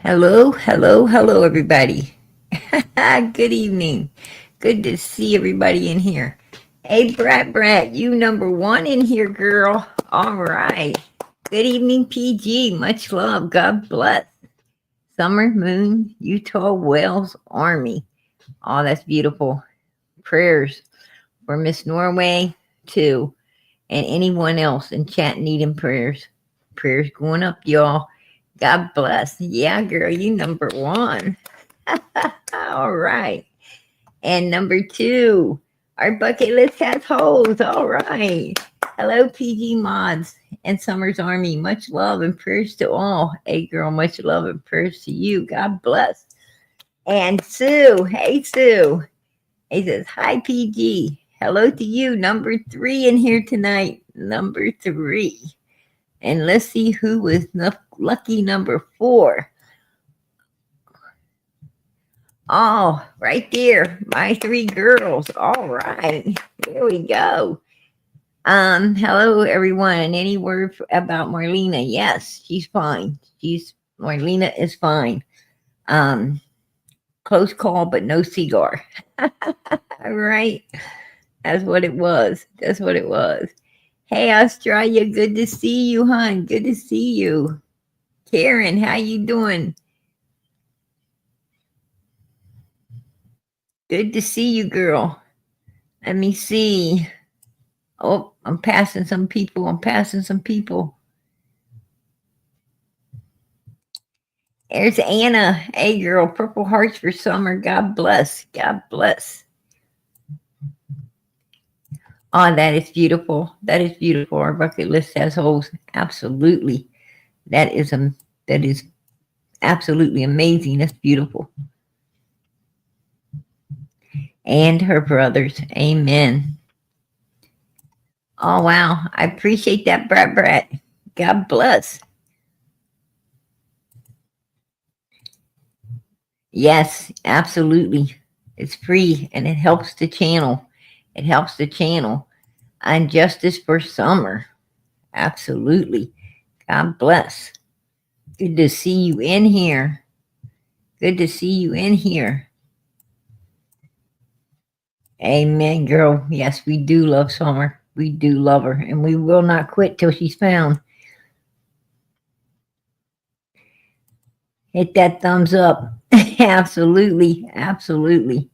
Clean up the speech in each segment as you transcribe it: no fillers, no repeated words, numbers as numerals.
Hello, hello, hello, everybody. Good evening. Good to see everybody in here. Hey, Brat, you number one in here, girl. All right. Good evening, PG. Much love. God bless. Summer Moon, Utah Wales Army. Oh, that's beautiful. Prayers for Miss Norway, too, and anyone else in chat needing prayers. Prayers going up, y'all. God bless. Yeah, girl, you number one. All right. And number two, our bucket list has holes. All right. Hello, PG Mods and Summer's Army. Much love and prayers to all. Hey, girl, much love and prayers to you. God bless. And Sue. Hey, Sue. He says, hi, PG. Hello to you. Number three in here tonight. Number three. And let's see who was lucky number four. Oh, right there. My three girls. All right. Here we go. Hello everyone. And any word about Marlena? Yes, she's fine. Marlena is fine. Um, Close call, but no cigar. All right. That's what it was. That's what it was. Hey Australia, good to see you, hon. Good to see you. Karen, how you doing? Good to see you, girl. Let me see. Oh, I'm passing some people. I'm passing some people. There's Anna. Hey, girl. Purple hearts for summer. God bless. God bless. Oh, that is beautiful. That is beautiful. Our bucket list has holes. Absolutely. That is that is absolutely amazing. That's beautiful. And her brothers. Amen. Oh wow. I appreciate that, Brat. God bless. Yes, absolutely. It's free and it helps the channel. It helps the channel. And justice for summer. Absolutely. God bless. Good to see you in here. Good to see you in here. Amen, girl. Yes, we do love Summer. We do love her, and we will not quit till she's found. Hit that thumbs up. Absolutely. Absolutely.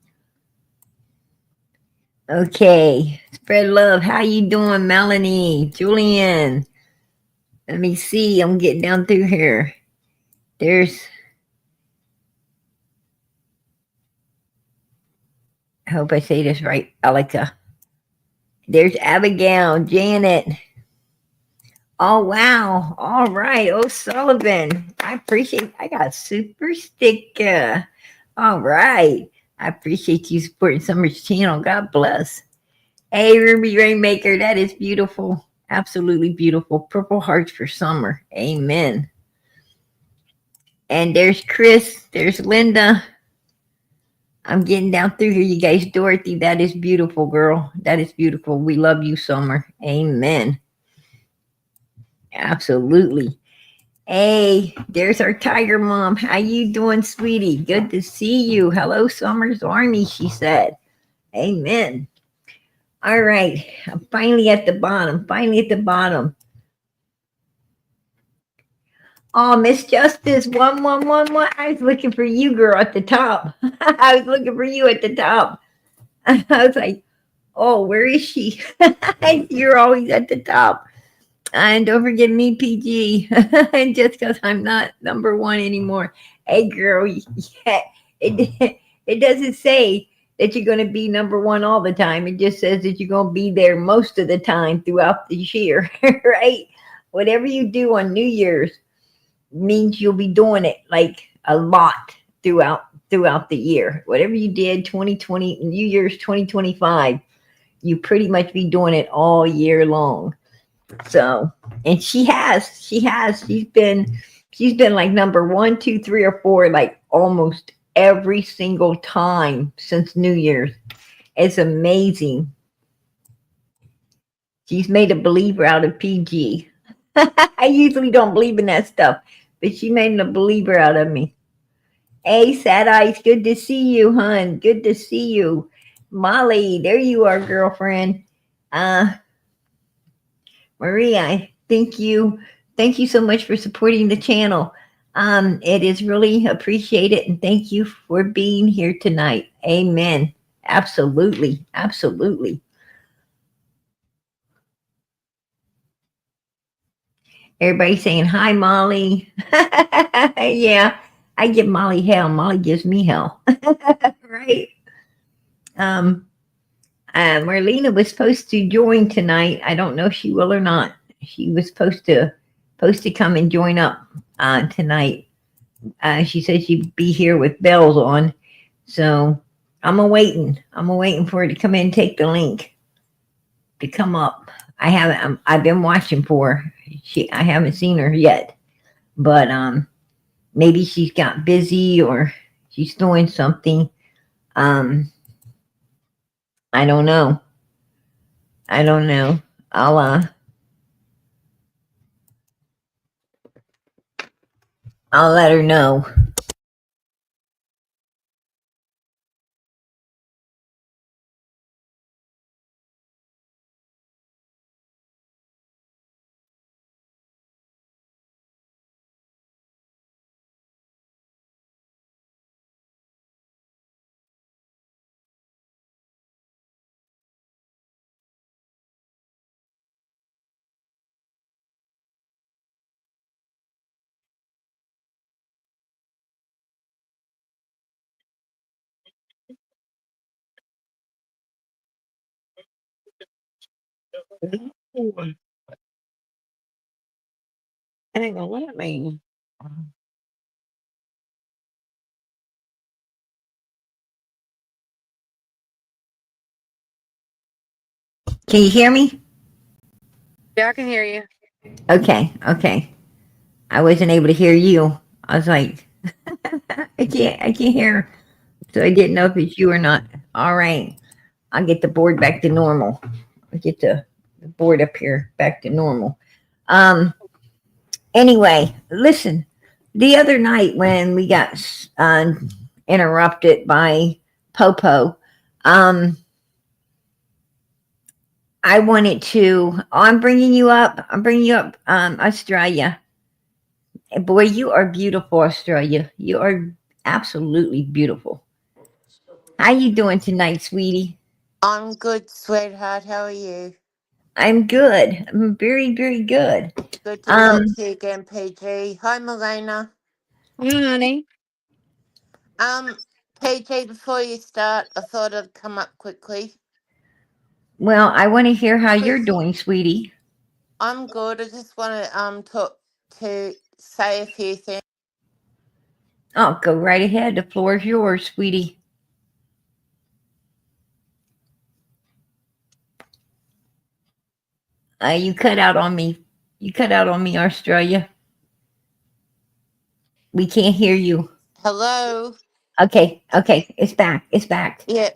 Okay. Spread love. How you doing, Melanie? Julian? Let me see. I'm getting down through here. There's, I hope I say this right, Alika. There's Abigail, Janet. Oh, wow. All right. Oh, Sullivan. I appreciate I got a super sticker. All right. I appreciate you supporting Summer's channel. God bless. Hey, Ruby Rainmaker. That is beautiful. Absolutely beautiful. Purple hearts for summer. Amen. And there's Chris. There's Linda. I'm getting down through here, you guys. Dorothy, that is beautiful, girl. That is beautiful. We love you, Summer. Amen. Absolutely. Hey, there's our tiger mom. How you doing, sweetie? Good to see you. Hello, Summer's Army, she said. Amen. All right. I'm finally at the bottom. Finally at the bottom. Oh, Miss Justice, 1111. I was looking for you, girl, at the top. I was looking for you at the top. I was like, oh, where is she? You're always at the top. And don't forget me, PG. And just because I'm not number one anymore. Hey, girl, yeah, it doesn't say that you're going to be number one all the time. It just says that you're going to be there most of the time throughout the year, right? Whatever you do on New Year's means you'll be doing it like a lot throughout the year. Whatever you did 2020, New Year's 2025, you pretty much be doing it all year long. So, and she's been like number one, two, three, or four, like almost every single time since New Year's. It's amazing. She's made a believer out of PG. I usually don't believe in that stuff, but she made a believer out of me. Hey, Sad Ice, good to see you, hun. Good to see you. Molly, there you are, girlfriend. Uh, Maria, thank you so much for supporting the channel. It is really appreciated, and thank you for being here tonight. Amen. Absolutely, absolutely. Everybody saying hi, Molly. Yeah, I give Molly hell. Molly gives me hell. Right. Um, Marlena was supposed to join tonight. I don't know if she will or not. She was supposed to come and join up tonight. She said she'd be here with bells on. So I'm a waiting. I'm a waiting for her to come in and take the link to come up. I haven't. I've been watching for her. I haven't seen her yet, but maybe she's got busy or she's doing something. Um, I don't know. I don't know. I'll let her know. It ain't gonna let me. Can you hear me? Yeah, I can hear you. Okay, okay. I wasn't able to hear you. I was like, I can't hear. So I didn't know if it's you or not. All right. I'll get the board back to normal. I'll get the board up here back to normal. Um, anyway, listen, the other night when we got interrupted by Popo, um, I wanted to. Oh, I'm bringing you up. I'm bringing you up, Australia. Boy, you are beautiful, Australia. You are absolutely beautiful. How you doing tonight, sweetie? I'm good, sweetheart. How are you? I'm good. I'm very, very good. Good to Um, talk to you again, PG. Hi, Marina. Hi, honey. Um, PG, before you start, I thought I'd come up quickly. well, I want to hear how you're Chris, doing, sweetie. I'm good. I just want to talk to say a few things. Oh, go right ahead. The floor is yours, sweetie. You cut out on me. You cut out on me, Australia. We can't hear you. Hello. Okay, okay. It's back. It's back. Yeah,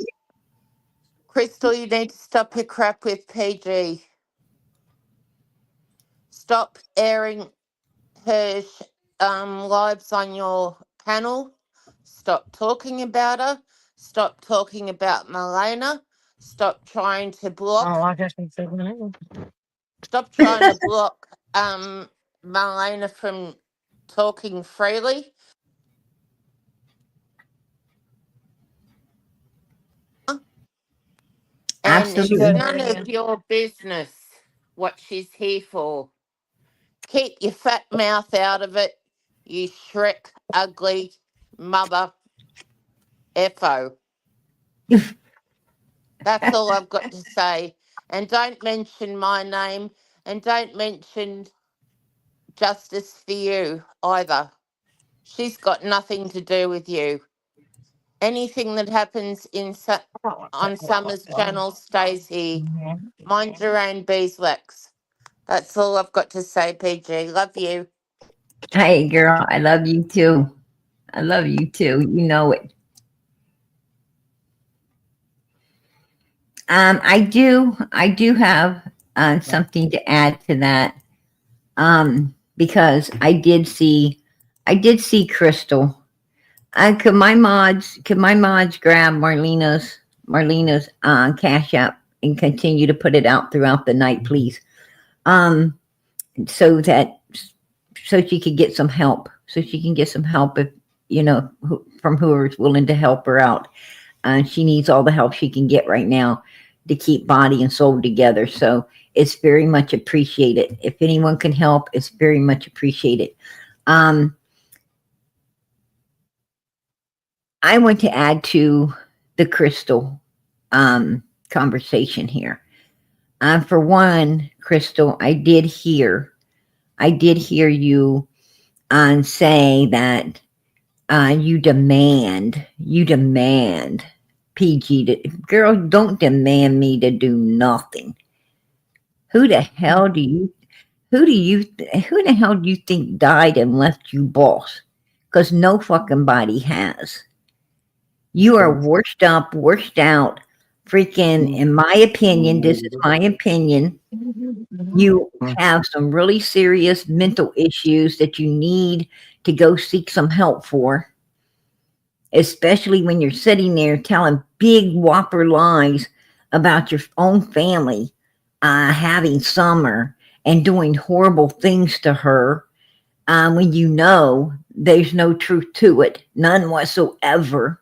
Crystal, you need to stop your crap with PG. Stop airing her lives on your panel. Stop talking about her. Stop talking about Milena. Stop trying to Oh, block. I guess I'm figuring it out. Stop trying to block Milena from talking freely. And She's it's Absolutely. better none of again. your business what she's here for. Keep your fat mouth out of it, you Shrek ugly mother FO. That's all I've got to say. And don't mention my name and don't mention Justice for You either. She's got nothing to do with you. Anything that happens on Summer's channel stays here. Mind your own beeswax. That's all I've got to say, PG. Love you. Hey, girl. I love you too. I love you too. You know it. I do have something to add to that. Because I did see Crystal. Could my mods grab Marlena's cash app and continue to put it out throughout the night, please? Um, so that so she could get some help. So she can get some help if from whoever's willing to help her out. She needs all the help she can get right now to keep body and soul together. So it's very much appreciated. If anyone can help, it's very much appreciated. Um, I want to add to the crystal conversation here. For one, Crystal, I did hear you say that you demand PG to, girl, don't demand me to do nothing. Who the hell do you who the hell do you think died and left you boss? Because no fucking body has. You are washed up, washed out, freaking, in my opinion, this is my opinion, you have some really serious mental issues that you need to go seek some help for, especially when you're sitting there telling big whopper lies about your own family having summer and doing horrible things to her when you know there's no truth to it, none whatsoever.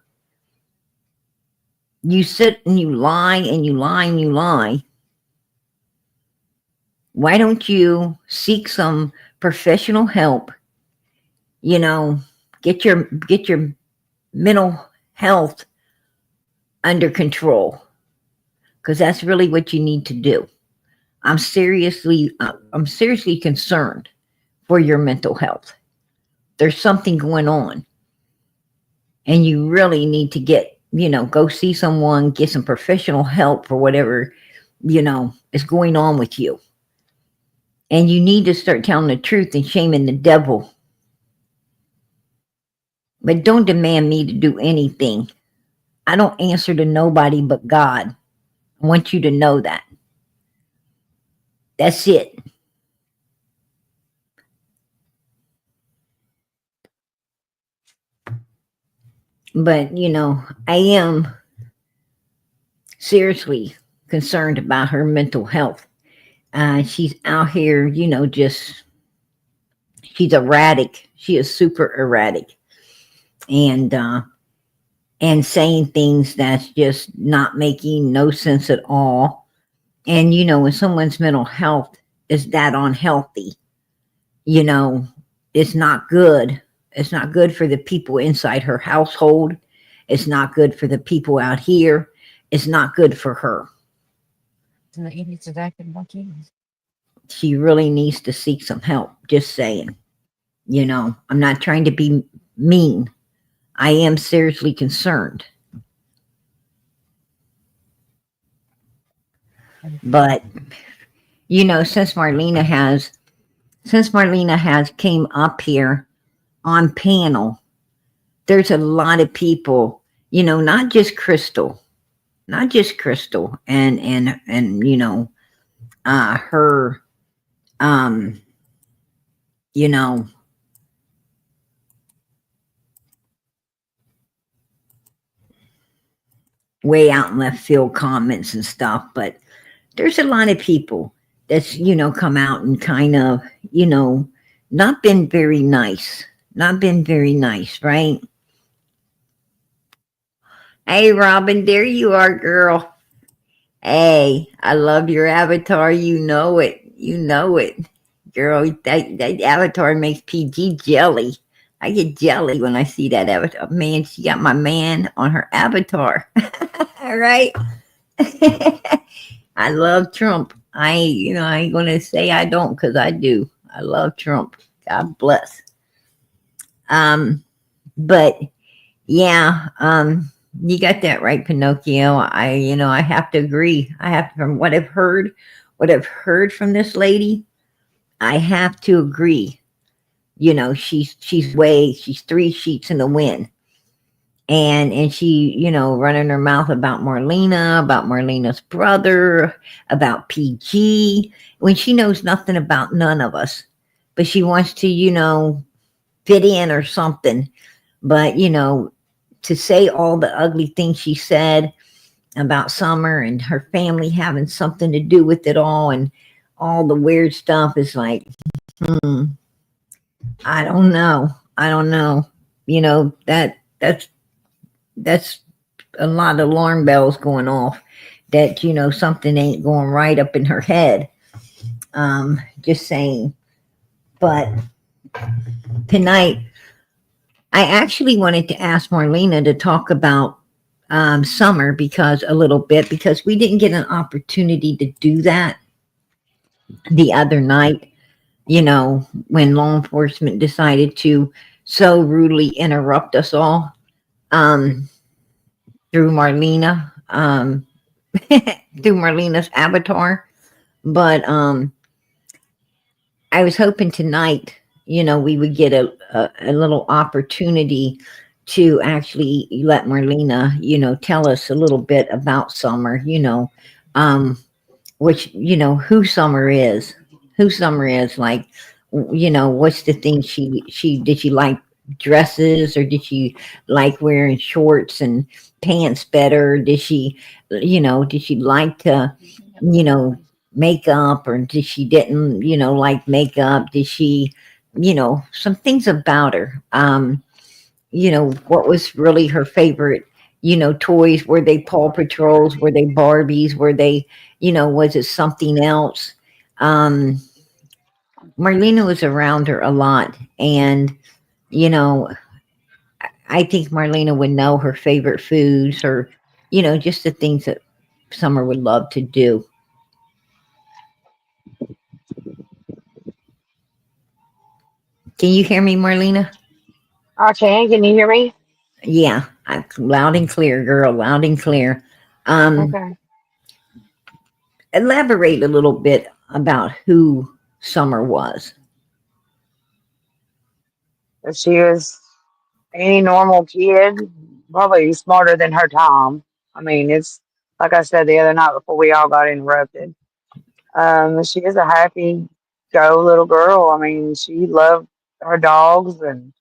You sit and you lie and you lie and you lie. Why don't you seek some professional help? You know, get your mental health under control, because that's really what you need to do. I'm seriously concerned for your mental health. There's something going on, and you really need to go see someone, get some professional help for whatever is going on with you. And you need to start telling the truth and shaming the devil. But don't demand me to do anything. I don't answer to nobody but God. I want you to know that. That's it. But, I am seriously concerned about her mental health. She's out here, she's erratic. She is super erratic. And, saying things that's just not making no sense at all. And, when someone's mental health is that unhealthy, you know, it's not good. It's not good for the people inside her household. It's not good for the people out here. It's not good for her. She really needs to seek some help. Just saying. I'm not trying to be mean. I am seriously concerned. But, since Marlena has came up here on panel, there's a lot of people, not just Crystal, and her, um, you know, way out in left field comments and stuff, but there's a lot of people that's, come out and kind of, not been very nice, right? Hey, Robin, there you are, girl. Hey, I love your avatar. You know it. Girl. That avatar makes PG jelly. I get jelly when I see that avatar. Man, she got my man on her avatar. All right. I love Trump. I ain't gonna say I don't, because I do. I love Trump. God bless. But yeah, you got that right, Pinocchio. I have to agree. From what I've heard from this lady, I have to agree. She's three sheets in the wind. And she, running her mouth about Marlena's brother, about PG, when she knows nothing about none of us. But she wants to, fit in or something. But, to say all the ugly things she said about Summer and her family having something to do with it all and all the weird stuff is like, hmm, I don't know. I don't know. That's a lot of alarm bells going off that, something ain't going right up in her head. Just saying. But tonight, I actually wanted to ask Marlena to talk about Summer because a little bit because we didn't get an opportunity to do that the other night. When law enforcement decided to so rudely interrupt us all um, through Marlena, through Marlena's avatar. But I was hoping tonight, we would get a little opportunity to actually let Marlena, tell us a little bit about Summer, um, which, who Summer is, like, what's the thing did she like dresses or did she like wearing shorts and pants better? Did she like to, you know, makeup or did she didn't, like makeup? Did she, some things about her. What was really her favorite, toys? Were they Paw Patrols? Were they Barbies? Were they, was it something else? Um, Marlena was around her a lot. And, you know, I think Marlena would know her favorite foods or, just the things that Summer would love to do. Can you hear me, Marlena? Okay, can you hear me? Yeah, loud and clear, girl, loud and clear. Um, Okay. Elaborate a little bit about who Summer was. If she was any normal kid, probably smarter than her time. I mean, it's like I said the other night before we all got interrupted. She is a happy go little girl. I mean, she loved her dogs and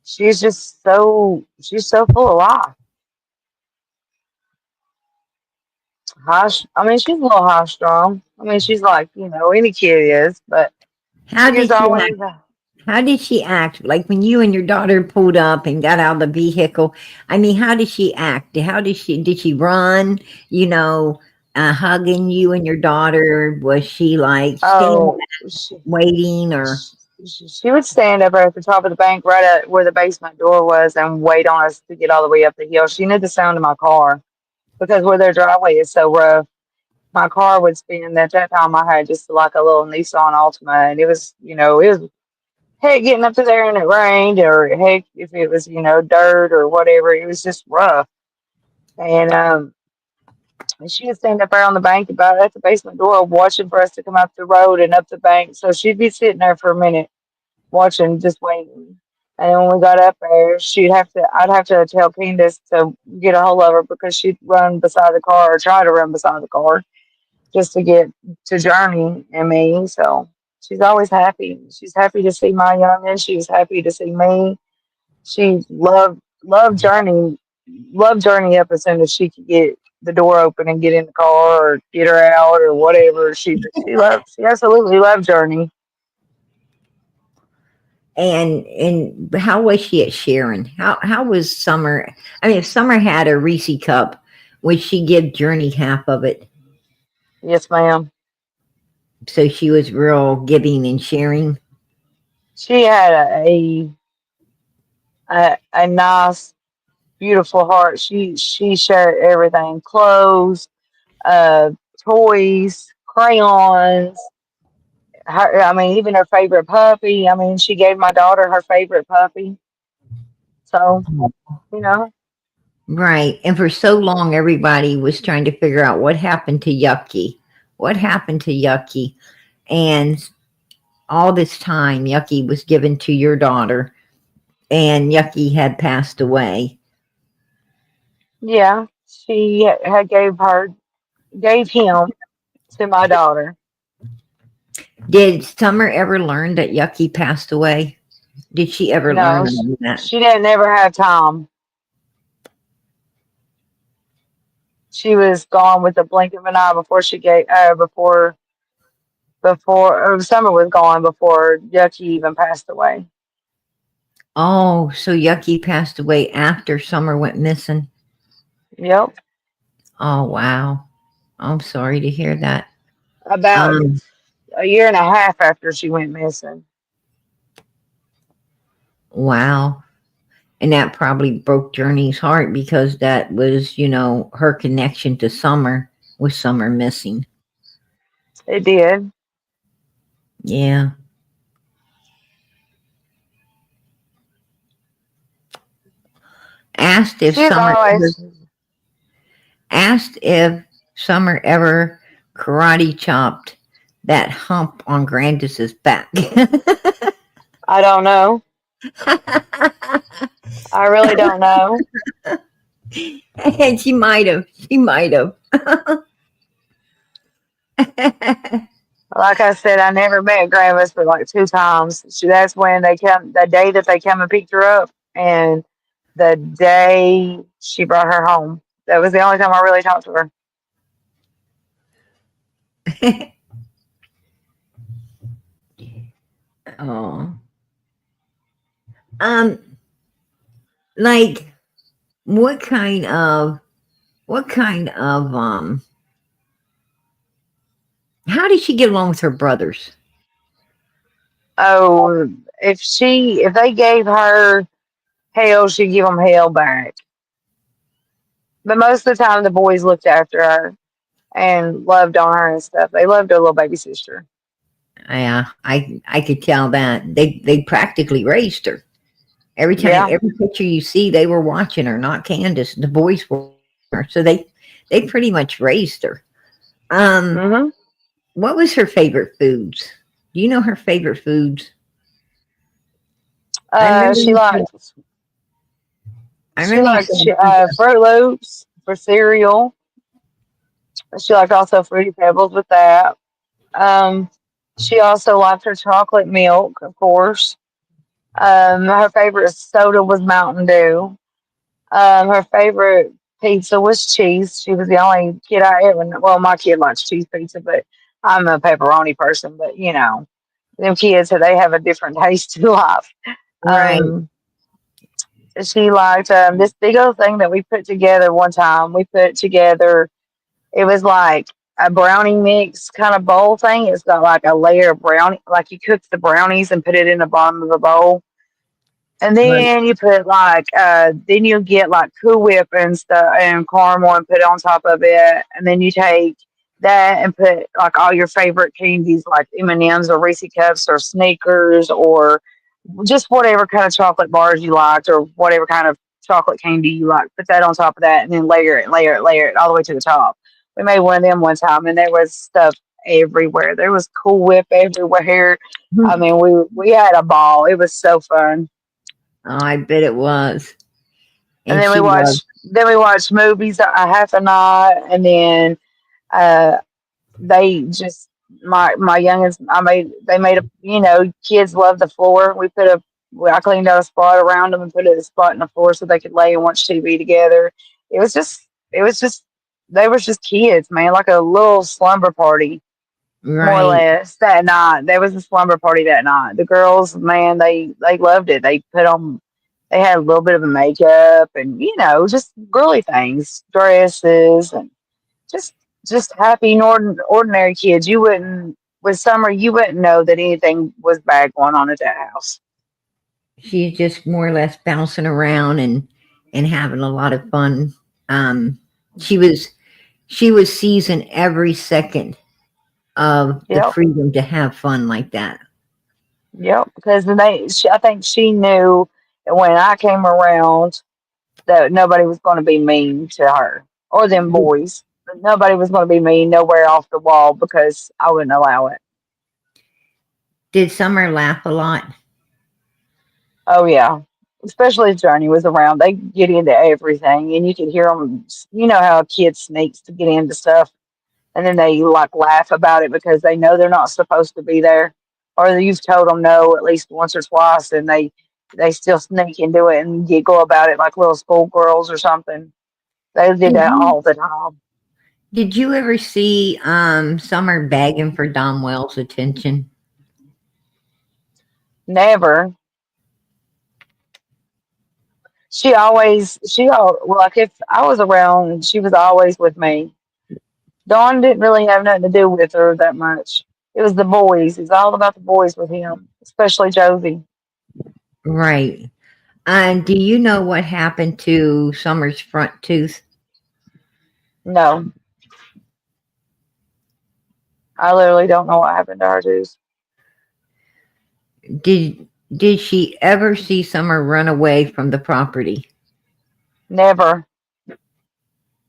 she's so full of life. I mean, she's a little high strung. I mean, she's like, any kid is, but How she is did she act? always, How did she act? Like when you and your daughter pulled up and got out of the vehicle. I mean, how did she act? Did she run? Hugging you and your daughter? Was she like standing, oh, waiting, or she would stand up at the top of the bank right at where the basement door was and wait on us to get all the way up the hill. She knew the sound of my car because where their driveway is so rough, my car would spin. At that time, I had just like a little Nissan Altima, and it was heck getting up to there and it rained, or heck if it was dirt or whatever, it was just rough. And and she would stand up there on the bank about at the basement door, watching for us to come up the road and up the bank. So she'd be sitting there for a minute watching, just waiting. And then when we got up there, I'd have to tell Candace to get a hold of her because she'd run beside the car or try to run beside the car just to get to Journey and me. So she's always happy. She's happy to see my youngin. She was happy to see me. She loved Journey up as soon as she could get the door open and get in the car or get her out or whatever. She absolutely loved Journey. and how was she at Sharon? How was Summer? I mean, if Summer had a Reese cup, would she give Journey half of it? Yes, ma'am. So she was real giving and sharing. She had a nice, beautiful heart. She shared everything: clothes, uh, toys, crayons. I mean, even her favorite puppy. I mean, she gave my daughter her favorite puppy. So you know, Right. And for so long, everybody was trying to figure out what happened to Yucky. What happened to Yucky? And all this time, Yucky was given to your daughter, and Yucky had passed away. yeah, she had gave him to my daughter. Did Summer ever learn that Yucky passed away? Did she ever No, learn all that? she didn't never have time. She was gone with the blink of an eye before she gave before or Summer was gone before Yucky even passed away. Oh, so Yucky passed away after Summer went missing. Yep, Oh wow. I'm sorry to hear that. about Um, a year and a half after she went missing. wow. And that probably broke Journey's heart because that was, her connection to Summer with Summer missing. It did. Yeah. Asked if She was Summer ever always. asked if Summer ever karate chopped that hump on Grandis's back. I don't know. I really don't know. And she might have. She might have. Like I said, I never met Gravis but like two times. That's when they come, the day that they come and picked her up, and the day she brought her home. That was the only time I really talked to her. Oh. Um, like what kind of what kind of how did she get along with her brothers? Oh, if they gave her hell, she'd give them hell back. But most of the time, the boys looked after her and loved on her and stuff. They loved her little baby sister. Yeah, I could tell that. They practically raised her. Yeah. Every picture you see, they were watching her, not Candace. The boys were watching her. So they pretty much raised her. Um, Mhm. what was her favorite foods? Do you know her favorite foods? I remember She you said liked I remember you said she Fruit Loops for cereal. She liked also Fruity Pebbles with that. Um, she also liked her chocolate milk, of course. Her favorite soda was Mountain Dew. Her favorite pizza was cheese. She was the only kid I ever kn well, my kid likes cheese pizza, but I'm a pepperoni person, but, them kids, they have a different taste to life. right. Um, she liked, this big old thing that we put together one time. We put together it was like a brownie mix kind of bowl thing. It's got like a layer of brownie, like you cook the brownies and put it in the bottom of the bowl. And Right. then you put then you get like Cool Whip and stuff and caramel and put it on top of it. And then you take that and put like all your favorite candies like M&Ms or Reese Cups or Snickers or just whatever kind of chocolate bars you liked or whatever kind of chocolate candy you like. Put that on top of that and then layer it all the way to the top. We made one of them one time and there was stuff everywhere. There was Cool Whip everywhere. I Oh, mean, we had a ball. It was so fun. I bet it was. And And she loved. then we watched movies a half a night, and then uh, they just my youngest I made they made a kids love the floor. I cleaned out a spot around them and put a spot in the floor so they could lay and watch TV together. It was just they were just kids, man, like a little slumber party more or Right. less that night. There was a slumber party that night. The girls, man, they loved it. They put on, they had a little bit of a makeup and just girly things, dresses, and just just happy, ordinary kids. You wouldn't with Summer, you wouldn't know that anything was bad going on at that house. She's just more or less bouncing around and having a lot of fun. Um, she was she was seizing every second of the Yep, freedom to have fun like that. yep. Because I think she knew that when I came around that nobody was going to be mean to her or them boys. Nobody was going to be mean nowhere off the wall because I wouldn't allow it. Did Summer laugh a lot? Oh yeah, especially if Journey was around. They get into everything, and you could hear them. You know how a kid sneaks to get into stuff, and then they like laugh about it because they know they're not supposed to be there, or you've told them no at least once or twice, and they still sneak into it and giggle about it like little schoolgirls or something. They did Did that you, all the time. did you ever see Summer begging for Don Wells' attention? Never. Well, like if I was around, she was always with me. Dawn didn't really have nothing to do with her that much. It was the boys. It's all about the boys with him, especially Josie. Right. Do you know what happened to Summer's front tooth? No, I literally don't know what happened to her twos. Did she ever see Summer run away from the property? Never,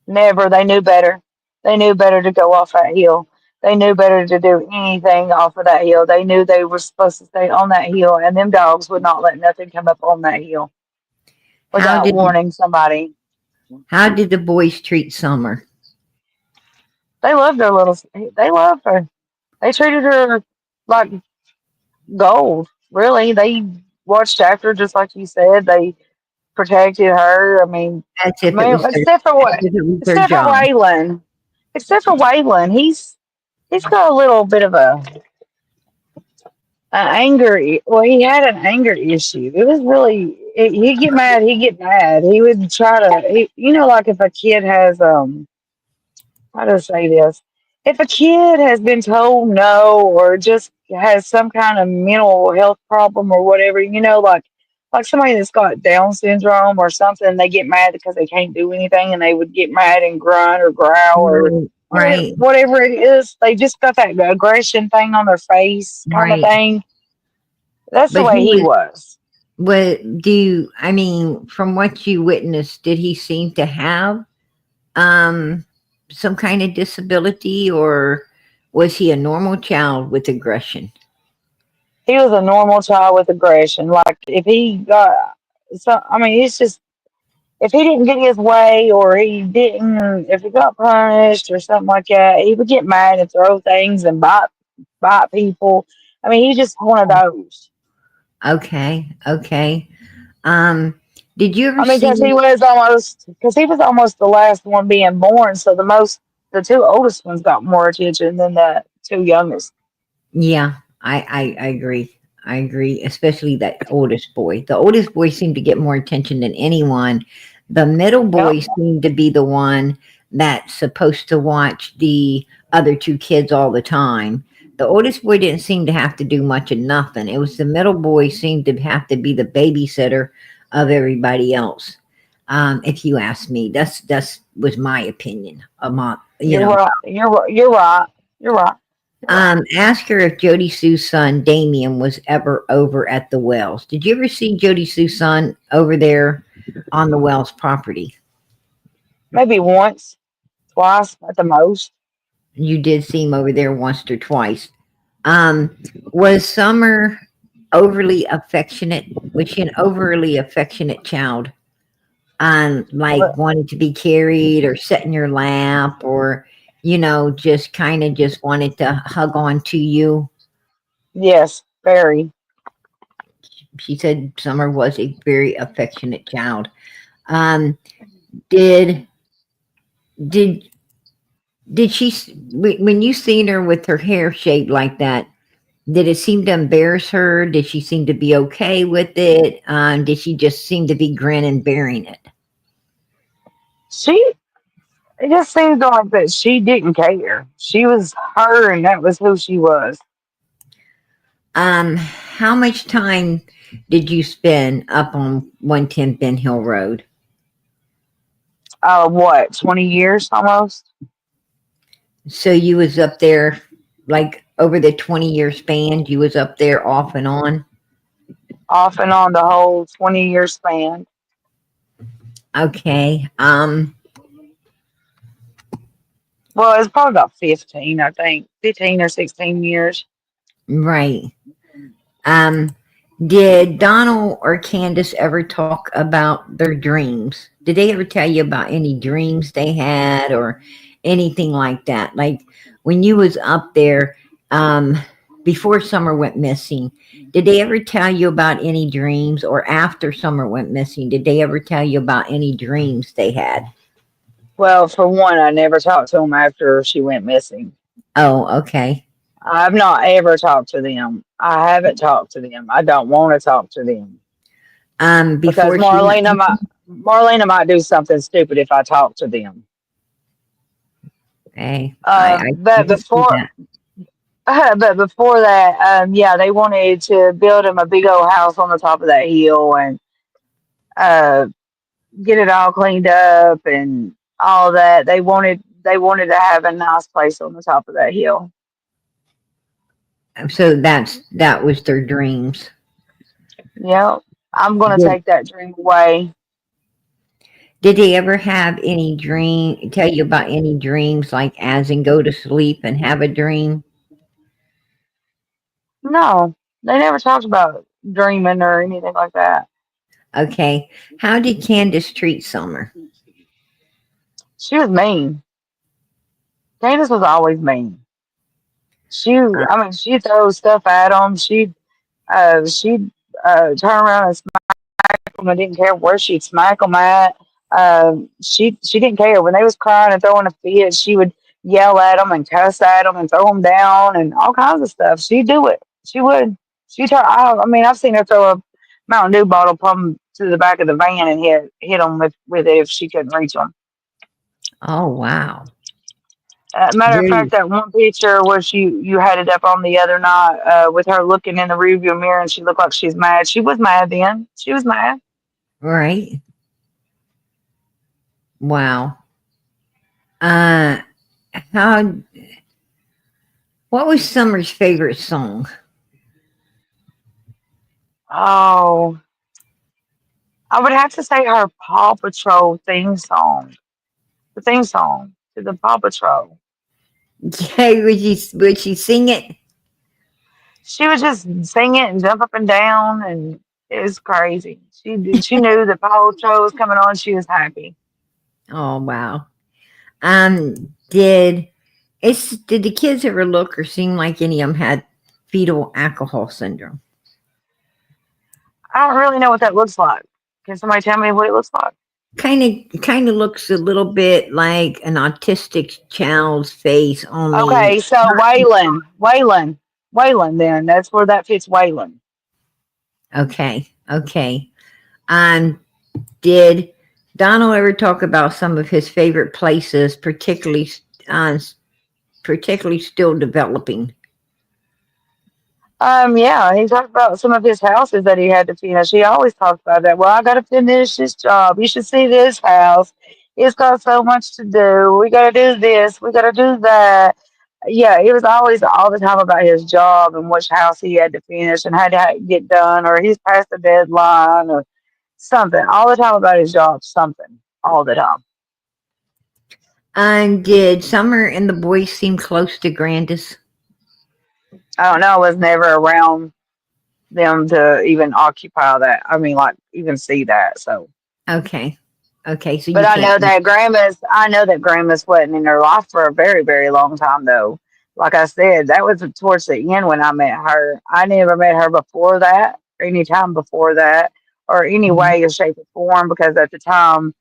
never. They knew better. They knew better to go off that hill. They knew better to do anything off of that hill. They knew they were supposed to stay on that hill, and them dogs would not let nothing come up on that hill How without did warning somebody. how did the boys treat Summer? They loved her little. They loved her. They treated her like gold. Really, they watched after her just like you said. They protected her. I mean, As if it man, was their as if it was their except for job. Waylon, he's got a little bit of a anger. Well, he had an anger issue. It was really. He'd get mad. He'd get mad. He would try to. Like if a kid has how to say this? If a kid has been told no or just has some kind of mental health problem or whatever, like somebody that's got Down syndrome or something, they get mad because they can't do anything and they would get mad and grunt or growl or Right, right, whatever it is. They just got that aggression thing on their face kind of right. thing. That's the But way he he was. was. What do you? I mean, from what you witnessed, did he seem to have um some kind of disability, or was he a normal child with aggression? He was a normal child with aggression. Like if he got so, I mean, it's just if he didn't get his way or if he got punished or something like that, he would get mad and throw things and bite people. I mean, he's just one of those. Okay, okay. Um, did you ever I mean, see? because he was almost the last one being born, so the two oldest ones got more attention than the two youngest. Yeah, I agree. I agree, especially that oldest boy. The oldest boy seemed to get more attention than anyone. The middle Yep. boy seemed to be the one that's supposed to watch the other two kids all the time. The oldest boy didn't seem to have to do much of nothing. It was the middle boy seemed to have to be the babysitter of everybody else. If you ask me, that's was my opinion. You You're know, right. You're right. You're right. You're right. Ask her if Jody Sue's son Damien was ever over at the Wells. Did you ever see Jody Sue's son over there on the Wells property? Maybe once, twice at the most. You did see him over there once or twice. Um, was Summer overly affectionate? Was she an overly affectionate child? Like But wanted to be carried or sit in your lap, or just kind of just wanted to hug on to you. yes, very. She said Summer was a very affectionate child. Um, did did did she when you seen her with her hair shaped like that? Did it seem to embarrass her? Did she seem to be okay with it? Did she just seem to be grinning, bearing it? She It just seemed like that she didn't care. She was her, and that was who she was. How much time did you spend up on 110 Ben Hill Road? What, 20 years almost? So you was up there like over the 20-year span, you was up there off and on. Off and on the whole 20-year span. Okay. Well, it's probably about 15, I think. 15 or 16 years. Right. Um, did Donald or Candace ever talk about their dreams? Did they ever tell you about any dreams they had or anything like that? Like when you was up there, um, before Summer went missing, did they ever tell you about any dreams, or after Summer went missing, did they ever tell you about any dreams they had? Well, for one, I never talked to them after she went missing. Oh, okay. I've not ever talked to them. I haven't talked to them. I don't want to talk to them because Before she went missing? Marlena might do something stupid if I talk to them. Okay, I But can see before that. but before that, yeah, they wanted to build him a big old house on the top of that hill and uh, get it all cleaned up and all that. They wanted to have a nice place on the top of that hill. So that was their dreams. Yep, I'm gonna Did take that dream away. did they ever have any dream? Tell you about any dreams, like as in go to sleep and have a dream? No, they never talked about dreaming or anything like that. Okay. How did Candace treat Summer? She was mean. Candace was always mean. Uh, I mean, she throws stuff at them. She turn around and smack them. I didn't care where she'd smack them at. She didn't care when they was crying and throwing a fit. She would yell at them and cuss at them and throw them down and all kinds of stuff. She'd do it. She would. I mean, I've seen her throw a Mountain Dew bottle plumb to the back of the van and hit them with it if she couldn't reach them. oh wow. Matter of fact, Very that one picture where you had it up on the other night with her looking in the rearview mirror and she looked like she's mad. She was mad then. She was mad. right. Wow. Uh how what was Summer's favorite song? Oh, I would have to say her Paw Patrol theme song. The theme song to the Paw Patrol. Okay, would she sing it? She would just sing it and jump up and down, and it was crazy. She knew that Paw Patrol was coming on. She was happy. Oh wow. Did the kids ever look or seem like any of them had fetal alcohol syndrome? I don't really know what that looks like. Can somebody tell me what it looks like? Kind of looks a little bit like an autistic child's face, only Okay, so Waylon. Then that's where that fits. Waylon. okay. Okay. Um, did Donald ever talk about some of his favorite places, uh, particularly still developing? Yeah, he talked about some of his houses that he had to finish. He always talks about that. Well, I got to finish this job. You should see this house. It's got so much to do. We got to do this. We got to do that. Yeah, it was always all the time about his job and which house he had to finish and had to get done, or he's past the deadline, or something. All the time about his job, something. All the time. And did Summer and the boys seem close to Grandis? I don't know. I was never around them to even occupy that. I mean, like even see that. So. Okay. Okay, so But you I can't. know that grandma's wasn't in her life for a very, very long time though. Like I said, that was towards the end when I met her. I never met her before that, or any time before that, or any way or shape or form, because at the time,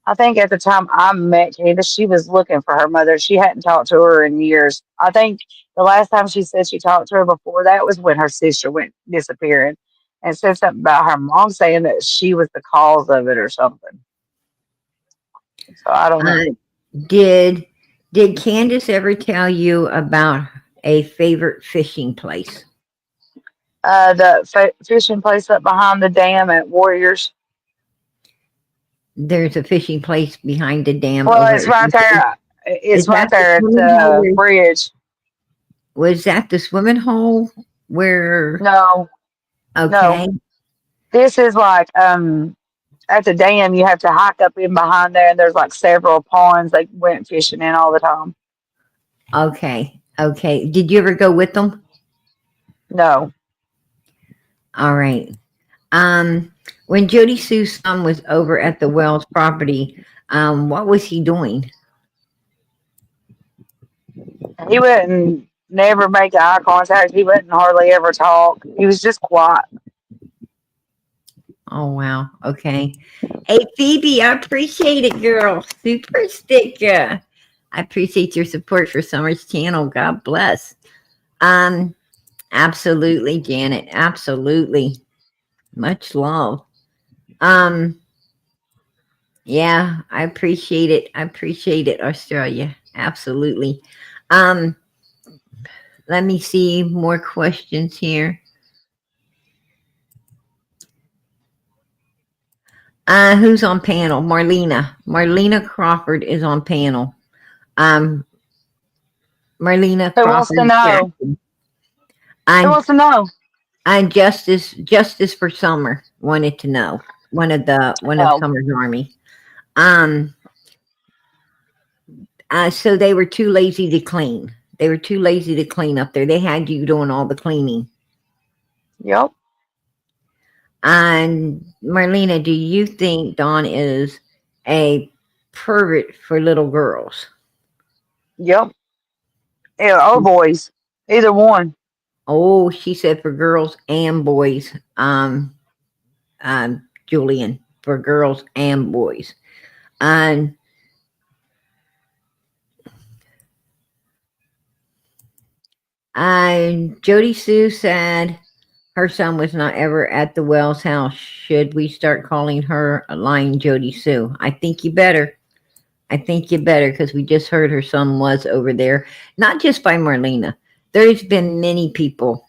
I think at the time I met Candace, she was looking for her mother. She hadn't talked to her in years. I think the last time she said she talked to her before that was when her sister went disappearing and said something about her mom saying that she was the cause of it or something. So I don't know. Uh, did did Candace ever tell you about a favorite fishing place? The fishing place up behind the dam at Warriors. There's a fishing place behind the dam Well, over. it's right there. Is It's right that the there at swimming hole? the bridge. Was that the swimming hole where? No, no. Okay, This is like at the dam. You have to hike up in behind there, and there's like several ponds they went fishing in all the time. okay, okay. Did you ever go with them? No, All right. When Jody Sue's son was over at the Wells property, what was he doing? he wouldn't. never make eye contact. He wouldn't hardly ever talk. He was just quiet. Oh wow. Okay. Hey Phoebe, I appreciate it, girl. Super sticker. I appreciate your support for Summer's channel. God bless. Um, absolutely, Janet. Absolutely. Much love. Um, yeah, I appreciate it. I appreciate it, Australia. Absolutely. Um, let me see more questions here. Who's on panel? Marlena. Marlena Crawford is on panel. Um, Marlena Who wants to Crawford know? Jackson. Who I'm wants to know? I'm Justice for Summer wanted to know. One of Oh, Summer's army. Um so they were too lazy to clean. They were too lazy to clean up there. They had you doing all the cleaning. yep, And Marlena, do you think Dawn is a pervert for little girls? yep. Yeah, or boys, either one. Oh, she said for girls and boys. Julian, for girls and boys. And Jody Sue said her son was not ever at the Wells house. Should we start calling her a lying Jody Sue? I think you better. I think you better because we just heard her son was over there. Not just by Marlena. There's been many people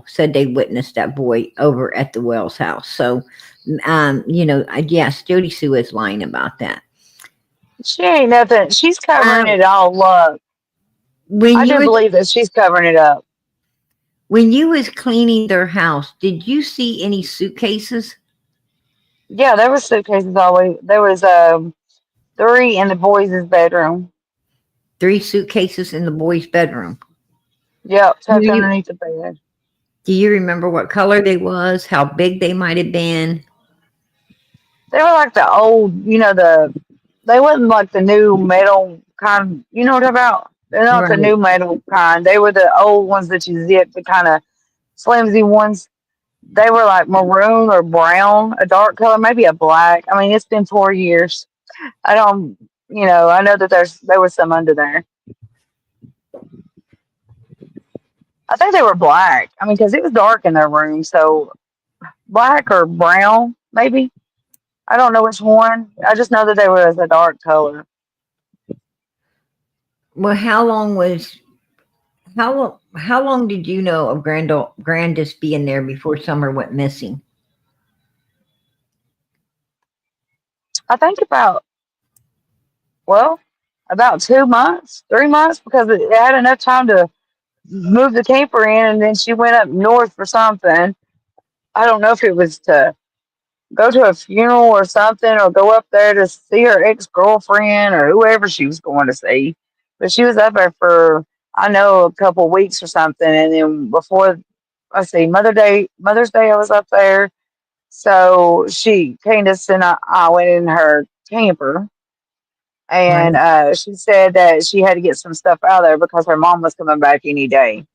said they witnessed that boy over at the Wells house. So, yes, Jody Sue is lying about that. She ain't nothing. She's covering Um, it all up. when I you do was believe that she's covering it up. when you was cleaning their house, did you see any suitcases? Yeah, there was suitcases always. There was three in the boys' bedroom. 3 suitcases in the boys' bedroom. Yep, Do tucked you underneath the bed. do you remember what color they was? How big they might have been? They were like the old, they wasn't like the new metal kind. You know what I'm about? They're not the Right. new metal kind. They were the old ones that you zip, the kind of flimsy ones. They were like maroon or brown, a dark color, maybe a black. I mean, it's been 4 years. I don't, I know that there was some under there. I think they were black. I mean, because it was dark in their room, so black or brown, maybe. I don't know which one. I just know that they were as a dark color. Well, how long did you know of Grandis being there before Summer went missing? I think well, about 2 months, 3 months, because it had enough time to move the camper in, and then she went up north for something. I don't know if it was to go to a funeral or something, or go up there to see her ex girlfriend or whoever she was going to see. But she was up there for, I know, a couple weeks or something, and then before, I see, Mother's Day, I was up there. So Candace and I went in her camper, and Right. she said that she had to get some stuff out of there because her mom was coming back any day.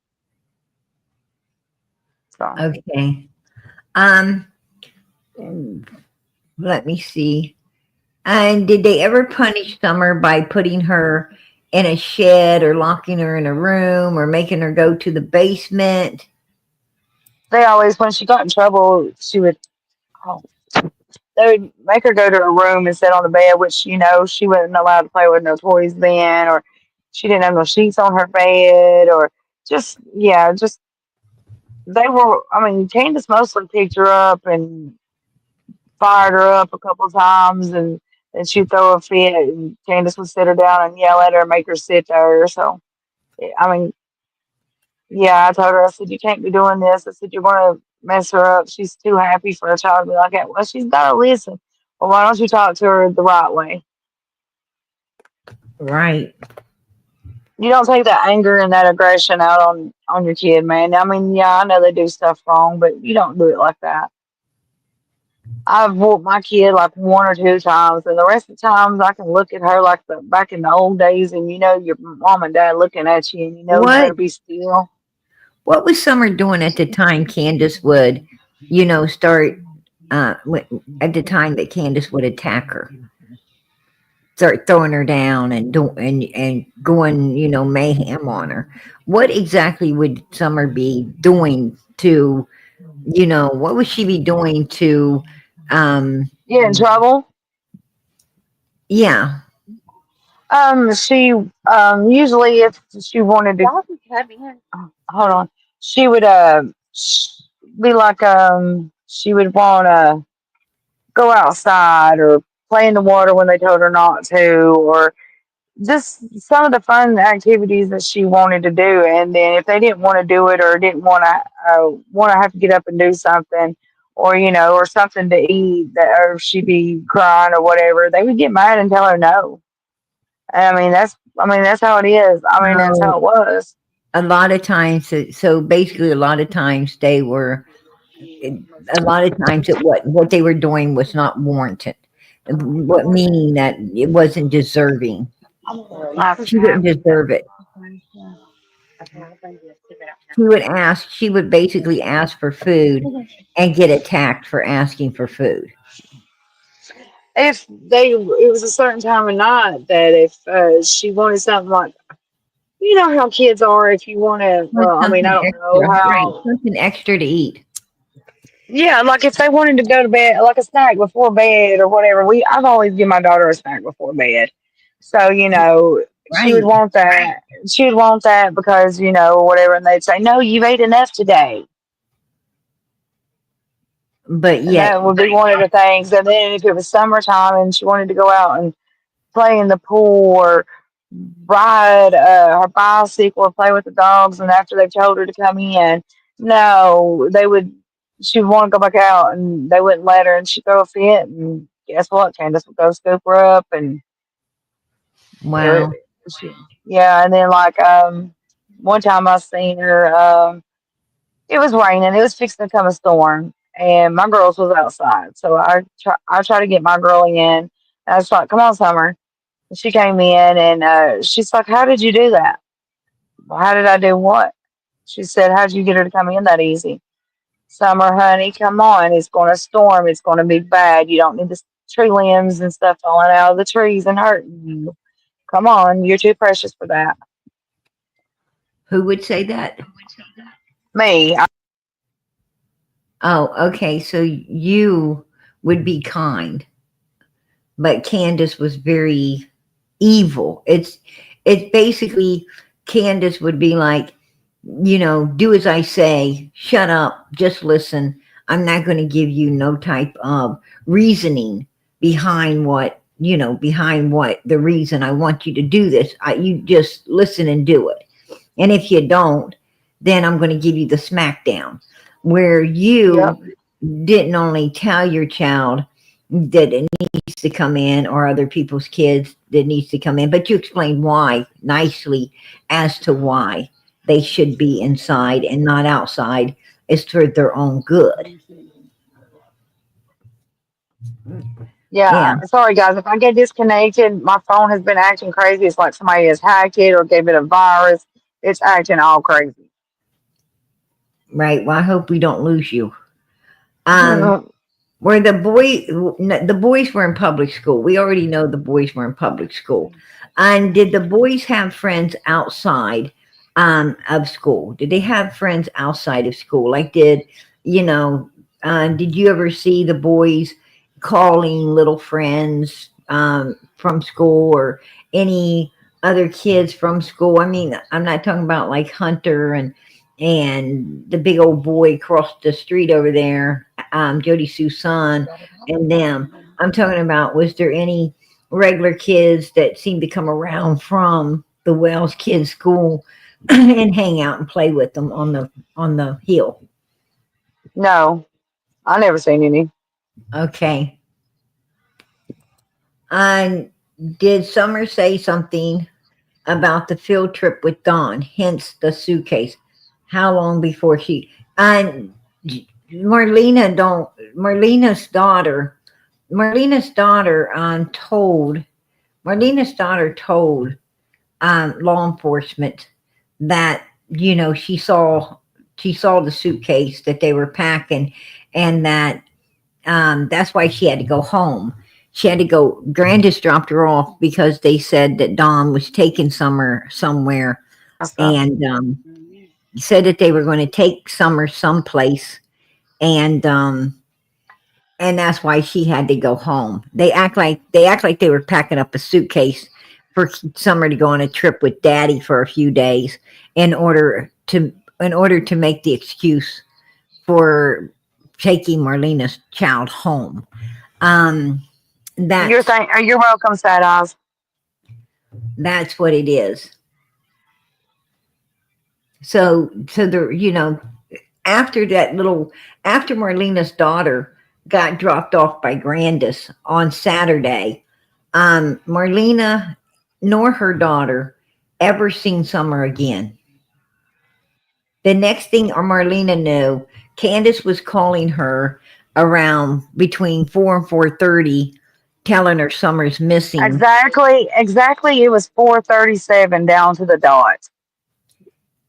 So Okay. Um, let me see. And did they ever punish Summer by putting her in a shed or locking her in a room or making her go to the basement? they always, when she got in trouble, oh, they would make her go to a room and sit on the bed, which she wasn't allowed to play with no toys then, or she didn't have no sheets on her bed, or just yeah, just they were. I mean, Candace mostly picked her up and fired her up a couple of times, and she'd throw a fit, and Candace would sit her down and yell at her and make her sit there. So, I mean, yeah, I told her, I said, you can't be doing this. I said, you're going to mess her up. She's too happy for a child to be like that. Well, she's got to listen. Well, why don't you talk to her the right way? Right. You don't take that anger and that aggression out on your kid, man. I mean, yeah, I know they do stuff wrong, but you don't do it like that. I've walked my kid like one or two times, and the rest of the times I can look at her like the back in the old days, and you know your mom and dad looking at you, and you know you What better be still. what was Summer doing at the time Candace would, start at the time that Candace would attack her, start throwing her down and going, mayhem on her. What exactly would Summer be doing to, what would she be doing to, um, Get in trouble. yeah, She usually if she wanted to, hold on, she would be like she would want to go outside or play in the water when they told her not to, or just some of the fun activities that she wanted to do. And then if they didn't want to do it or didn't want to have to get up and do something, or or something to eat, that or she'd be crying or whatever, they would get mad and tell her no. I mean that's how it is. I mean that's so how it was. a lot of times, so basically, a lot of times they were, a lot of times what they were doing was not warranted. What meaning that it wasn't deserving. She wouldn't deserve it. She would basically ask for food and get attacked for asking for food. If it was a certain time of night that if she wanted something like, you know how kids are, if you want to, Want well, I mean, I something don't know extra, right? how. Something extra to eat, Yeah, like if they wanted to go to bed, like a snack before bed or whatever. I've always given my daughter a snack before bed. So, she would right? want that. She would want that because, whatever. And they'd say, no, you've ate enough today. But And yet, that would be one of the things. And then if it was summertime and she wanted to go out and play in the pool or ride her bicycle or play with the dogs, and after they've told her to come in, no, they would. She would want to go back out, and they wouldn't let her, and she'd throw a fit. And guess what? Candace would go scoop her up, and it would. wow, Yeah, and then like one time I seen her. It was raining. It was fixing to come a storm, and my girls was outside. So I try to get my girl in. And I was like, "Come on, Summer." And she came in, and she's like, "How did you do that?" Well, how did I do what? She said, "How did you get her to come in that easy?" Summer, honey, come on. It's going to storm. It's going to be bad. You don't need the tree limbs and stuff falling out of the trees and hurting you. Come on. You're too precious for that. who would say that? Me. Oh, okay. So you would be kind, but Candace was very evil. It's basically Candace would be like, do as I say, shut up, just listen. I'm not going to give you no type of reasoning behind what the reason I want you to do this. You just listen and do it. And if you don't, then I'm going to give you the smackdown. Where Yep. you didn't only tell your child that it needs to come in, or other people's kids that needs to come in, but you explain why nicely as to why they should be inside and not outside. Is for their own good. Yeah. Yeah, Sorry, guys. If I get disconnected, my phone has been acting crazy. It's like somebody has hacked it or gave it a virus. It's acting all crazy. right. Well, I hope we don't lose you. Um, where the boys were in public school. We already know the boys were in public school. And did the boys have friends outside of school? Did they have friends outside of school? Like, you know, did you ever see the boys calling little friends from school, or any other kids from school? I mean, I'm not talking about like Hunter and the big old boy across the street over there, Jody Sue's son, and them. I'm talking about, was there any regular kids that seemed to come around from the Wells Kids School and hang out and play with them on the hill? No, I never seen any. Okay. And did Summer say something about the field trip with Dawn, hence the suitcase? How long before she and Marlena don't. Marlena's daughter told Marlena's daughter told law enforcement that she saw the suitcase that they were packing, and that's why she had to go home. She had to go. Grandis dropped her off because they said that Don was taking Summer somewhere, Awesome. and said that they were going to take Summer someplace, and that's why she had to go home. They act like they were packing up a suitcase for Summer to go on a trip with Daddy for a few days in order to make the excuse for taking Marlena's child home. Um, that's You're welcome, Sad Eyes. that's what it is. So after that little after Marlena's daughter got dropped off by Grandis on Saturday, Marlena nor her daughter ever seen Summer again. The next thing Marlena knew, Candace was calling her around between 4 and 4:30, telling her Summer's missing. Exactly. It was 4:37 down to the dot.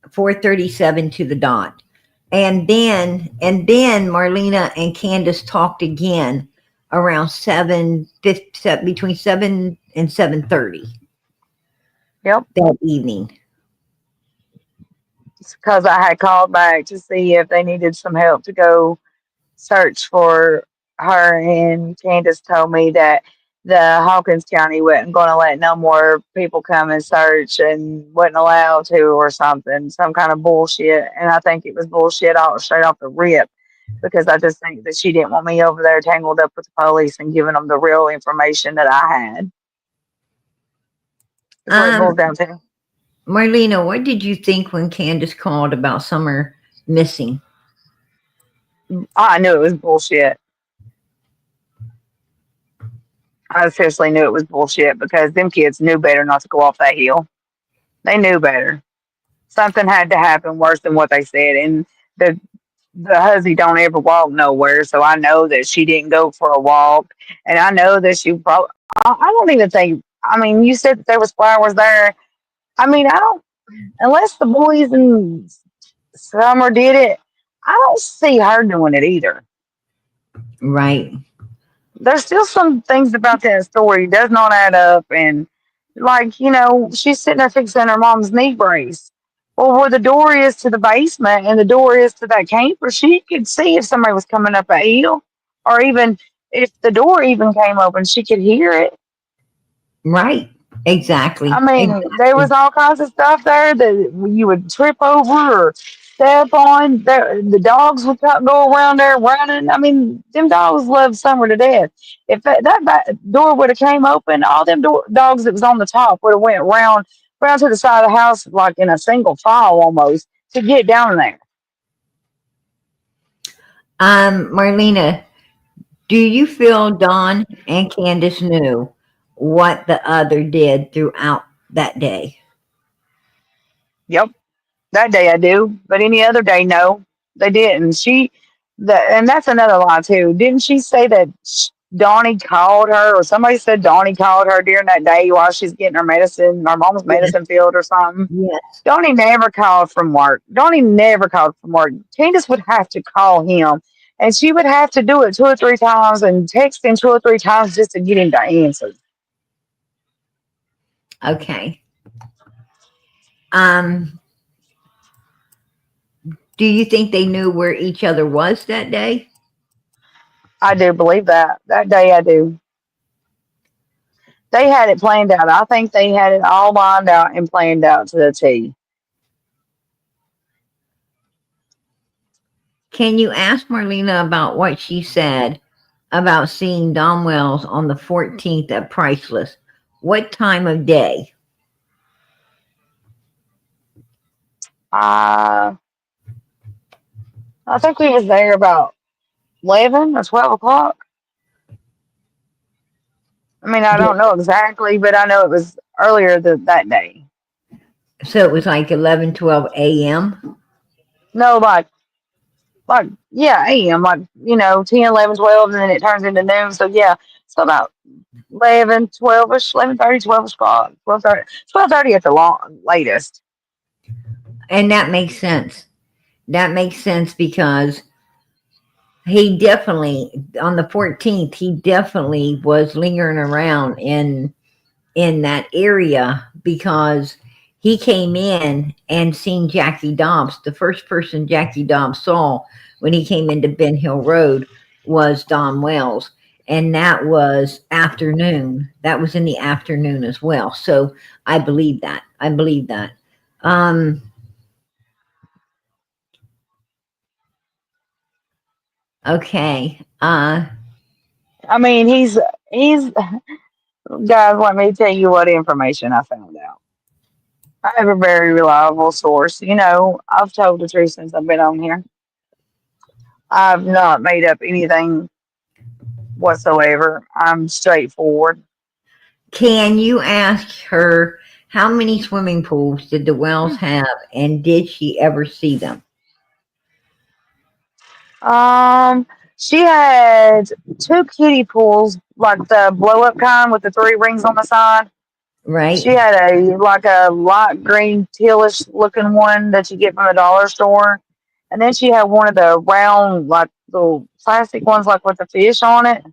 4:37 to the dot. And then Marlena and Candace talked again around between 7 and 7:30 Yep. that evening. Because I had called back to see if they needed some help to go search for her, and Candace told me that the Hawkins County wasn't going to let no more people come and search and wasn't allowed to, or something, some kind of bullshit. And I think it was bullshit all straight off the rip, because I just think that she didn't want me over there tangled up with the police and giving them the real information that I had. That's what it Um, boils down to. Marlena, what did you think when Candace called about Summer missing? I knew it was bullshit. I seriously knew it was bullshit, because them kids knew better not to go off that hill. They knew better. Something had to happen worse than what they said. And the the huzzy don't ever walk nowhere, so I know that she didn't go for a walk, and I know that she probably. I don't even think. I mean, you said that there was flowers there. I mean, I don't, unless the boys and Summer did it. I don't see her doing it either. Right. There's still some things about that story does not add up, and like, she's sitting there fixing her mom's knee brace. Well, where the door is to the basement and the door is to that camper, she could see if somebody was coming up a hill, or even if the door even came open, she could hear it. Right. I Exactly. mean, there was Exactly. all kinds of stuff there that you would trip over or step on. The dogs would go around there running. I mean, them dogs love Summer to death. If that back door would have came open, all them dogs that was on the top would have went round to the side of the house like in a single file almost to get down there. Marlena, do you feel Don and Candace knew what the other did throughout that day? Yep. That day I do, but any other day, no, they didn't. And that's another lie too. Didn't she say that Donnie called her, or somebody said Donnie called her during that day while she's getting her medicine, her mom's Yes. medicine filled or something? Yes. Donnie never called from work. Donnie never called from work. Candace would have to call him, and she would have to do it 2 or 3 times and text him 2 or 3 times just to get him to answer. Okay. Um, do you think they knew where each other was that day? I do believe that. That day I do. They had it planned out. I think they had it all lined out and planned out to the T. Can you ask Marlena about what she said about seeing Don Wells on the 14th at Priceless? What time of day? Uh, I think we was there about 11 or 12 o'clock. I mean, I don't know exactly, but I know it was earlier that day. So it was like 11, 12 a.m.? No, like Like, yeah, AM, like, 10, 11, 12, and then it turns into noon. So, yeah, so about 11, 12ish, 11:30, 12 o'clock, 12:30, 12:30 at the latest. And that makes sense. That makes sense because he definitely, on the 14th, he definitely was lingering around in that area because he came in and seen Jackie Dobbs. The first person Jackie Dobbs saw when he came into Ben Hill Road was Don Wells. And that was afternoon. That was in the afternoon as well. So I believe that. I believe that. Um, okay. I mean, guys, let me tell you what information I found out. I have a very reliable source. I've told the truth since I've been on here. I've not made up anything whatsoever. I'm straightforward. Can you ask her how many swimming pools did the Wells have and did she ever see them? Um, she had two kiddie pools, like the blow up kind with the three rings on the side. She Right? had a light green tealish looking one that you get from the dollar store, and then she had one of the round, like the plastic ones, like with the fish on it. She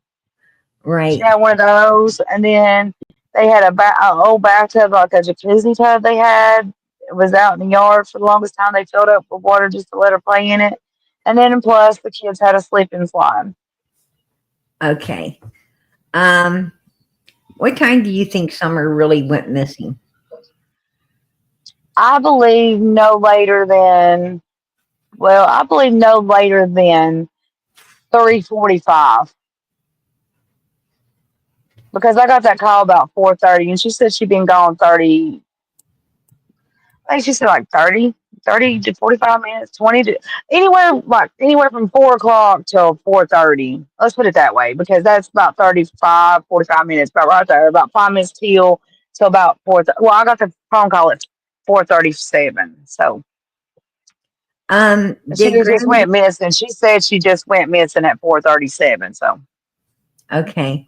Right. had one of those, and then they had a old bathtub, like a jacuzzi tub. They had it was out in the yard for the longest time. They filled up with water just to let her play in it, and then plus the kids had a slip and slide. Okay. Um, what time do you think Summer really went missing? I believe no later than I believe no later than 3:45 because I got that call about 4:30, and she said she'd been gone 30. I think she said like 30 to 45 minutes, 20 to anywhere from 4 o'clock till 4:30. Let's put it that way because that's about 35, 45 minutes, about right there, about 5 minutes till about 4. Well, I got the phone call at 4:37. So she Did just Grandma, went missing. She said she just went missing at 4:37. So okay.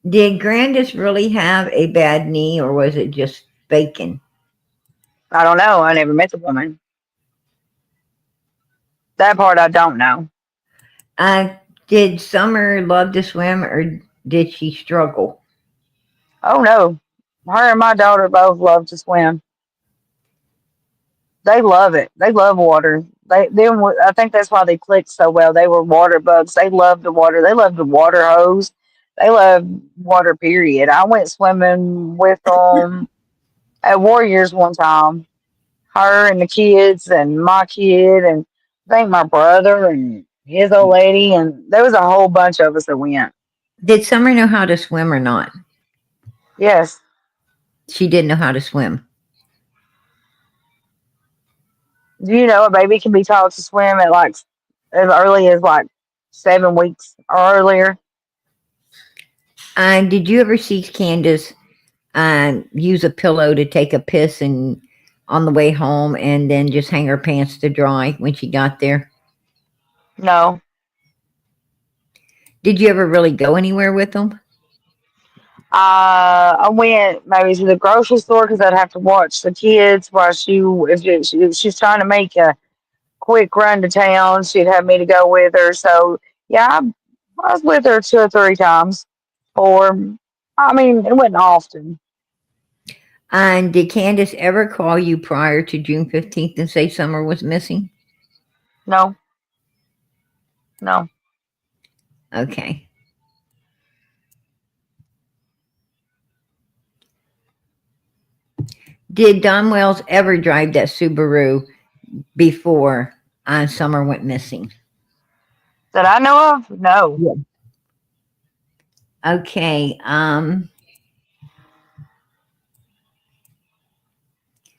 Did Grandis really have a bad knee or was it just bacon? I don't know. I never met the woman. That part I don't know. Uh, did Summer love to swim or did she struggle? Oh no. Her and my daughter both love to swim. They love it. They love water. I think that's why they clicked so well. They were water bugs. They love the water. They love the water hose. They love water. Period. I went swimming with them at Warriors one time. Her and the kids and my kid and I think my brother and his old lady and there was a whole bunch of us that went. Did Summer know how to swim or not? Yes. She didn't know how to swim. Do you know a baby can be taught to swim at like as early as like 7 weeks or earlier? Did you ever see Candace use a pillow to take a piss and on the way home and then just hang her pants to dry when she got there? No. Did you ever really go anywhere with them? I went maybe to the grocery store because I'd have to watch the kids while if she's trying to make a quick run to town, she'd have me to go with her. So yeah, I was with her 2 or 3 times. Or I mean, it wasn't often. And did Candace ever call you prior to June 15th and say Summer was missing? No, no. Okay. Did Don Wells ever drive that Subaru before Summer went missing? That I know of, no. Yeah. Okay.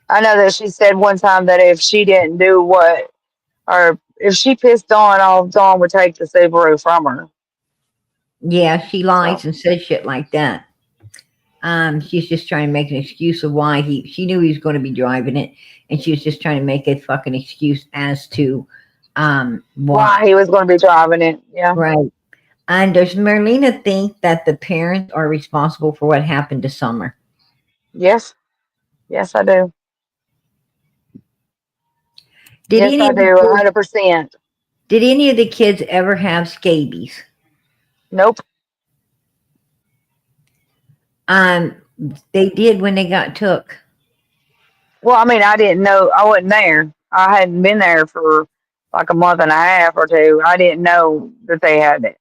I know that she said one time that if she didn't do what, or if she pissed Dawn off, Dawn would take the Subaru from her. Yeah, she So lies and says shit like that. She's just trying to make an excuse of why she knew he was going to be driving it, and she was just trying to make a fucking excuse as to Why? Why he was going to be driving it? Yeah. Right. And does Marlena think that the parents are responsible for what happened to Summer? Yes. Yes, I do. Did Yes, any I of the do. kids, 100%. did any of the kids ever have scabies? Nope. Um, they did when they got took. Well, I mean, I didn't know. I wasn't there. I hadn't been there for like a month and a half or two. I didn't know that they had it.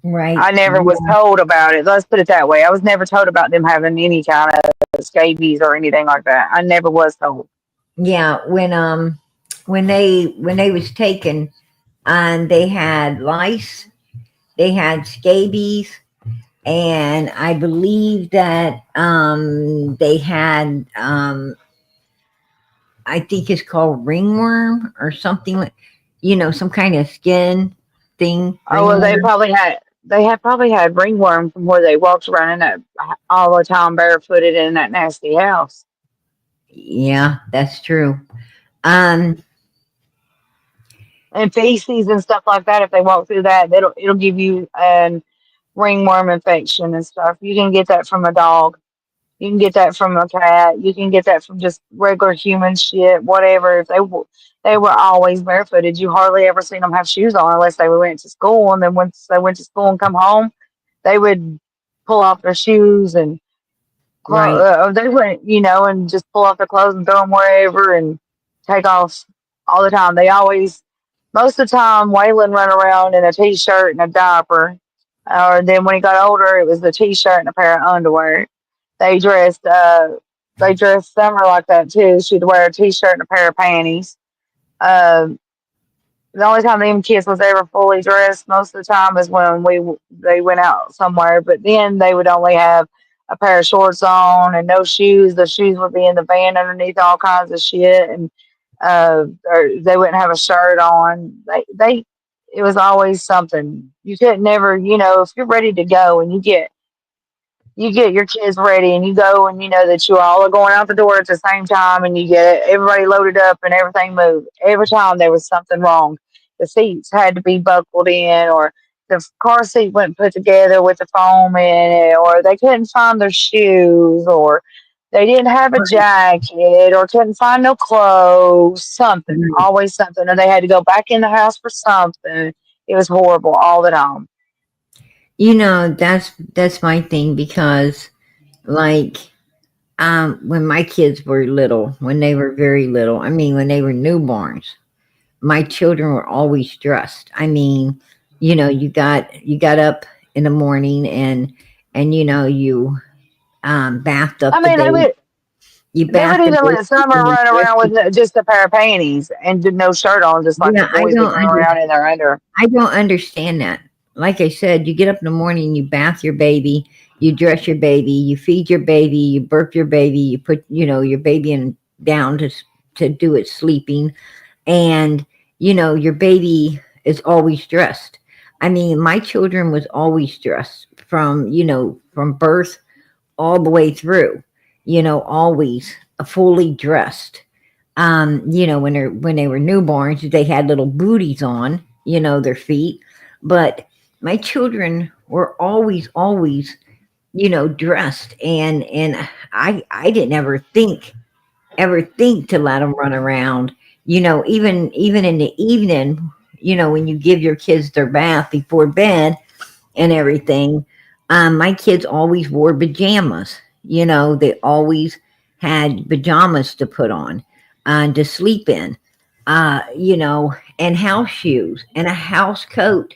Right. I never was told about it. Let's put it that way. I was never told about them having any kind of scabies or anything like that. I never was told. Yeah. When they was taken, they had lice, they had scabies, and I believe that they had I think it's called ringworm or something like, some kind of skin thing, Oh well, ringworm. they had probably had ringworm from where they walked around in that all the time barefooted in that nasty house. Yeah, that's true. Um, And feces and stuff like that. If they walk through that, it'll give you an ringworm infection and stuff. You can get that from a dog. You can get that from a cat. You can get that from just regular human shit, whatever. If they were always barefooted, you hardly ever seen them have shoes on unless they went to school. And then once they went to school and come home, they would pull off their shoes and right, they went, and just pull off their clothes and throw them wherever and take off all the time. They always, most of the time, Waylon run around in a t-shirt and a diaper. Or then when he got older, it was the t-shirt and a pair of underwear. They dressed, uh, they dressed Summer like that too. She'd wear a t-shirt and a pair of panties. Uh, the only time them kids was ever fully dressed most of the time is when they went out somewhere. But then they would only have a pair of shorts on and no shoes. The shoes would be in the van underneath all kinds of shit, and or they wouldn't have a shirt on. They it was always something. You could never, if you're ready to go and you get your kids ready and you go and you know that you all are going out the door at the same time and you get everybody loaded up and everything moved. Every time there was something wrong. The seats had to be buckled in or the car seat wasn't put together with the foam in it or they couldn't find their shoes or they didn't have a right, jacket or couldn't find no clothes, something, right. always something. Or they had to go back in the house for something. It was horrible all the time. That's my thing because, like, when my kids were little, when they were very little, I mean, when they were newborns, my children were always dressed. I mean, you got up in the morning and you bathed I up the mean, baby. You they would bathed the even baby let Summer and you run dressed around the. with just a pair of panties and no shirt on, just like the Yeah, boys would run around in their under. I don't understand that. Like I said, you get up in the morning, you bath your baby, you dress your baby, you feed your baby, you burp your baby, you put your baby in down to do its sleeping, and your baby is always dressed. I mean, my children was always dressed from birth all the way through, always fully dressed. When they were newborns, they had little booties on, their feet. But my children were always, dressed, and I didn't ever think to let them run around. Even in the evening, when you give your kids their bath before bed and everything. My kids always wore pajamas. They always had pajamas to put on, to sleep in, and house shoes and a house coat.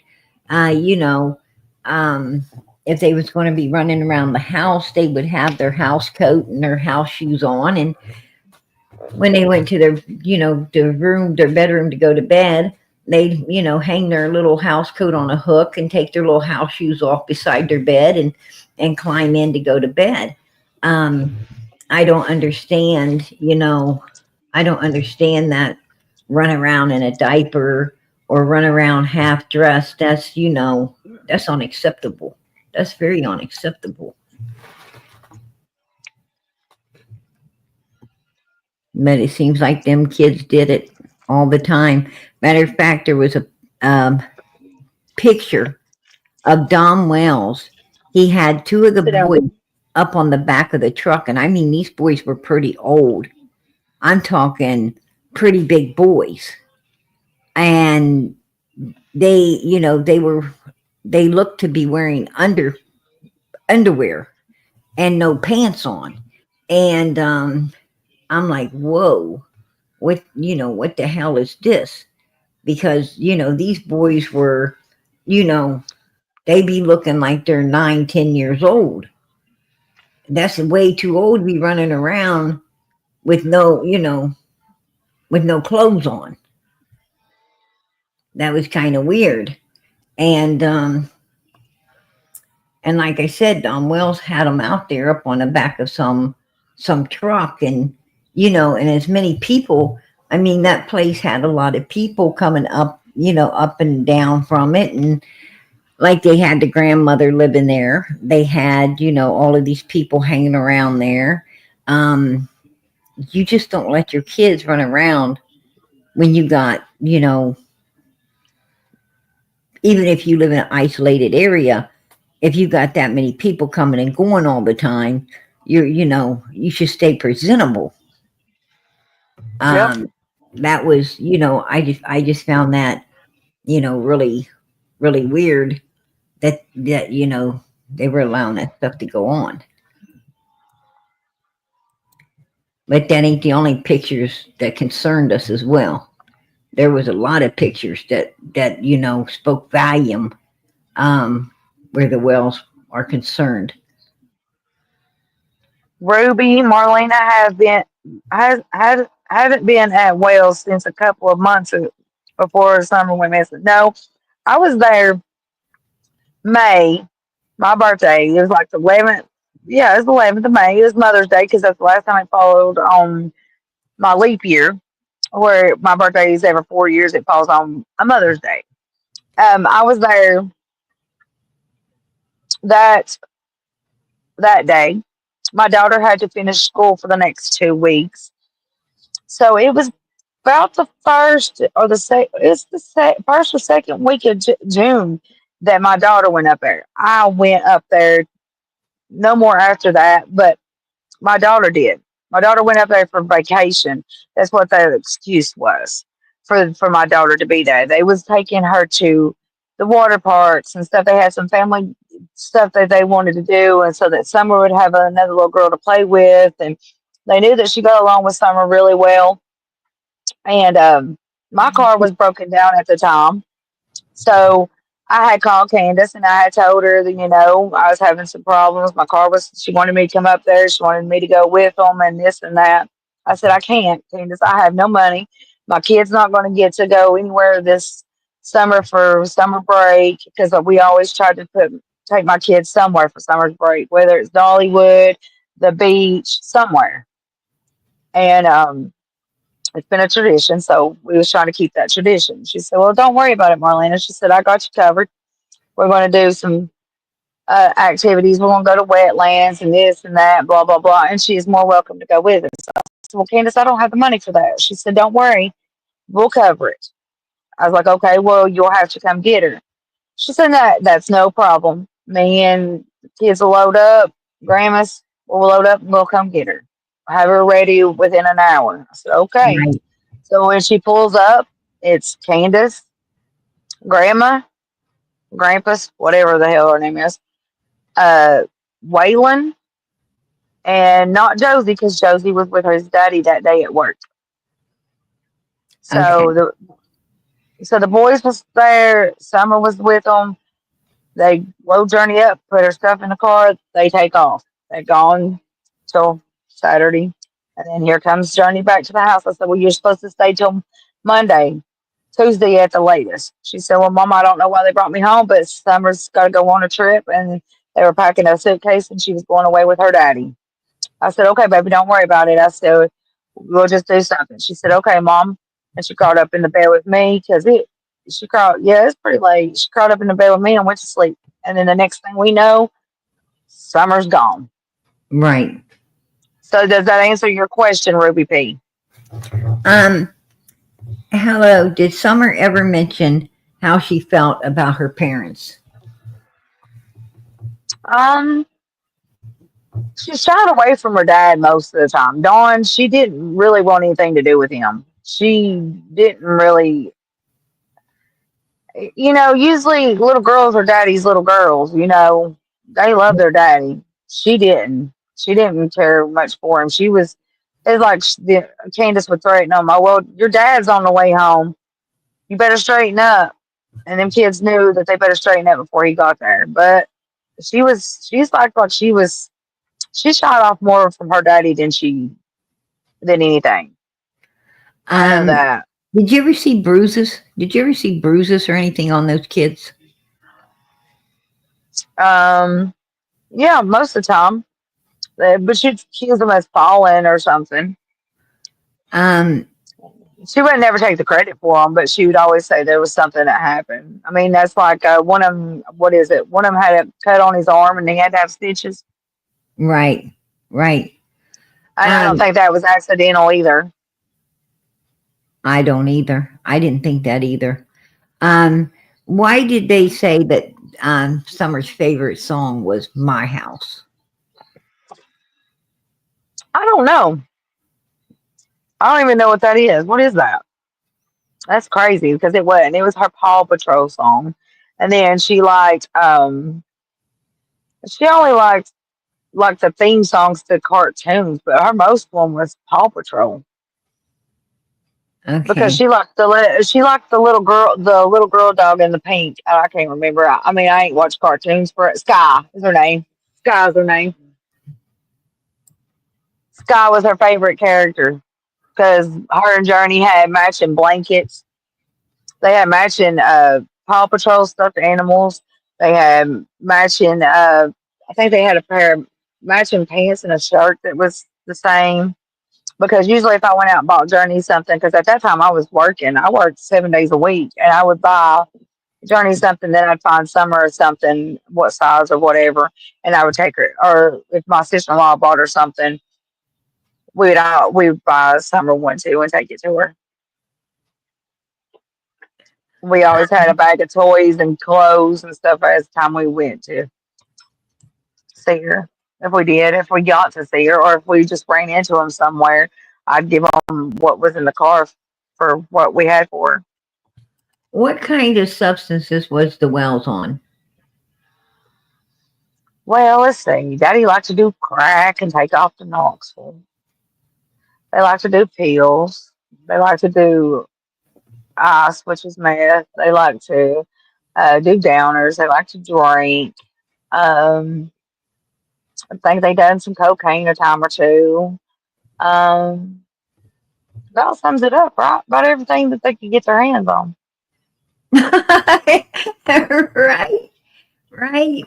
Uh, you know, um, if they was going to be running around the house, they would have their house coat and their house shoes on. And when they went to their bedroom to go to bed, they'd, hang their little house coat on a hook and take their little house shoes off beside their bed and climb in to go to bed. Um, I don't understand, I don't understand that run around in a diaper or run around half dressed. That's unacceptable. That's very unacceptable. But it seems like them kids did it all the time. Matter of fact, there was a um, picture of Dom Wells. He had two of the Sit down. boys up on the back of the truck, and I mean, these boys were pretty old. I'm talking pretty big boys, and they looked to be wearing underwear and no pants on, and I'm like, whoa, what the hell is this? Because these boys were, you know, they be looking like they're 9, 10 years old. That's way too old to be running around with no clothes on. That was kind of weird. And and like I said, Don Wells had them out there up on the back of some truck, and and as many people. I mean, that place had a lot of people coming up, up and down from it, and like they had the grandmother living there. They had, all of these people hanging around there. Um, you just don't let your kids run around when you got, even if you live in an isolated area, if you got that many people coming and going all the time, you should stay presentable. Yep. Um, that was, I just found that, really, really weird that they were allowing that stuff to go on. But that ain't the only pictures that concerned us as well. There was a lot of pictures that spoke volume, um, where the wells are concerned. Ruby, Marlena haven't been at Wales since a couple of months before summer went missing. No, I was there May, my birthday. It was like the 11th. Yeah, it was the 11th of May. It was Mother's Day because that's the last time it followed on my leap year, where my birthday is every 4 years. It falls on a Mother's Day. I was there that that day. My daughter had to finish school for the next 2 weeks, so it was about the first or the it's the first or second week of June that my daughter went up there. I went up there no more after that, but my daughter did. My daughter went up there for vacation. That's what the excuse was for my daughter to be there. They was taking her to the water parks and stuff. They had some family stuff that they wanted to do, and so that Summer would have another little girl to play with, and they knew that she got along with Summer really well. And my car was broken down at the time, so I had called Candace and I had told her that, I was having some problems. My car was, she wanted me to come up there. She wanted me to go with them and this and that. I said, I can't, Candace. I have no money. My kid's not going to get to go anywhere this summer for summer break because we always try to take my kids somewhere for summer break, whether it's Dollywood, the beach, somewhere. And it's been a tradition, so we was trying to keep that tradition. She said, "Well, don't worry about it, Marlena." She said, "I got you covered. We're going to do some activities. We're going to go to wetlands and this and that, blah blah blah." And she is more welcome to go with us. I said, "Well, Candace, I don't have the money for that." She said, "Don't worry, we'll cover it." I was like, "Okay, well, you'll have to come get her." She said, "That's no problem. Me and the kids will load up. Grandma's will load up and we'll come get her. Have her ready within an hour." I said, "Okay." Right. So when she pulls up, it's Candace, Grandma, Grandpa's, whatever the hell her name is, uh, Waylon, and not Josie because Josie was with her daddy that day at work. Okay. So the boys was there. Summer was with them. They load Journey up, put her stuff in the car. They take off. They're gone till Saturday, and then here comes Journey back to the house. I said, "Well, you're supposed to stay till Monday, Tuesday at the latest." She said, "Well, Mom, I don't know why they brought me home, but Summer's got to go on a trip, and they were packing a suitcase, and she was going away with her daddy." I said, "Okay, baby, don't worry about it." I said, "We'll just do something." She said, "Okay, Mom," and she crawled up in the bed with me because she crawled. Yeah, it's pretty late. She crawled up in the bed with me and went to sleep. And then the next thing we know, Summer's gone. Right. So does that answer your question, Ruby P? Um, Hello. Did Summer ever mention how she felt about her parents? Um, she shied away from her dad most of the time. Dawn, she didn't really want anything to do with him. She didn't really, usually little girls are daddy's little girls, they love their daddy. She didn't. She didn't care much for him. It's like Candace would threaten him, oh, well, your dad's on the way home. You better straighten up. And them kids knew that they better straighten up before he got there. But she's like she shot off more from her daddy than anything. I know Um, that. did you ever see bruises? Did you ever see bruises or anything on those kids? Um, yeah, most of the time. But she'd accuse them as falling or something. Um, She would never take the credit for them, but she would always say there was something that happened. I mean, that's like one of them. What is it? One of them had a cut on his arm, and he had to have stitches. right, right. And I don't Um, think that was accidental either. I don't either. I didn't think that either. Um, why did they say that Summer's favorite song was "My House"? I don't know. I don't even know what that is. What is that? That's crazy because it wasn't. It was her Paw Patrol song, and then she only liked like the theme songs to cartoons, but her most one was Paw Patrol because Okay. she liked the little girl dog in the pink. I can't remember. I mean, I ain't watched cartoons for it. Sky is her name. Sky is her name. Sky was her favorite character because her and Journey had matching blankets. They had matching Paw Patrol stuffed animals. They had matching. I think they had a pair of matching pants and a shirt that was the same. Because usually, if I went out and bought Journey something, because at that time I was working, I worked 7 days a week, and I would buy Journey something, then I'd find Summer or something, what size or whatever, and I would take her. Or if my sister in law bought her something, we'd buy Summer one too and take it to her. We always had a bag of toys and clothes and stuff as the time we went to see her. If we got to see her, or if we just ran into them somewhere, I'd give them what was in the car for what we had for her. What kind of substances was the Wells on? Well, let's see. Daddy liked to do crack and take off to Knoxville. They like to do pills. They like to do ice, which is meth. They like to do downers. They like to drink. Um, I think they done some cocaine a time or two. Um, About sums it up, right? About everything that they could get their hands on. Right, right.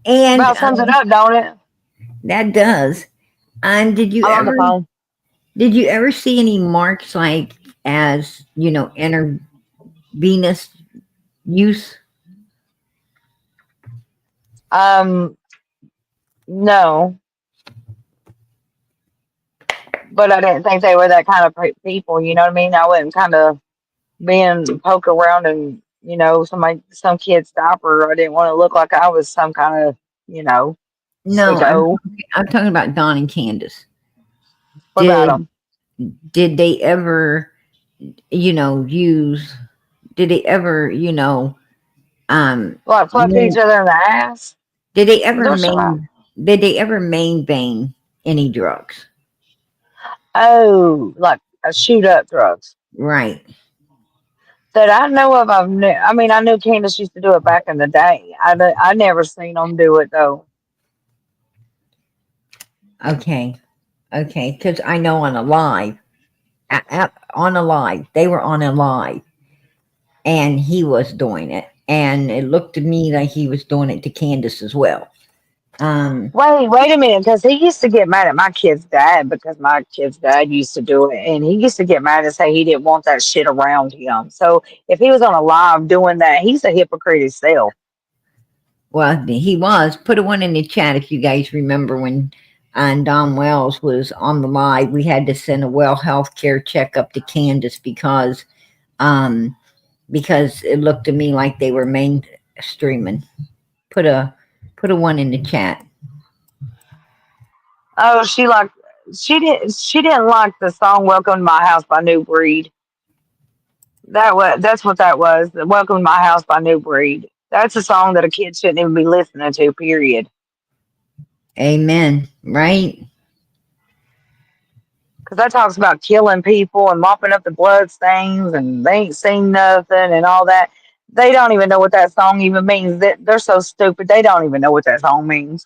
And About sums it up, don't it? that does. And I'm on the phone. did you ever see any marks like as intravenous use? Um, no, but I didn't think they were that kind of people. You know what I mean? I wouldn't kind of being poke around and some kid's diaper. I didn't want to look like I was some kind of No, sicko. I'm talking about Don and Candace. What about Did them? did they ever use? Did they ever um Like fuck each main, other in the ass? did they Is ever that what you're about? main did they ever maintain any drugs? Oh, like a shoot up drugs. Right. That I know of, I mean, I knew Candace used to do it back in the day. I never seen them do it though. Okay. Okay. Because I know on a live, on a live, they were on a live, and he was doing it, and it looked to me like he was doing it to Candace as well. Um. Wait a minute, because he used to get mad at my kid's dad because my kid's dad used to do it, and he used to get mad and say he didn't want that shit around him. So if he was on a live doing that, he's a hypocrite himself. Well, he was. Put a one in the chat if you guys remember when Don Wells was on the live. We had to send a well health care checkup to Candace because um, because it looked to me like they were mainstreaming. Put a put a one in the chat. Oh, she didn't like the song "Welcome to My House" by New Breed. That's what that was. "Welcome to My House" by New Breed. That's a song that a kid shouldn't even be listening to. Period. Amen. Right? Because that talks about killing people and mopping up the blood stains, and they ain't seen nothing and all that. They don't even know what that song even means. They're so stupid. They don't even know what that song means.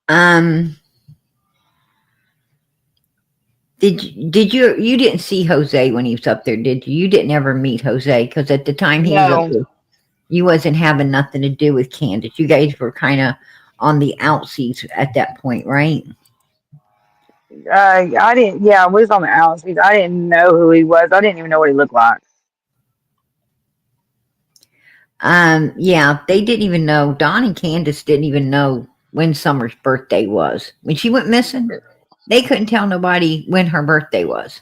Um, did you didn't see Jose when he was up there, did you? You didn't ever meet Jose because at the time he was up No, there, you wasn't having nothing to do with Candace. You guys were kind of on the outsies at that point, right? I didn't. Yeah, we was on the outside. I didn't know who he was. I didn't even know what he looked like. Yeah, they didn't even know. Don and Candace didn't even know when Summer's birthday was. When she went missing, they couldn't tell nobody when her birthday was.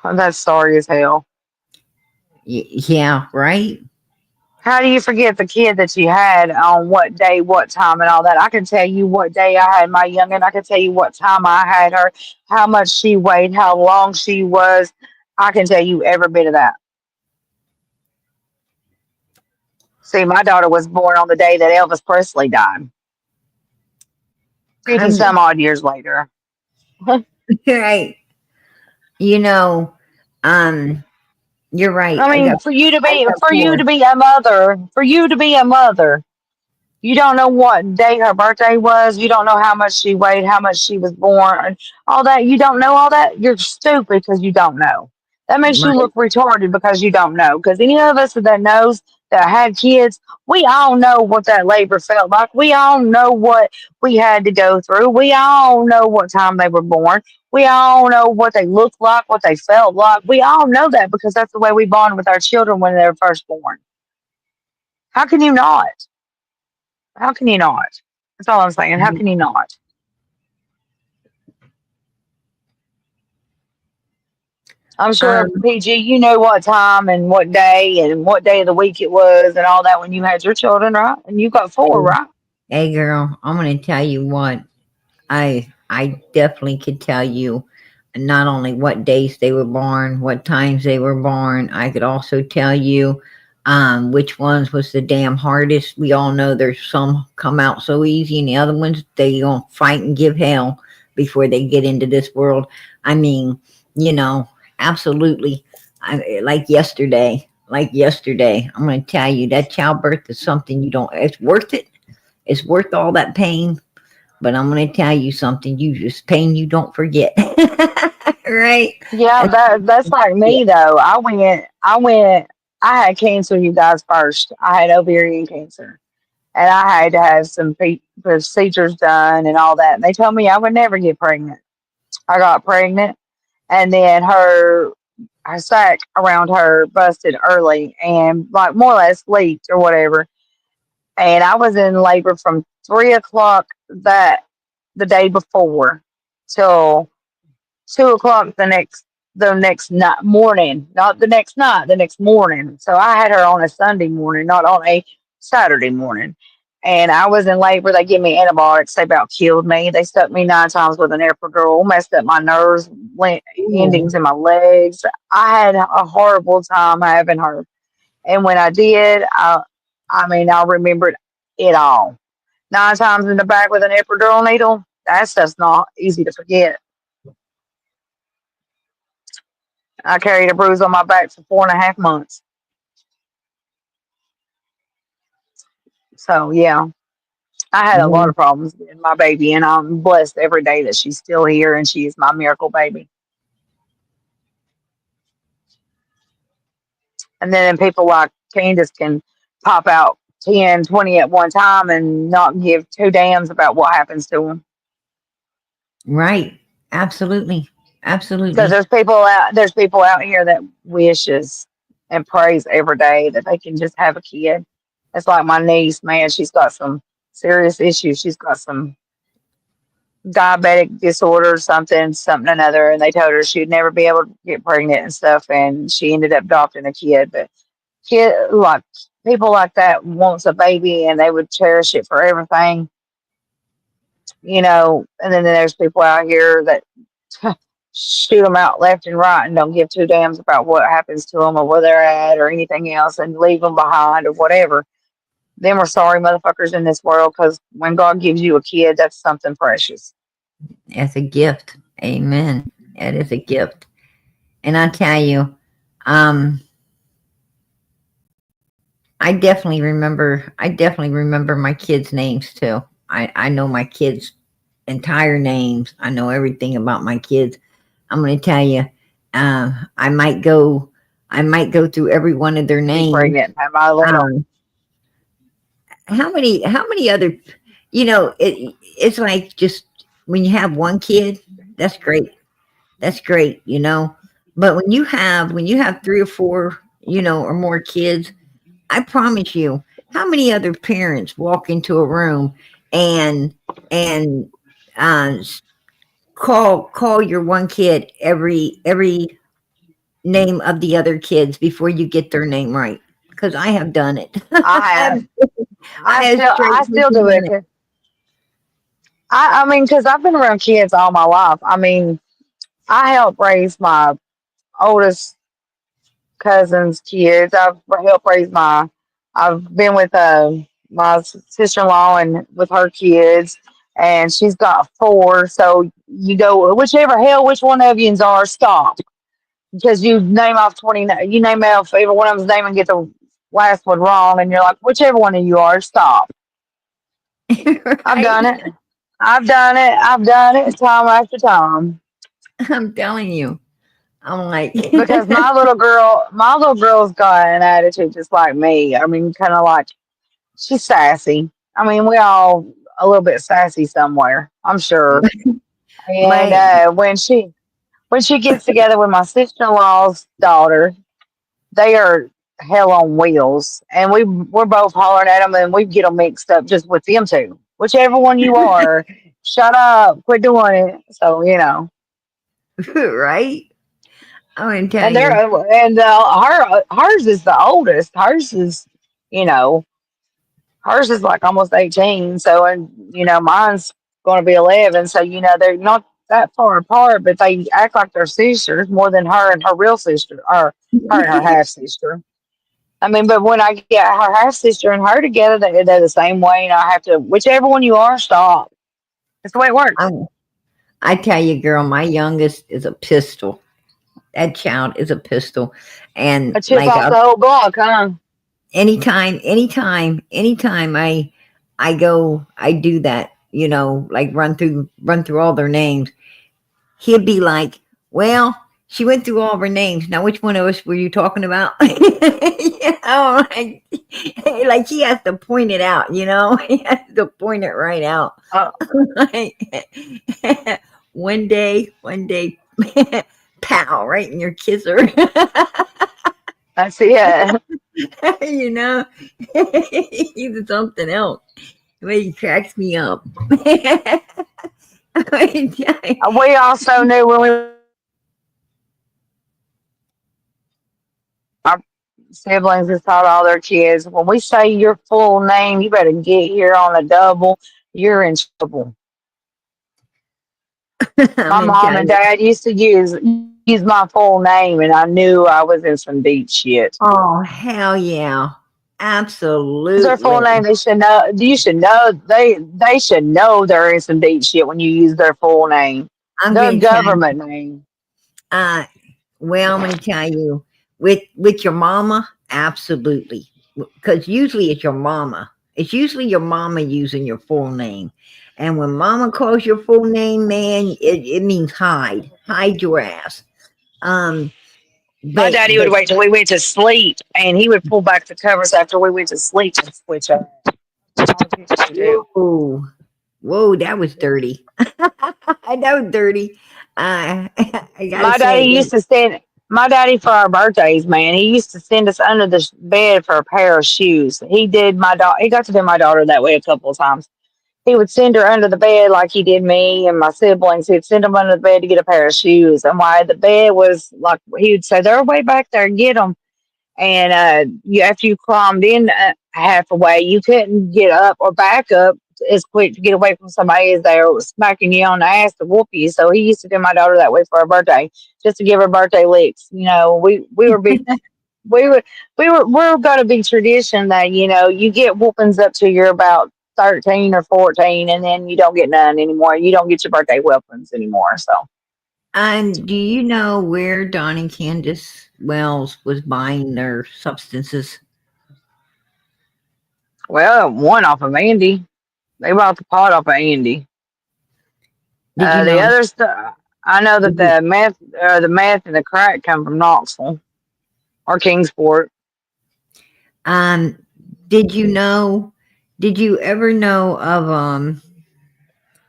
That's sorry as hell. Yeah, right? How do you forget the kid that you had on what day, what time, and all that? I can tell you what day I had my youngin. I can tell you what time I had her, how much she weighed, how long she was. I can tell you every bit of that. See, my daughter was born on the day that Elvis Presley died, 50 I'm some odd years later. right. You know, um, you're right. I mean, I got for you to four. be a mother, for you to be a mother, you don't know what day her birthday was. You don't know how much she weighed, how much she was born, all that. You don't know all that. You're stupid because you don't know. That makes you Right. look retarded because you don't know. Because any of us that knows that had kids, we all know what that labor felt like. We all know what we had to go through. We all know what time they were born. We all know what they looked like, what they felt like. We all know that because that's the way we bond with our children when they're first born. How can you not? How can you not? That's all I'm saying. How can you not? I'm sure Um, PG, you know what time and what day of the week it was and all that when you had your children, right? And you got four, right? hey girl, I'm gonna tell you what. I definitely could tell you not only what days they were born, what times they were born. I could also tell you which ones was the damn hardest. We all know there's some come out so easy, and the other ones they gonna fight and give hell before they get into this world. I mean, you know, absolutely. Like yesterday. Like yesterday, I'm going to tell you that childbirth is something you don't. It's worth it. It's worth all that pain, but I'm going to tell you something. You just pain you don't forget. Right? Yeah, That's that's like it. me though. I had cancer, you guys, first. I had ovarian cancer. And I had to have some procedures done and all that. And they told me I would never get pregnant. I got pregnant, and then her sac around her busted early and like more or less leaked or whatever. And I was in labor from 3 o'clock that the day before till 2 o'clock the next night morning, not the next night, the next morning. So I had her on a Sunday morning, not on a Saturday morning. And I was in labor. They gave me antibiotics. They about killed me. They stuck me 9 times with an epidural, messed up my nerves, Ooh, endings in my legs. I had a horrible time having her. And when I did, I mean, I remembered it all. 9 times in the back with an epidural needle. That stuff's not easy to forget. I carried a bruise on my back for 4.5 months. So yeah, I had a lot yeah, of problems with my baby, and I'm blessed every day that she's still here and she is my miracle baby. And then people like Candace can pop out 10, 20 at one time and not give two damns about what happens to them. right. Absolutely. Because Absolutely. there's people out here that wishes and prays every day that they can just have a kid. It's like my niece, man, she's got some serious issues. She's got some diabetic disorder, something another, and they told her she'd never be able to get pregnant and stuff, and she ended up adopting a kid. But kid, like people like that wants a baby and they would cherish it for everything, And then there's people out here that shoot them out left and right and don't give two damns about what happens to them or where they're at or anything else and leave them behind or whatever. Them are sorry motherfuckers in this world because when God gives you a kid, that's something precious. It's a gift. Amen. It is a gift. And I tell you, um, I definitely remember my kids' names too. I know my kids' entire names. I know everything about my kids. I'm going to tell you, I might go, I might go through every one of their Be names. pregnant and have my little. Um, how many other, it's like just when you have one kid, that's great. That's great, But when you have three or four, or more kids, I promise you, how many other parents walk into a room and and uh, call your one kid every name of the other kids before you get their name right? Because I have done it. I have. I have straight I still do done it. it. 'Cause I mean, because I've been around kids all my life. I mean, I helped raise my oldest cousin's kids. I've helped raise my. I've been with my sister in law and with her kids, and she's got four. So you go whichever hell which one of yous are, stop because you name off 29. You name off every one of them's name and get the last one wrong, and you're like whichever one of you are, stop. I've done Right? it. I've done it. I've done it time after time. I'm telling you. I'm like, Because my little girl's got an attitude just like me. I mean, kind of like she's sassy. I mean, we all a little bit sassy somewhere, I'm sure. And my when she gets together with my sister-in-law's daughter, they are hell on wheels, and we're both hollering at them, and we get them mixed up just with them two. Whichever one you are, shut up, quit doing it. So right? I'm gonna tell and you. hers is the oldest. You know, hers is like almost 18. So and mine's going to be 11. So they're not that far apart, but they act like they're sisters more than her and her real sister, or her and her half sister. I mean, but when I get her half sister and her together, they're the same way, and I have to whichever one you are, stop. That's the way it works. I'm, I tell you, girl, my youngest is a pistol. That child is a pistol, and A chip like off the whole block, huh? anytime I do that, like run through all their names. He'd be like, "Well, she went through all of her names. Now, which one of us were you talking about?" Like, like he has to point it out. He has to point it right out. Uh, Like, one day, pow, right in your kisser. that's it. you know, he's something else. He cracks me up. We also knew when we our siblings has taught all their kids when we say your full name, you better get here on a double. You're in trouble. I'm My gonna mom tell and you. dad used to use my full name, and I knew I was in some deep shit. Oh hell yeah, Use their full absolutely. name. They should know. You should know. They should know they're in some deep shit when you use their full name, I'm their gonna tell you. government name. Uh, well, I'm gonna tell you with your mama, absolutely, because usually it's your mama. It's usually your mama using your full name, and when mama calls your full name, man, it means hide your ass. Um, My daddy would but wait till we went to sleep, and he would pull back the covers after we went to sleep and switch up. That's all he used to do. whoa, whoa, that was dirty. That was dirty. I gotta My daddy say, used to stand. My daddy for our birthdays, man, he used to send us under the bed for a pair of shoes. He did my daughter. He got to do my daughter that way a couple of times. He would send her under the bed like he did me and my siblings. He'd send them under the bed to get a pair of shoes. And why the bed was like, he would say, they're way back there, get them. And you after you climbed in half a way, you couldn't get up or back up as quick to get away from somebody as they were smacking you on the ass to whoop you. So he used to do my daughter that way for her birthday, just to give her birthday licks. You know, we were big. We were we're gonna be tradition that you get whoopings up to you're about 13 or 14, and then you don't get none anymore. You don't get your birthday weapons anymore. So, And do you know where Don and Candace Wells was buying their substances? well, one off of Andy. They bought the pot off of Andy. Did you The know? other stuff, I know that Did you, the meth and the crack come from Knoxville or Kingsport. um, did you know? Did you ever know of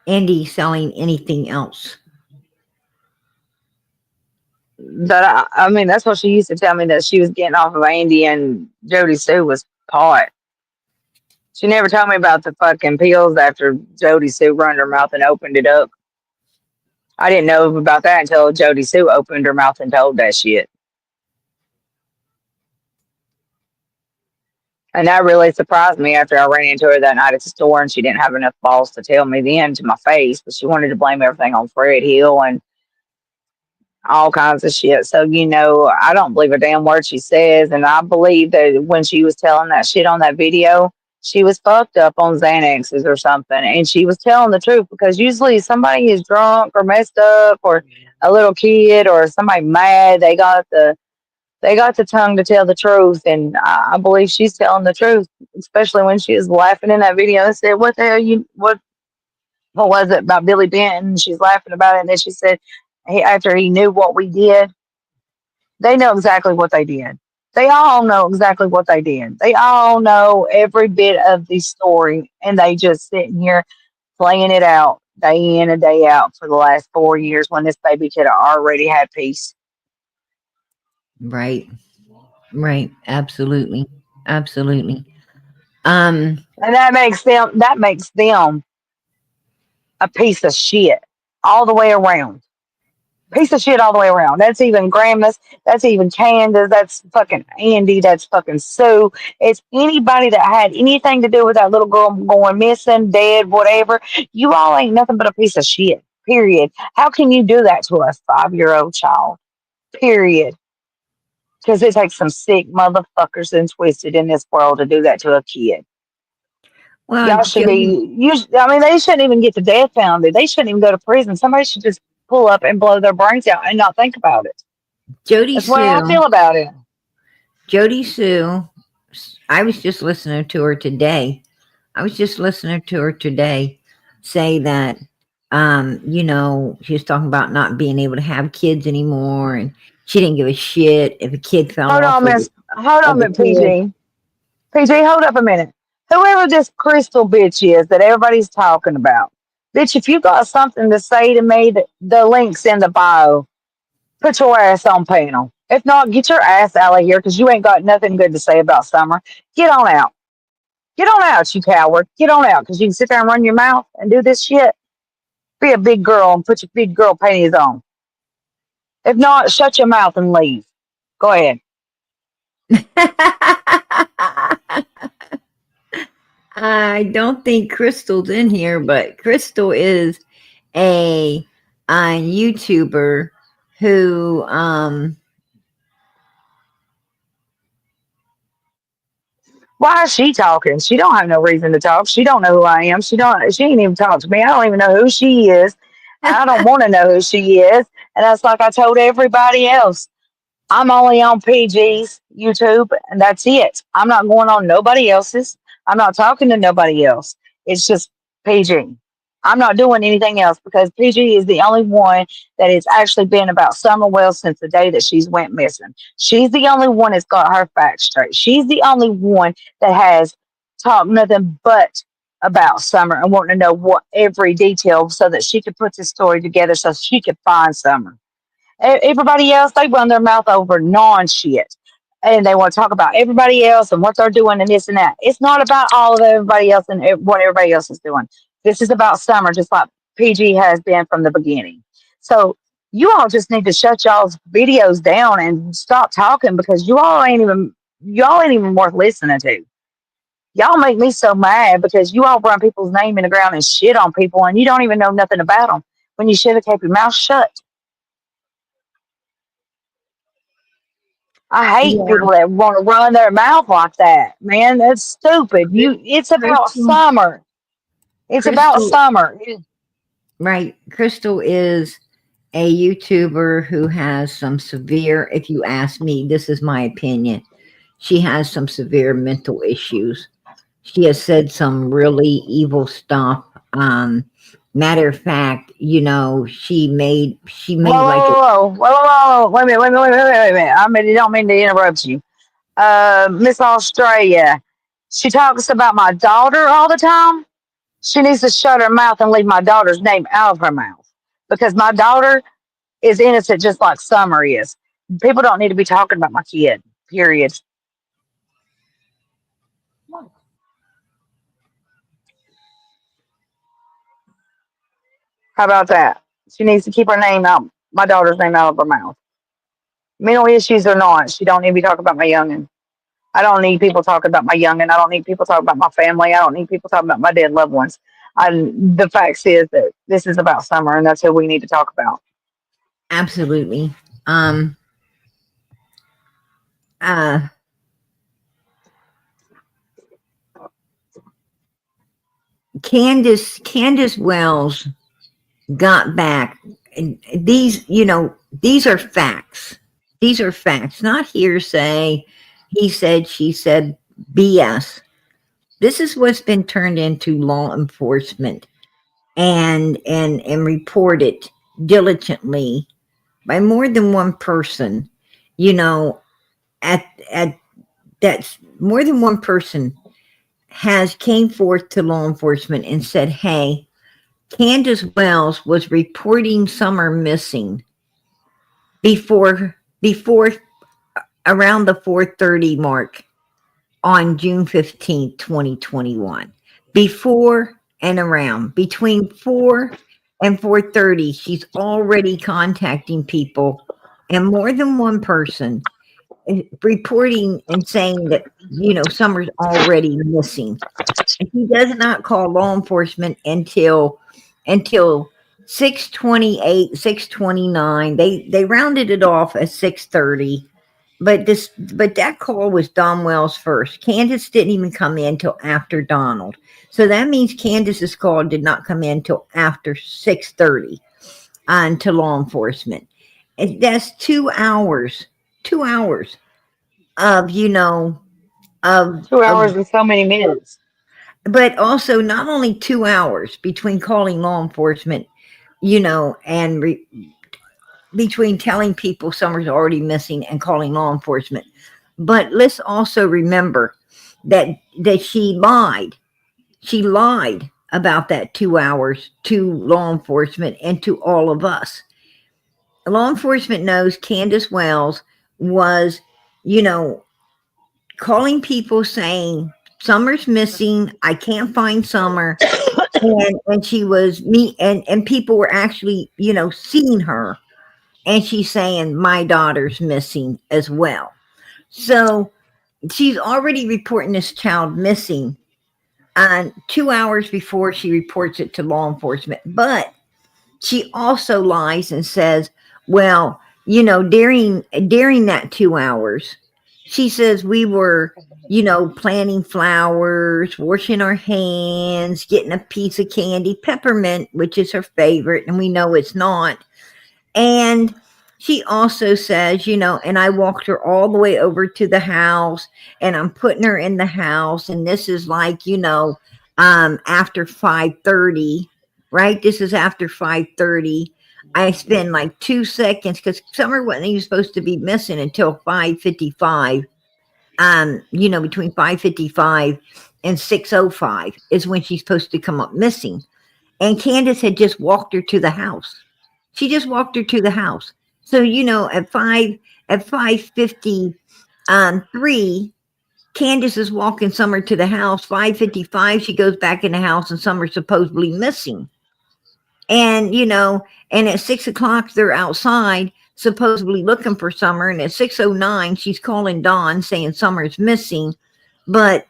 Andy selling anything else? That I mean, that's what she used to tell me that she was getting off of Andy and Jody Sue was pot. She never told me about the fucking pills after Jody Sue run her mouth and opened it up. I didn't know about that until Jody Sue opened her mouth and told that shit. And that really surprised me after I ran into her that night at the store and she didn't have enough balls to tell me then to my face, but she wanted to blame everything on Fred Hill and all kinds of shit. So, I don't believe a damn word she says. And I believe that when she was telling that shit on that video, she was fucked up on Xanaxes or something. And she was telling the truth because usually somebody is drunk or messed up or a little kid or somebody mad, they got the tongue to tell the truth. And I believe she's telling the truth, especially when she was laughing in that video and said, what the hell what was it about Billy Benton? She's laughing about it. And then she said, after he knew what we did, they know exactly what they did. They all know exactly what they did. They all know every bit of the story, and they just sitting here playing it out day in and day out for the last 4 years when this baby could have already had peace. Right, right, absolutely, absolutely. Um, And that makes them a piece of shit all the way around. Piece of shit all the way around. That's even Grandma's. That's even Candace. That's fucking Andy. That's fucking Sue. It's anybody that had anything to do with that little girl going missing, dead, whatever. You all ain't nothing but a piece of shit. Period. How can you do that to a 5-year-old child? Period. Because it takes some sick motherfuckers and twisted in this world to do that to a kid. well, Y'all should be. I mean, they shouldn't even get the death penalty. They shouldn't even go to prison. Somebody should just pull up and blow their brains out and not think about it. Jody That's the way I Sue, feel about it. Jody Sue. I was just listening to her today. I was just listening to her today say that, she was talking about not being able to have kids anymore, and she didn't give a shit if a kid fell Hold off on, Miss. Hold of on, a Miss cliff. PG. PG, hold up a minute. Whoever this crystal bitch is that everybody's talking about, bitch, if you got something to say to me, the link's in the bio. Put your ass on panel. If not, get your ass out of here because you ain't got nothing good to say about Summer. Get on out. Get on out, you coward. Get on out because you can sit there and run your mouth and do this shit. Be a big girl and put your big girl panties on. If not, shut your mouth and leave. Go ahead. I don't think Crystal's in here, but Crystal is a YouTuber who Why is she talking? She don't have no reason to talk. She don't know who I am. She ain't even talk to me. I don't even know who she is. I don't want to know who she is. And that's like I told everybody else. I'm only on PG's YouTube, and that's it. I'm not going on nobody else's. I'm not talking to nobody else. It's just PG. I'm not doing anything else because PG is the only one that has actually been about Summer Wells since the day that she's went missing. She's the only one that's got her facts straight. She's the only one that has talked nothing but about Summer and wanting to know what every detail so that she could put this story together so she could find Summer. Everybody else, they run their mouth over non shit. And they want to talk about everybody else and what they're doing and this and that. It's not about all of everybody else and what everybody else is doing. This is about Summer, just like PG has been from the beginning. So you all just need to shut y'all's videos down and stop talking because y'all ain't even worth listening to. Y'all make me so mad because you all run people's name in the ground and shit on people and you don't even know nothing about them when you should have kept your mouth shut. I hate Yeah, people that want to run their mouth like that, man. That's stupid. It's about Crystal, Summer. It's about Crystal, Summer. right? Crystal is a YouTuber who has some severe, if you ask me, this is my opinion, she has some severe mental issues. She has said some really evil stuff. Matter of fact, she made Whoa, like whoa, whoa, whoa, whoa, whoa. Wait a minute, wait a minute. I don't mean to interrupt you. Miss Australia, she talks about my daughter all the time. She needs to shut her mouth and leave my daughter's name out of her mouth because my daughter is innocent just like Summer is. People don't need to be talking about my kid, period. How about that? She needs to keep her name out, my daughter's name out of her mouth. Mental issues or not, she don't need to be talking about my youngin'. I don't need people talking about my youngin'. I don't need people talking about my family. I don't need people talking about my dead loved ones. The fact is that this is about Summer, and that's who we need to talk about. absolutely. Um, uh, Candace Wells got back. And these are facts. These are facts, not hearsay. He said, she said, BS. This is what's been turned into law enforcement and reported diligently by more than one person. You know, at that's more than one person has came forth to law enforcement and said, "Hey, Candace Wells was reporting Summer missing before around the 4:30 mark on June 15th, 2021. Before and around between 4 and 4:30, she's already contacting people and more than one person reporting and saying that Summer's already missing. And he does not call law enforcement until 6:28, 6:29. They rounded it off at 6:30. But that call was Don Wells first. Candace didn't even come in till after Donald. So that means Candace's call did not come in till after 6:30 to law enforcement. And that's 2 hours. 2 hours of of Two of hours and so many minutes. but also not only 2 hours between calling law enforcement, and between telling people Summer's already missing and calling law enforcement. But let's also remember that she lied. She lied about that 2 hours to law enforcement and to all of us. Law enforcement knows Candace Wells was, you know, calling people saying Summer's missing. I can't find Summer. And she was me and people were actually, seeing her and she's saying my daughter's missing as well. So she's already reporting this child missing 2 hours before she reports it to law enforcement. But she also lies and says, well, during that 2 hours, she says we were, planting flowers, washing our hands, getting a piece of candy, peppermint, which is her favorite, and we know it's not. And she also says, and I walked her all the way over to the house and I'm putting her in the house. And this is like, after 5:30, right? This is after 5:30. I spend like 2 seconds because Summer wasn't even supposed to be missing until 5:55. Between 5:55 and 6:05 is when she's supposed to come up missing. And Candace had just walked her to the house. She just walked her to the house. So at 5:50 3, Candace is walking Summer to the house. 5:55, she goes back in the house, and Summer's supposedly missing. And and at 6 o'clock they're outside supposedly looking for Summer, and at 6:09 she's calling Dawn saying Summer's missing. But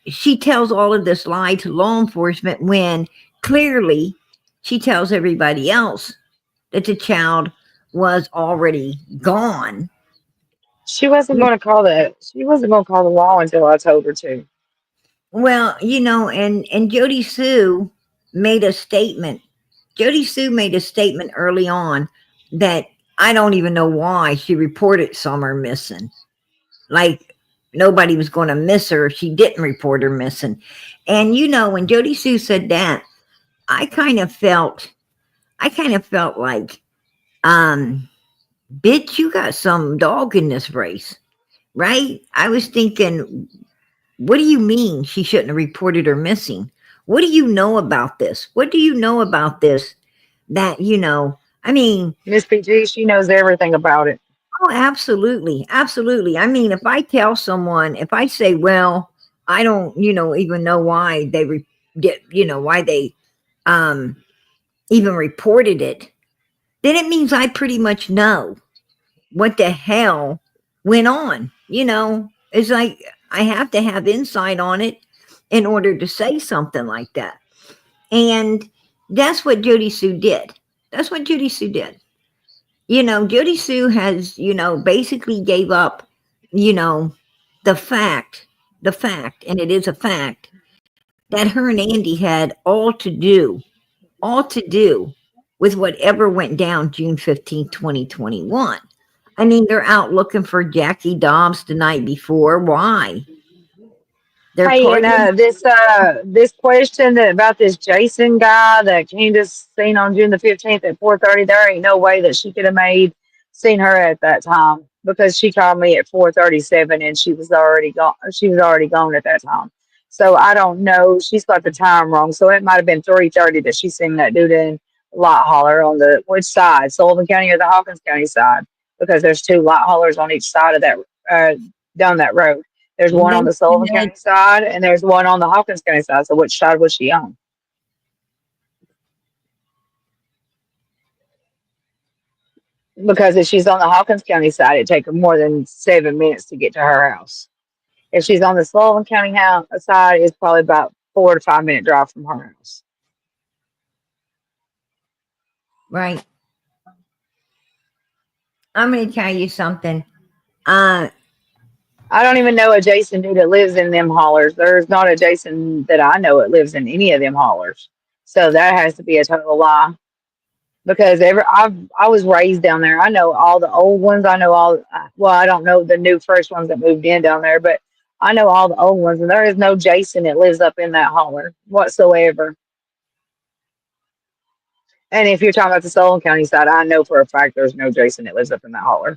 she tells all of this lie to law enforcement when clearly she tells everybody else that the child was already gone. She wasn't going to call the law until I told her to. Well, and Jody Sue made a statement. Jody Sue made a statement early on that I don't even know why she reported Summer missing. Like nobody was going to miss her if she didn't report her missing. And when Jody Sue said that, I kind of felt, like, um, bitch, you got some dog in this race, right? I was thinking, what do you mean she shouldn't have reported her missing? What do you know about this? What do you know about this that, I mean, Miss PG, she knows everything about it. oh, absolutely. Absolutely. I mean, if I tell someone, if I say, well, I don't, even know why they did, why they um, even reported it, then it means I pretty much know what the hell went on. It's like I have to have insight on it in order to say something like that. And that's what Jody Sue did. That's what Judy Sue did. Jody Sue has, basically gave up, you know, the fact, and it is a fact, that her and Andy had all to do with whatever went down June 15th, 2021. I mean, they're out looking for Jackie Dobbs the night before. Why? They're Hey, and partying. this question about this Jason guy that Candace seen on June the 15th at 4:30, there ain't no way that she could have seen her at that time because she called me at 4:37 and she was already gone. She was already gone at that time. So I don't know. She's got the time wrong. So it might have been 3:30 that she seen that dude in Lot Holler on the which side, Sullivan County or the Hawkins County side, because there's two lot haulers on each side of that down that road. There's And one on then the she Sullivan had, County side, and there's one on the Hawkins County side. So which side was she on? Because if she's on the Hawkins County side, it'd take her more than 7 minutes to get to her house. If she's on the Sullivan County side, it's probably about 4 to 5 minute drive from her house. right. I'm going to tell you something. Uh, I don't even know a Jason dude that lives in them hollers. There's not a Jason that I know that lives in any of them hollers. So that has to be a total lie. Because I was raised down there. I know all the old ones. I know all. Well, I don't know the new fresh ones that moved in down there, but I know all the old ones, and there is no Jason that lives up in that holler whatsoever. And if you're talking about the Sullivan County side, I know for a fact there's no Jason that lives up in that holler.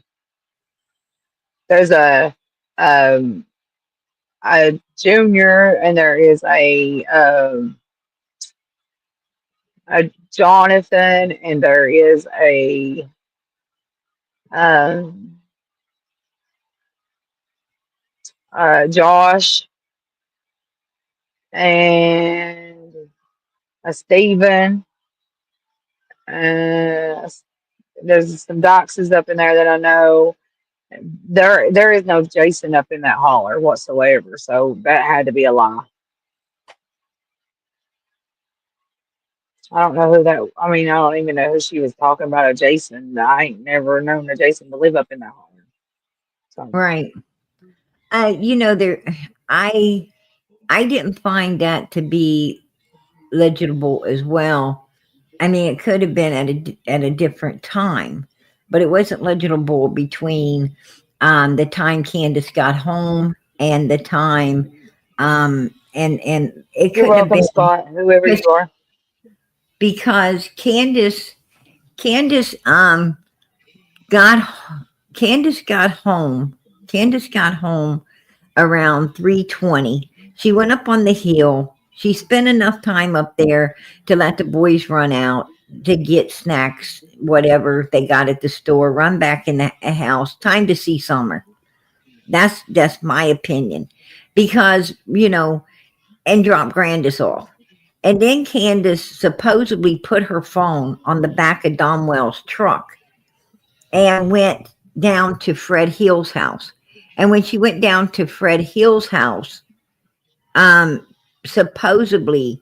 There's um, a junior, and there is a Jonathan, and there is a um, Josh and a Steven. Uh, there's some doxes up in there that I know. There is no Jason up in that holler whatsoever. So that had to be a lie. I don't know who that. I mean, I don't even know who she was talking about. A Jason. I ain't never known a Jason to live up in that holler. So right. There, I, I didn't find that to be legible as well. I mean, it could have been at a different time, but it wasn't legible between the time Candace got home and the time, and it you're couldn't have welcome, been Scott. Whoever because you are. because Candace got Candace got home. Candace got home around 3:20. She went up on the hill. She spent enough time up there to let the boys run out. to get snacks, whatever they got at the store, run back in the house. Time to see Summer. That's my opinion, because and drop Grandis off. And then Candace supposedly put her phone on the back of Domwell's truck and went down to Fred Hill's house. And when she went down to Fred Hill's house, um, supposedly,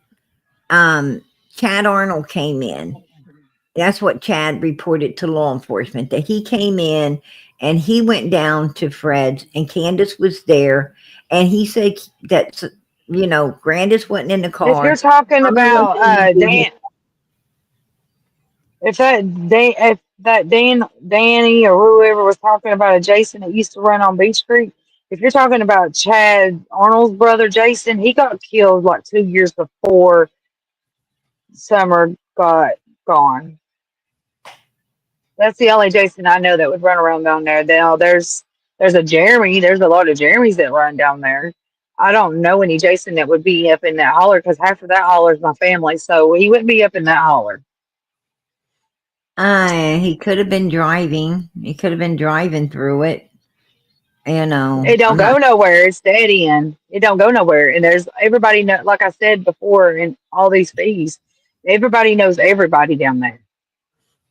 um, Chad Arnold came in. That's what Chad reported to law enforcement, that he came in and he went down to Fred's and Candace was there. And he said that, Grandis wasn't in the If you're car. talking Summer wasn't about in the vehicle. Dan, if that Danny or whoever was talking about a Jason that used to run on Beach Creek, if you're talking about Chad Arnold's brother Jason, he got killed like 2 years before Summer got gone. That's the only Jason I know that would run around down there. Now there's a Jeremy. There's a lot of Jeremys that run down there. I don't know any Jason that would be up in that holler because half of that holler is my family, so he wouldn't be up in that holler. He could have been driving. He could have been driving through it. It don't I'm not go nowhere. It's dead end. It don't go nowhere. And there's everybody know, like I said before, in all these fees, everybody knows everybody down there.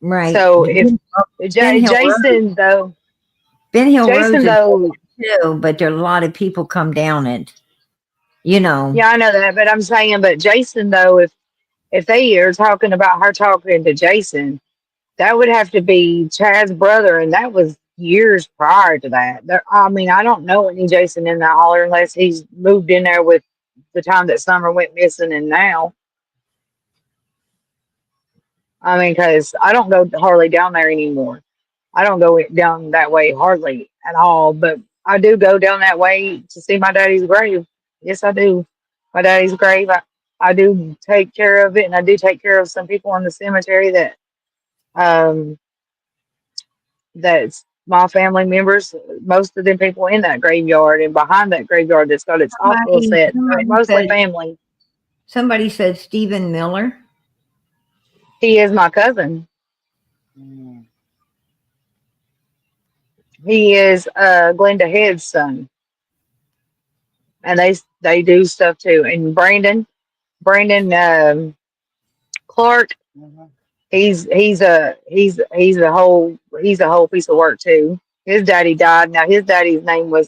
right. So if Ben Hill Road, Jason though, Ben Hill Jason Road's a though, too, but there are a lot of people come down it. You know. yeah, I know that, but I'm saying, but Jason though, if they are talking about her talking to Jason, that would have to be Chad's brother, and that was years prior to that. I mean, I don't know any Jason in that holler unless he's moved in there with the time that Summer went missing and now. I mean, because I don't go hardly down there anymore. I don't go down that way hardly at all, but I do go down that way to see my daddy's grave. Yes, I do. My daddy's grave. I do take care of it, and I do take care of some people in the cemetery um that's my family members. Most of them people in that graveyard and behind that graveyard that's got its hospital Somebody, set. They're somebody mostly said family. somebody said Stephen Miller. He is my cousin. He is Glenda Head's son, and they do stuff too. And Brandon Clark, he's a whole piece of work too. His daddy died. Now his daddy's name was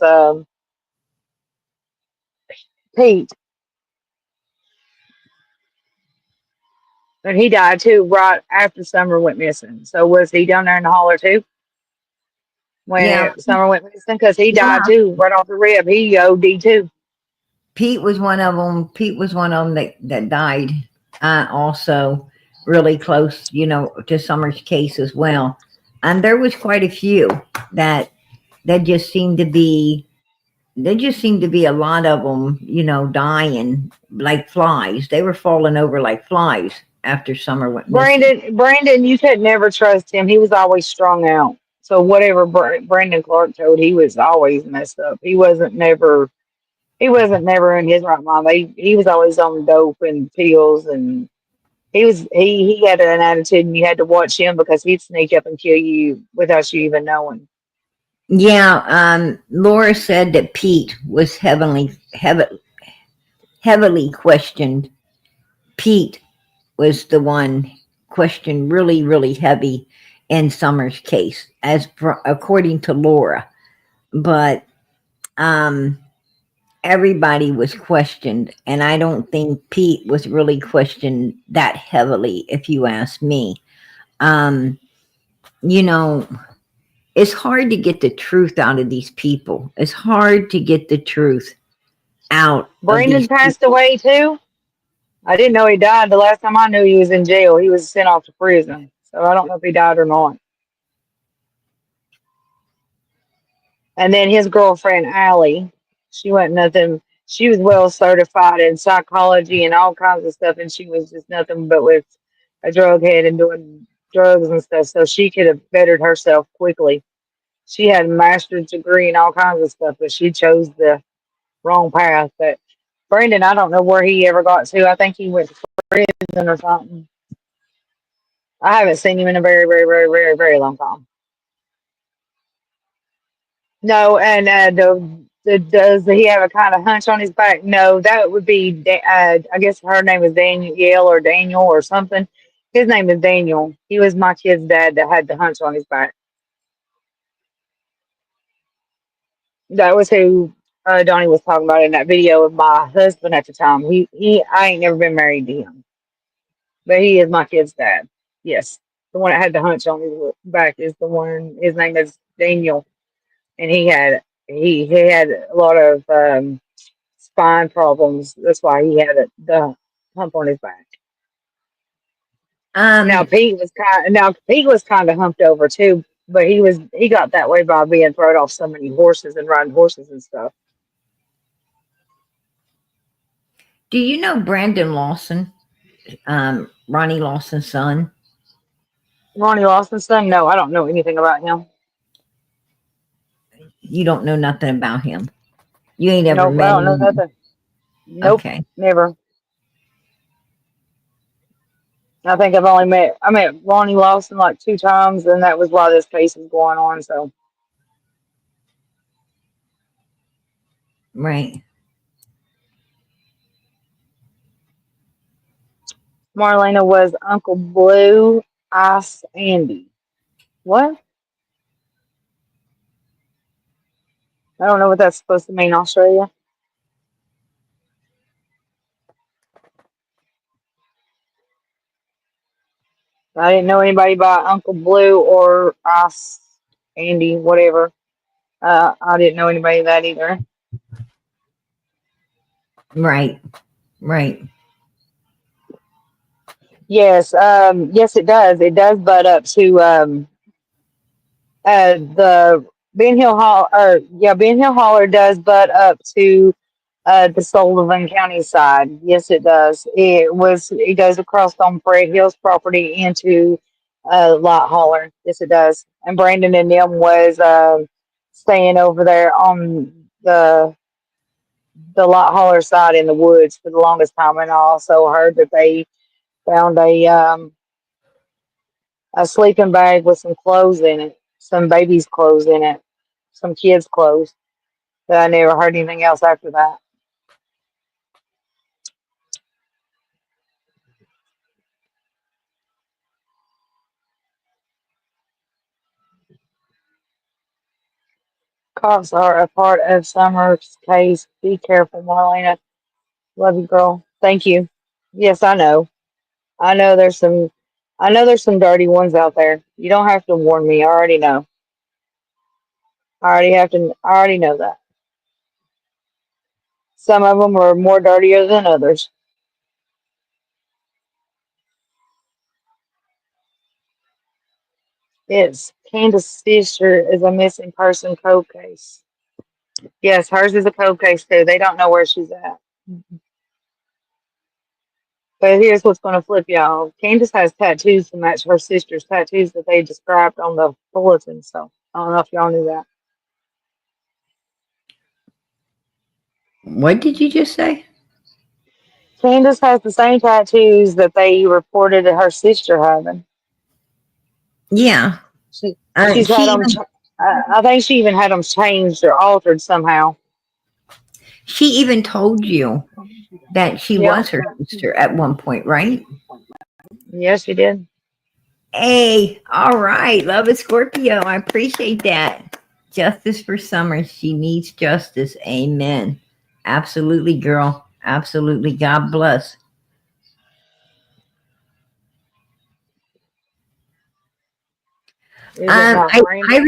Pete, and he died too right after Summer went missing. So was he down there in the holler too when Yeah, Summer went missing? Because he died yeah. too right off the rib. He OD too. Pete was one of them. Pete was one of them that died. Also, really close, to Summer's case as well. And there was quite a few that that just seemed to be. There just seemed to be a lot of them, dying like flies. They were falling over like flies after Summer went missing. Brandon, you could never trust him. He was always strung out. So whatever Brandon Clark told, he was always messed up. He wasn't never in his right mind. He was always on dope and pills, and he had an attitude, and you had to watch him because he'd sneak up and kill you without you even knowing. Yeah, Laura said that Pete was heavily questioned. Pete was the one questioned really, really heavy in Summer's case, according to Laura. But um, everybody was questioned, and I don't think Pete was really questioned that heavily, if you ask me. Um, you know, it's hard to get the truth out of these people. It's hard to get the truth out of Brandon these passed people. away too. I didn't know he died. The last time I knew, he was in jail. He was sent off to prison. So I don't know if he died or not. And then his girlfriend, Allie, she wasn't nothing. She was well certified in psychology and all kinds of stuff, and she was just nothing but with a drug head and doing drugs and stuff. So she could have bettered herself quickly. She had a master's degree and all kinds of stuff, but she chose the wrong path. But Brandon, I don't know where he ever got to. I think he went to prison or something. I haven't seen him in a very, very, very, very, very long time. No, and does he have a kind of hunch on his back? No, that would be. I guess her name is Danielle or Daniel or something. His name is Daniel. He was my kid's dad that had the hunch on his back. That was who Donnie was talking about in that video of my husband at the time. I ain't never been married to him, but he is my kid's dad. Yes, the one that had the hunch on his back is the one. His name is Daniel, and he had a lot of spine problems. That's why he had the hump on his back. Um, Now Pete was kind of humped over too, but he got that way by being thrown off so many horses and riding horses and stuff. do you know Brandon Lawson? Ronnie Lawson's son. Ronnie Lawson's son? No, I don't know anything about him. You don't know nothing about him. You ain't ever Nope, I met don't know him. nothing. Nope, Okay, never. I think I met Ronnie Lawson like 2 times, and that was while this case was going on. So right. Marlena was Uncle Blue Ice Andy. What? I don't know what that's supposed to mean, Australia. I didn't know anybody by Uncle Blue or Ice Andy, whatever. I didn't know anybody that either. Right, right. Yes, yes, it does. It does butt up to the Ben Hill Hall, or yeah, Ben Hill Holler does butt up to the Sullivan County side. Yes, it does. It goes across on Fred Hill's property into Lot Holler. Yes, it does. And Brandon and them was staying over there on the Lot Holler side in the woods for the longest time. And I also heard that they found a sleeping bag with some clothes in it, some baby's clothes in it, some kids' clothes. But I never heard anything else after that. Cops are a part of Summer's case. Be careful, Marlena. Love you, girl. Thank you. Yes, I know. I know there's some. I know there's some dirty ones out there. You don't have to warn me. I already know. I already have to. I already know that. Some of them are more dirtier than others. It's Candace's sister is a missing person cold case. Yes, hers is a cold case too. They don't know where she's at. But here's what's going to flip y'all. Candace has tattoos to match her sister's tattoos that they described on the bulletin. So I don't know if y'all knew that. What did you just say? Candace has the same tattoos that they reported her sister having. Yeah. She's She had them. even I think she even had them changed or altered somehow. she even told you that she Yeah. was her sister at one point, right? Yes, she did. Hey, all right. Love is Scorpio. I appreciate that. Justice for Summer. She needs justice. Amen. Absolutely, girl. Absolutely. God bless. Is it not I Brandon?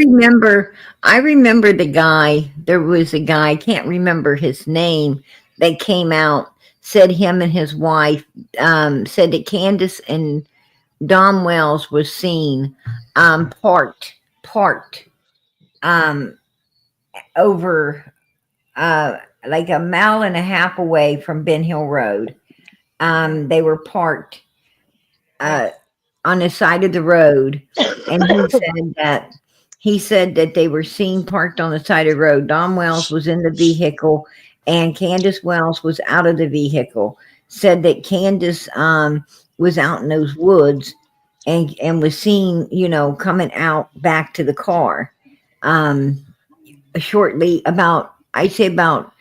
remember the guy. There was a guy, I can't remember his name, that came out, said him and his wife, said that Candace and Dom Wells was seen parked um over like a mile and a half away from Ben Hill Road. They were parked uh on the side of the road, and he said that they were seen parked on the side of the road. Don Wells was in the vehicle, and Candace Wells was out of the vehicle. Said that Candace was out in those woods, and was seen, coming out back to the car. Um, Shortly, about I'd say about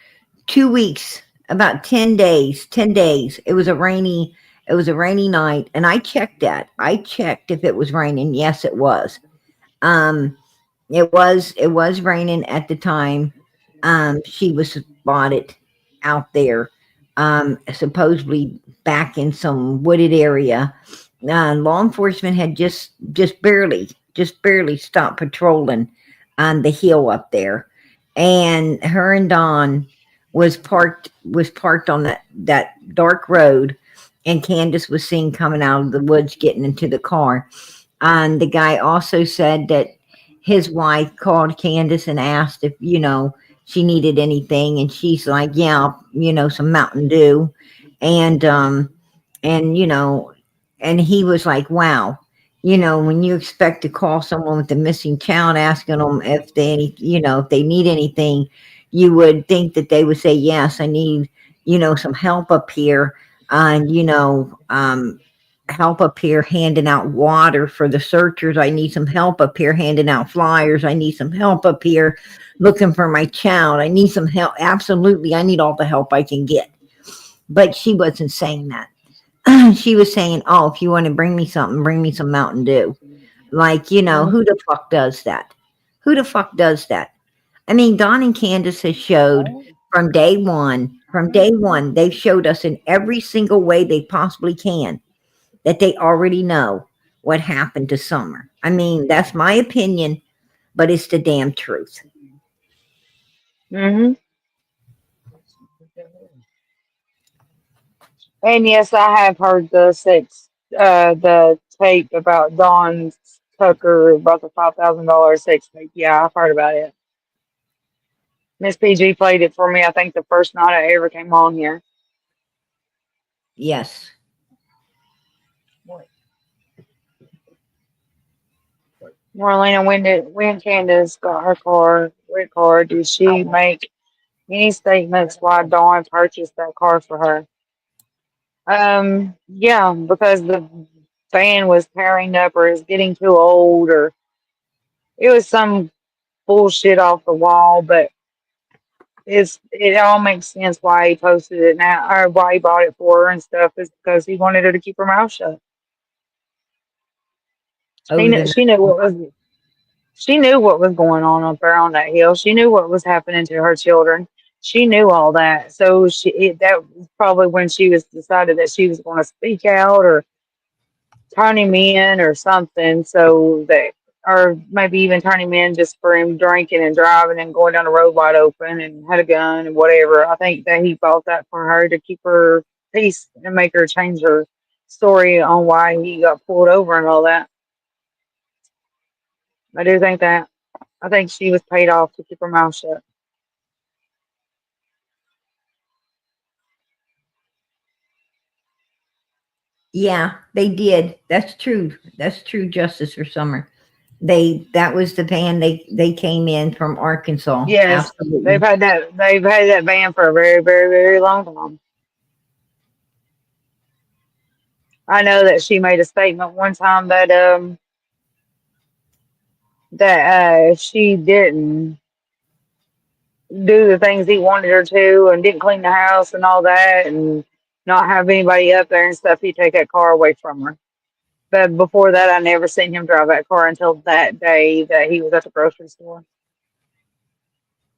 2 weeks, about 10 days. 10 days. It was a rainy night, and I checked that. I checked if it was raining. Yes, it was. Um, it was raining at the time. She was spotted out there, supposedly back in some wooded area. Law enforcement had just barely stopped patrolling on the hill up there, and her and Don was parked on that dark road, and Candace was seen coming out of the woods, getting into the car. And the guy also said that his wife called Candace and asked if, she needed anything. And she's like, yeah, some Mountain Dew. And, and, and he was like, wow, when you expect to call someone with a missing child, asking them if they need anything, you would think that they would say, yes, I need, some help up here. And, help up here handing out water for the searchers. I need some help up here handing out flyers. I need some help up here looking for my child. I need some help. Absolutely. I need all the help I can get. But she wasn't saying that. She was saying, oh, if you want to bring me something, bring me some Mountain Dew. Like, who the fuck does that? Who the fuck does that? I mean, Don and Candace has showed from day one, they've showed us in every single way they possibly can that they already know what happened to Summer. I mean, that's my opinion, but it's the damn truth. Hmm. And yes, I have heard the tape about Dawn Tucker about the $5,000 sex tape. Yeah, I've heard about it. Miss PG played it for me. I think the first night I ever came on here. Yes. Marlena, when Candace got her car, did she make any statements why Dawn purchased that car for her? Yeah, because the fan was tearing up or is getting too old or it was some bullshit off the wall, but it all makes sense why he posted it now or why he bought it for her and stuff is because he wanted her to keep her mouth shut. Over the She knew what was going on up there on that hill. She knew what was happening to her children. She knew all that. So that was probably when she was decided that she was going to speak out or turn him in or something. So that, or maybe even turn him in just for him drinking and driving and going down the road wide open and had a gun and whatever. I think that he bought that for her to keep her peace and make her change her story on why he got pulled over and all that. I do think that. I think she was paid off to keep her mouth shut. Yeah, they did. That's true. That's true. Justice for Summer. That was the band they came in from Arkansas. Yes, Absolutely. they've had that ban for a very, very, very long time. I know that she made a statement one time that she didn't do the things he wanted her to and didn't clean the house and all that and not have anybody up there and stuff, he'd take that car away from her. But before that I never seen him drive that car until that day that he was at the grocery store.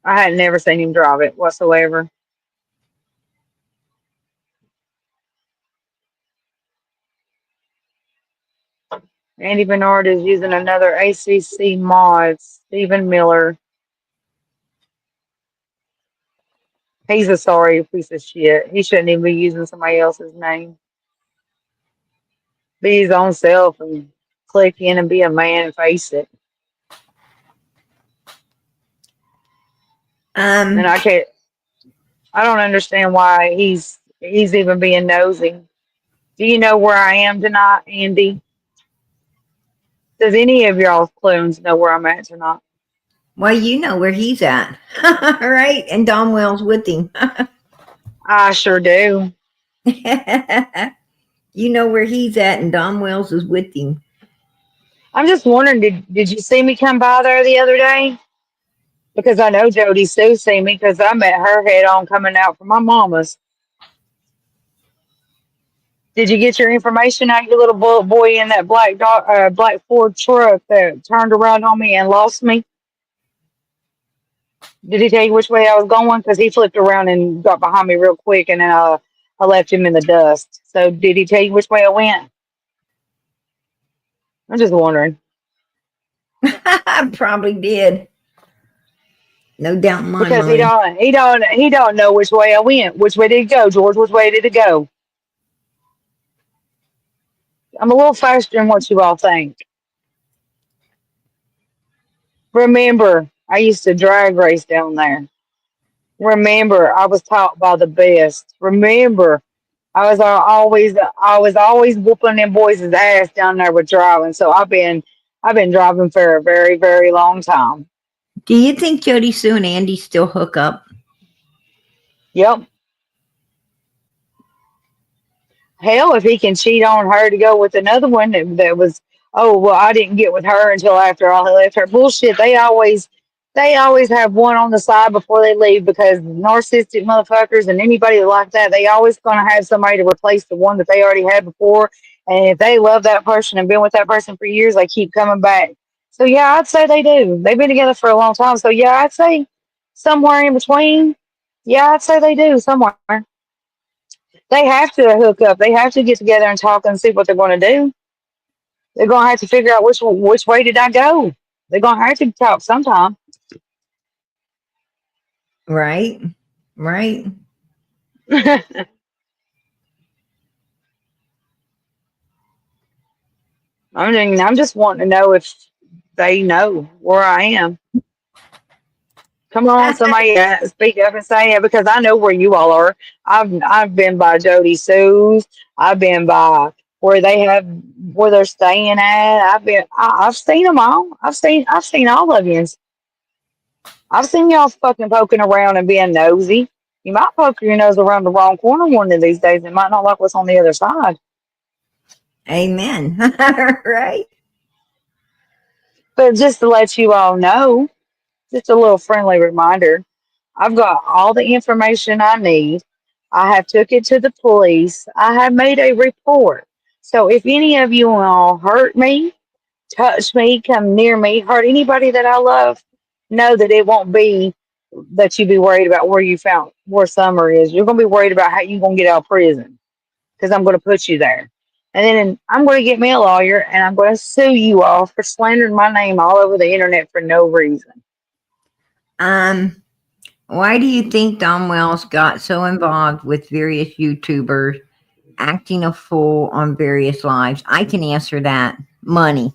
I had never seen him drive it whatsoever. Andy Bernard is using another ACC mod, Stephen Miller. He's a sorry piece of shit. He shouldn't even be using somebody else's name. Be his own self and click in and be a man and face it. And Um, I don't understand why he's even being nosy. Do you know where I am tonight, Andy? Does any of y'all clones know where I'm at tonight? well, you know where he's at, right? And Don Wells with him. I sure do. You know where he's at, and Don Wells is with him. I'm just wondering, did you see me come by there the other day? Because I know Jody Sue seen me because I met her head on coming out from my mama's. Did you get your information out, you little boy in that black Ford truck that turned around on me and lost me? Did he tell you which way I was going? Because he flipped around and got behind me real quick, and then I left him in the dust. So did he tell you which way I went? I'm just wondering I probably did. No doubt in my because mind. he don't know which way I went. Which way did it go, George? Which way did it go? I'm a little faster than what you all think. Remember, I used to drag race down there. Remember, I was taught by the best. Remember, I was always whooping them boys' ass down there with driving. So I've been driving for a very, very long time. Do you think Jody Sue and Andy still hook up? Yep. Hell, if he can cheat on her to go with another one that was, oh well, I didn't get with her until after I left her. Bullshit. They always have one on the side before they leave because narcissistic motherfuckers and anybody like that, they always gonna have somebody to replace the one that they already had before. And if they love that person and been with that person for years, they keep coming back. So yeah, I'd say they do. They've been together for a long time. So yeah, I'd say somewhere in between. Yeah, I'd say they do somewhere. They have to hook up. They have to get together and talk and see what they're going to do. They're going to have to figure out which way did I go. They're going to have to talk sometime. Right? Right? I'm just wanting to know if they know where I am. Come on, somebody speak up and say it because I know where you all are. I've been by Jody Sue's. I've been by where they're staying at. I've seen them all. I've seen all of you. I've seen y'all fucking poking around and being nosy. You might poke your nose around the wrong corner one of these days. It might not like what's on the other side. Amen. Right? But just to let you all know, just a little friendly reminder, I've got all the information I need. I have took it to the police. I have made a report. So if any of you all hurt me, touch me, come near me, hurt anybody that I love, know that it won't be that you be worried about where you found where Summer is. You're gonna be worried about how you gonna get out of prison because I'm gonna put you there. And then I'm gonna get me a lawyer and I'm gonna sue you all for slandering my name all over the internet for no reason. Um, why do you think Don Wells got so involved with various YouTubers acting a fool on various lives? I can answer that. Money.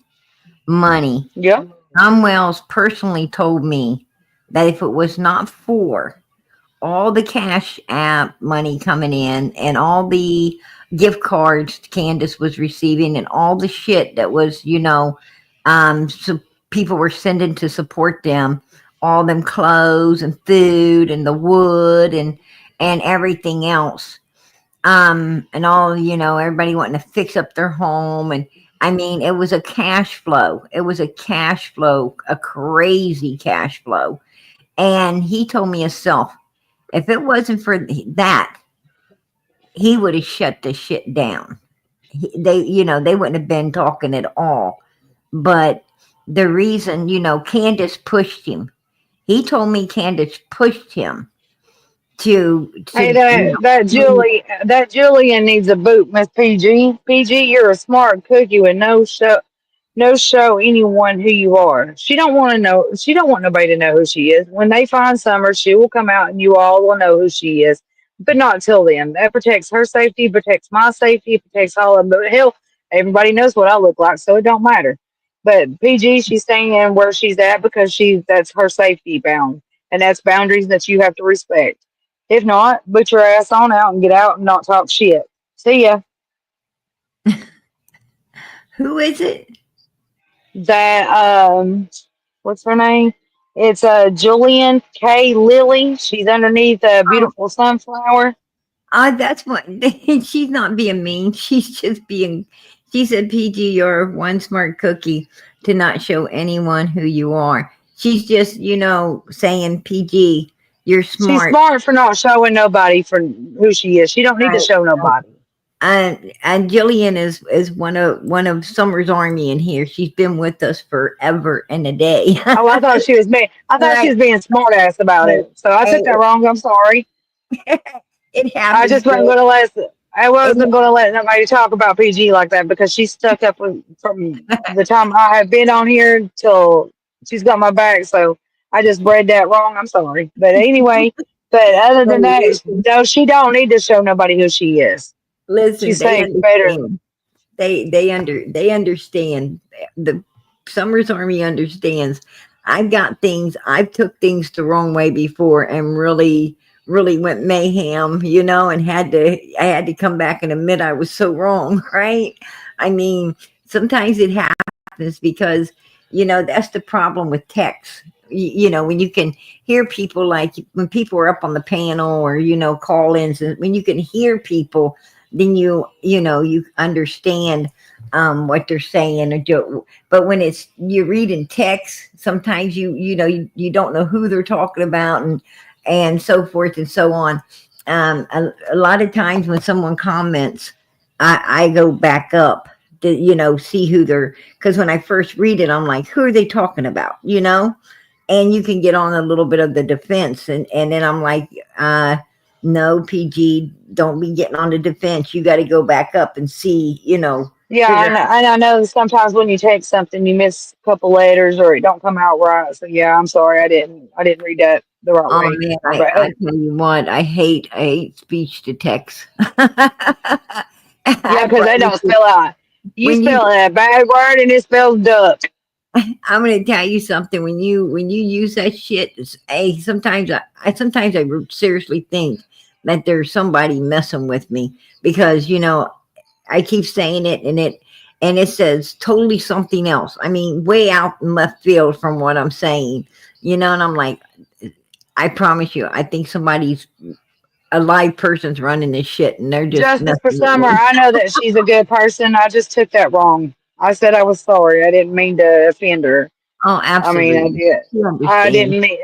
Money. Yep. Don Wells personally told me that if it was not for all the cash app money coming in and all the gift cards Candace was receiving and all the shit that was, so people were sending to support them, all them clothes and food and the wood and everything else. And all, everybody wanting to fix up their home. And I mean, it was a cash flow. It was a cash flow, a crazy cash flow. And he told me himself, if it wasn't for that, he would have shut the shit down. They wouldn't have been talking at all. But the reason, Candace pushed him. He told me Candace pushed him Hey, to that Julian needs a boot, Miss PG. PG, you're a smart cookie with no show anyone who you are. She don't want to know. She don't want nobody to know who she is. When they find Summer, she will come out and you all will know who she is. But not till then. That protects her safety, protects my safety, protects all of them. But hell, everybody knows what I look like, so it don't matter. But PG, she's staying in where she's at because that's her safety bound, and that's boundaries that you have to respect. If not, put your ass on out and get out and not talk shit. See ya. who is it? That what's her name? It's Julian K. Lilly. She's underneath a Oh, beautiful sunflower. that's what she's not being mean. She's just being She said, PG, you're one smart cookie to not show anyone who you are. She's just, saying, PG, you're She's smart. smart for not showing nobody for who she is. She don't need to Right, show right. nobody. And Jillian is one of Summer's Army in here. She's been with us forever and a day. Oh, I thought she was being. I thought she Right. was being smart ass about Hey, it. So I took that hey, wrong. I'm sorry. it I happens, just wasn't Jill. going to let. I It, wasn't going to let nobody talk about PG like that because she's stuck up from the time I have been on here till she's got my back. So I just read that wrong. I'm sorry. But anyway, but other than hey, that, no, she don't need to show nobody who she is. listen, She's they safe, better. understand. They understand. The Summer's Army understands. I've took things the wrong way before and really went mayhem, and I had to come back and admit I was so wrong. Right. I mean, sometimes it happens because that's the problem with text. When you can hear people, like when people are up on the panel, or call-ins, and when you can hear people, then you understand what they're saying, or but when it's you're reading text, sometimes you don't know who they're talking about, and so forth and so on. A lot of times when someone comments, I go back up to see who they're, because when I first read it, I'm like, who are they talking about, and you can get on a little bit of the defense, and then I'm like, no, PG, don't be getting on the defense. You got to go back up and see, Yeah, figure out. and I know sometimes when you text something, you miss a couple letters or it don't come out right. So yeah, I'm sorry, I didn't read that the right Oh way. man, My I bad. tell you what, I hate speech to text. Yeah, I because they promise don't you, spell out. You when you spell a bad word and it spells duck. I'm gonna tell you something. When you use that shit, sometimes I seriously think that there's somebody messing with me, because I keep saying it, and it says totally something else. I mean, way out in left field from what I'm saying, and I'm like, I promise you, I think somebody's a live person's running this shit, and they're just Justice messing for with Summer. me. I know that she's a good person. I just took that wrong. I said I was sorry. I didn't mean to offend her. Oh, I mean, I absolutely. did. You I understand. didn't mean.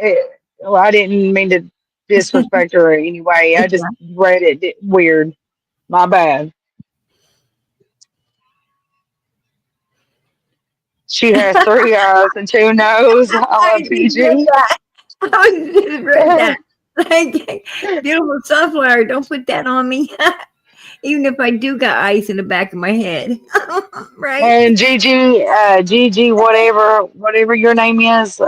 Well, I didn't mean to disrespect her in any way. I just read it weird. My bad. She has three eyes and two noses. I I love just read PG. that. I just read that. Like, beautiful sunflower. Don't put that on me. Even if I do got ice in the back of my head, right? And Gigi, Gigi, whatever your name is,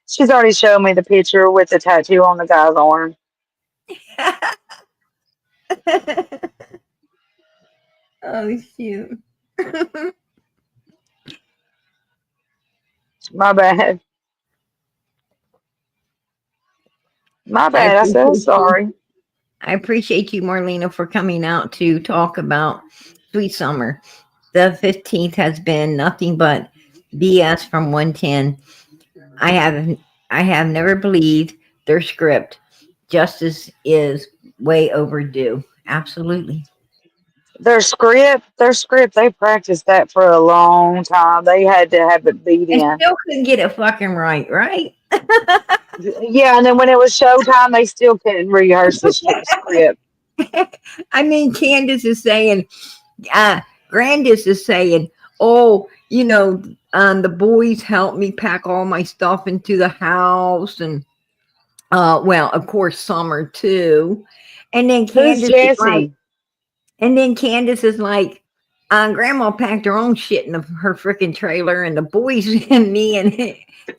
she's already showed me the picture with the tattoo on the guy's arm. Oh shoot! My bad. My I bad. I said I'm appreciate you. sorry. I appreciate you, Marlena, for coming out to talk about Sweet Summer. The 15th has been nothing but BS from 110. I have I have never believed their script. Justice is way overdue. Absolutely. Their script, they practiced that for a long time. They had to have it beat And in. still couldn't get it fucking right, right? Yeah, and then when it was showtime, they still couldn't rehearse the script. I mean, Candace is saying, uh, Grandis is saying, oh, the boys helped me pack all my stuff into the house. And, well, of course, Summer too. And then Who's Candace is like, Jesse? And then Candace is like, Grandma packed her own shit in her freaking trailer, and the boys and me and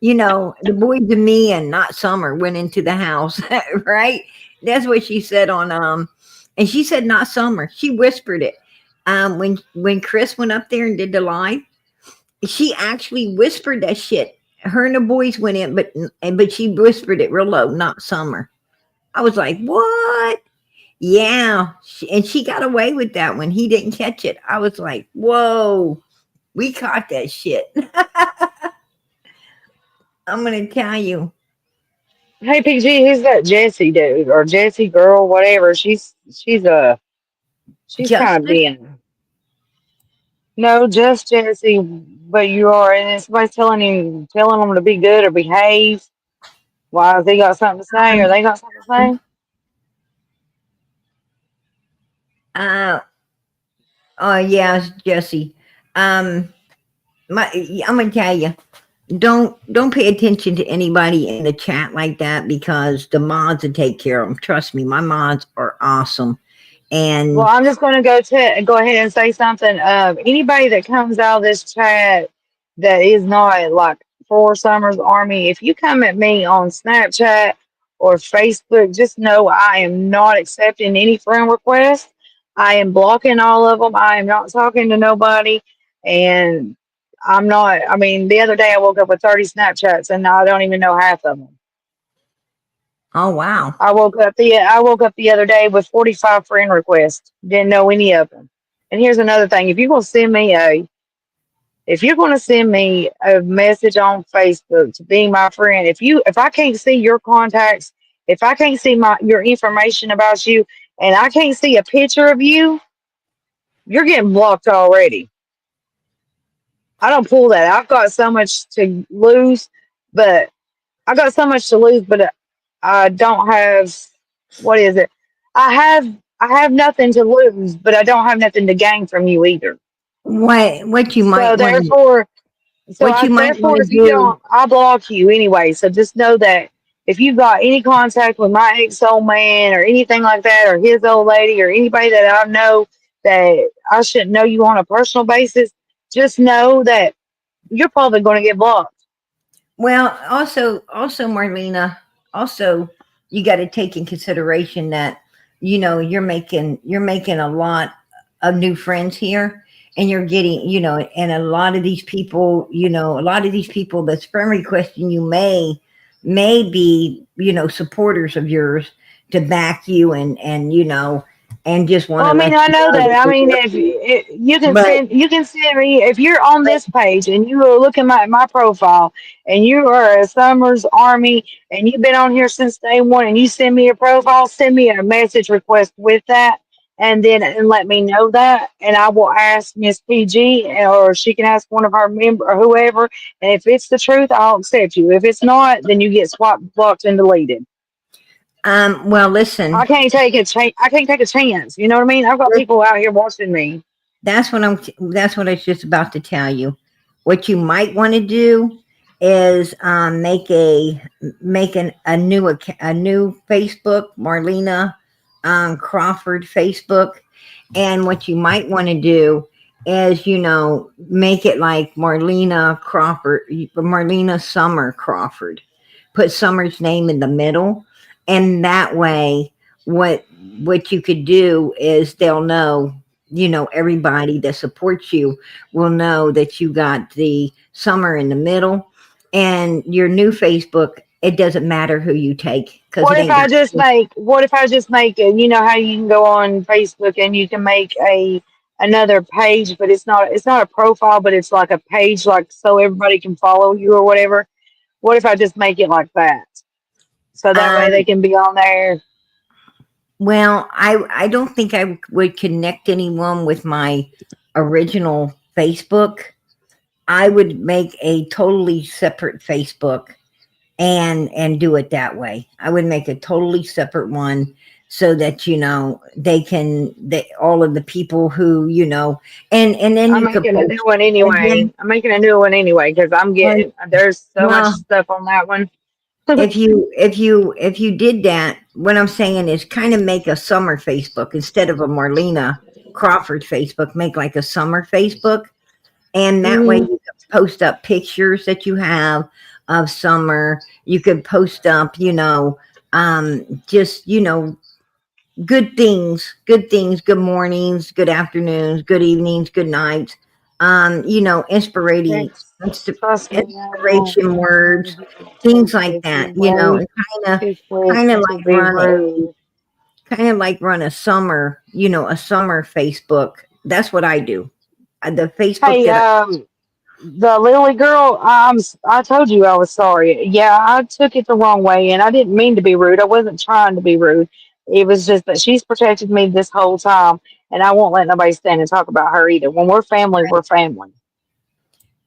the boys and me and not Summer went into the house, right? That's what she said on and she said not Summer. She whispered it. When Chris went up there and did the live, she actually whispered that shit. Her and the boys went in, but she whispered it real low, not Summer. I was like, what? Yeah, and she got away with that when he didn't catch it. I was like, "Whoa, we caught that shit." I'm gonna tell you, Hey PG, who's that Jesse dude or Jesse girl, whatever? She's kind of Justice. being. No, just Jesse, but you are, and then somebody's telling them to be good or behave. Why, they got something to say, or Um, they got something to say? uh, oh yeah, Jesse. Um, my, I'm gonna tell you, don't pay attention to anybody in the chat like that because the mods will take care of them. Trust me, my mods are awesome. Well, And I'm just going to go ahead and say something. Anybody that comes out of this chat that is not like for Summers Army, if you come at me on Snapchat or Facebook, just know I am not accepting any friend requests. I am blocking all of them. I am not talking to nobody, and I'm not. I mean, the other day I woke up with 30 Snapchats, and I don't even know half of them. oh wow, I woke up the other day with 45 friend requests. Didn't know any of them. And here's another thing: if you're going to send me a message on Facebook to be my friend, if I can't see your contacts, if I can't see my your information about you, and I can't see a picture of you, you're getting blocked already. I don't pull that. But I got so much to lose, but I don't have what is it? I have I have nothing to lose, but I don't have nothing to gain from you either. what you So might want to therefore, what you might want if to you do. don't, I block you anyway. So just know that if you got any contact with my ex old man or anything like that, or his old lady, or anybody that I know that I shouldn't know you on a personal basis, just know that you're probably going to get blocked. Well, also, Marlena, also you got to take in consideration that you're making a lot of new friends here, and you're getting and a lot of these people that's friend requesting you may be supporters of yours to back you and just want Well, to I mean, let I you know know that. that I they're mean, there if for you. But you can send me if you're on this page and you are looking at my profile and you are a Summers Army and you've been on here since day one and you send me a profile, send me a message request with that, and let me know that, and I will ask Miss PG or she can ask one of our member or whoever, and if it's the truth, I'll accept you. If it's not, then you get swiped, blocked, and deleted. well, listen. I can't take a chance. You know what I mean? I've got people out here watching me. That's what I was just about to tell you. What you might want to do is make a new Facebook, Marlena Crawford Facebook, and what you might want to do is make it like Marlena Crawford, Marlena Summer Crawford. Put Summer's name in the middle, and that way, what what you could do is they'll know everybody that supports you will know that you got the Summer in the middle, and your new Facebook, it doesn't matter who you take because it ain't gonna. What if I just make it, you know how you can go on Facebook and you can make a another page, but it's not a profile, but it's like a page like so everybody can follow you or whatever. What if I just make it like that? So that way they um can be on there. well, I don't think I would connect anyone with my original Facebook. I would make a totally separate Facebook and do it that way. I would make a totally separate one so that they all of the people who and then I'm you could making a new post one and anyway. then I'm making a new one anyway because I'm well, getting there's so much well stuff on that one. if you did that, what I'm saying is kind of make a summer Facebook instead of a Marlena Crawford Facebook. Make like a summer Facebook, and that way Hmm. you can post up pictures that you have of summer. You could post up, just good things, good mornings, good afternoons, good evenings, good nights. Inspirating, Text, trust me, I know. inspiration I know words, you can things text like if that. you're way And kind of, too quick kind of to like be run rude. a summer, a summer Facebook. That's what I do. The Facebook Hey, that the Lily girl, I told you I was sorry. Yeah, I took it the wrong way, and I didn't mean to be rude. I wasn't trying to be rude. It was just that she's protected me this whole time, and I won't let nobody stand and talk about her either. When we're family, we're family.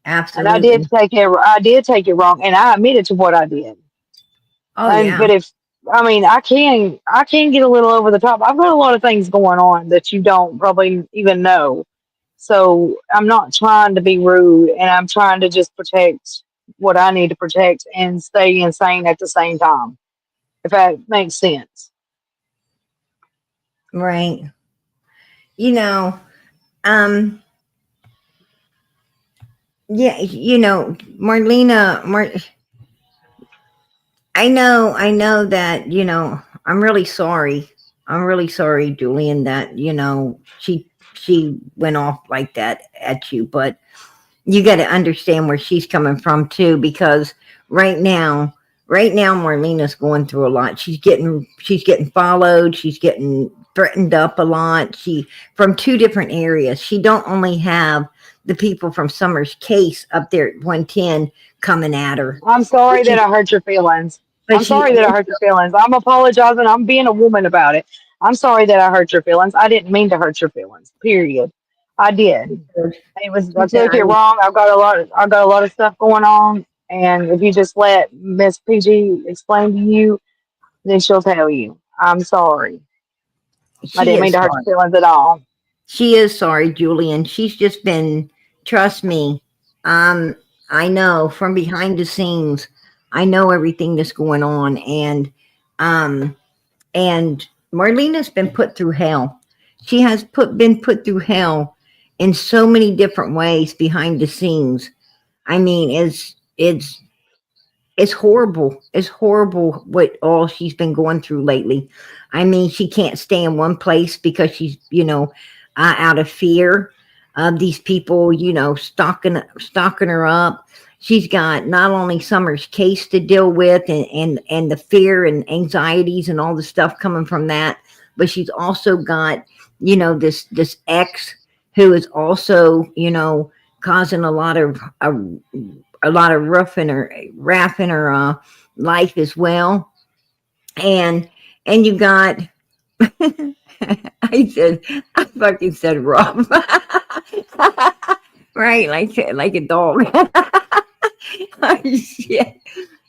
And Absolutely. I did take it wrong, and I admitted to what I did. Oh And yeah. but if I mean, I can get a little over the top. I've got a lot of things going on that you don't probably even know. So I'm not trying to be rude, and I'm trying to just protect what I need to protect and stay insane at the same time. If that makes sense. Right. You know, um, yeah, I know that, I'm really sorry. I'm really sorry, Julian, that, she went off like that at you, but you got to understand where she's coming from too, because right now right now Marlena's going through a lot. She's getting followed, she's getting threatened up a lot. She From two different areas. She don't only have the people from Summer's case up there at 110 coming at her, I'm but sorry that she I hurt your feelings. but I'm she sorry that I hurt your also feelings. I'm apologizing. I'm being a woman about it. I'm sorry that I hurt your feelings. I didn't mean to hurt your feelings. Period. I did. It was I she said took it wrong. I've got a lot of stuff going on. And if you just let Miss PG explain to you, then she'll tell you. I'm sorry. I she didn't mean is to hurt your sorry. feelings at all. She is sorry, Julian. She's just been, trust me, um, I know from behind the scenes, I know everything that's going on, um, and Marlena's been put through hell. She has been put through hell in so many different ways behind the scenes. I mean, it's horrible. It's horrible what all she's been going through lately. I mean, she can't stay in one place because she's, out of fear of these people, stalking her up. She's got not only Summer's case to deal with, and the fear and anxieties and all the stuff coming from that, but she's also got, this ex who is also, causing a lot of rough in her life as well. And you got I fucking said rough. Right, like a dog. Oh, shit.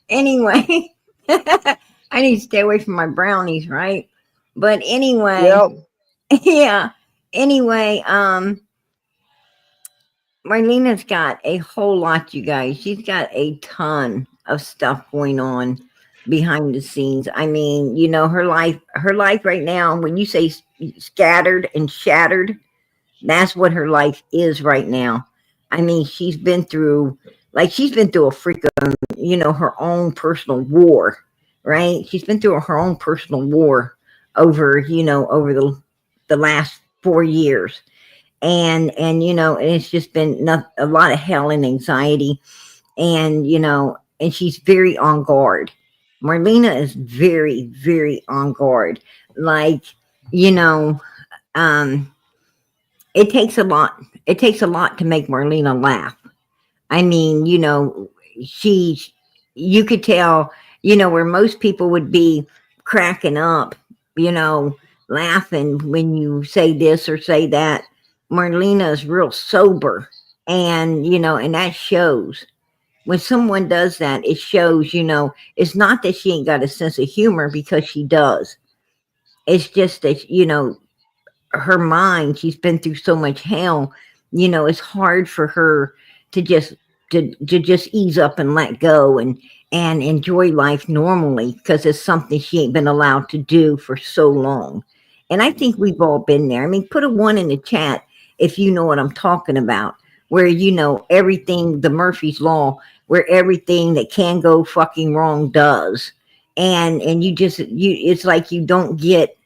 Anyway, I need to stay away from my brownies, right? But anyway, Yep. yeah. Anyway, Marlena's got a whole lot, you guys. She's got a ton of stuff going on behind the scenes. I mean, her life right now, when you say scattered and shattered, that's what her life is right now. I mean, she's been through a freaking, her own personal war, right? She's been through her own personal war over the last 4 years, and it's just been a lot of hell and anxiety, and she's very on guard. Marlena is very, very on guard. Like, you know um it takes a lot. It takes a lot to make Marlena laugh. I mean, she you could tell, where most people would be cracking up, you know, laughing when you say this or say that. Marlena is real sober, and that shows. When someone does that, it shows, it's not that she ain't got a sense of humor, because she does. It's just that, her mind, she's been through so much hell, it's hard for her to just ease up and let go and enjoy life normally, because it's something she ain't been allowed to do for so long. And I think we've all been there. I mean, put a one in the chat if you know what I'm talking about, where everything, the Murphy's law, where everything that can go fucking wrong does. And it's like you don't get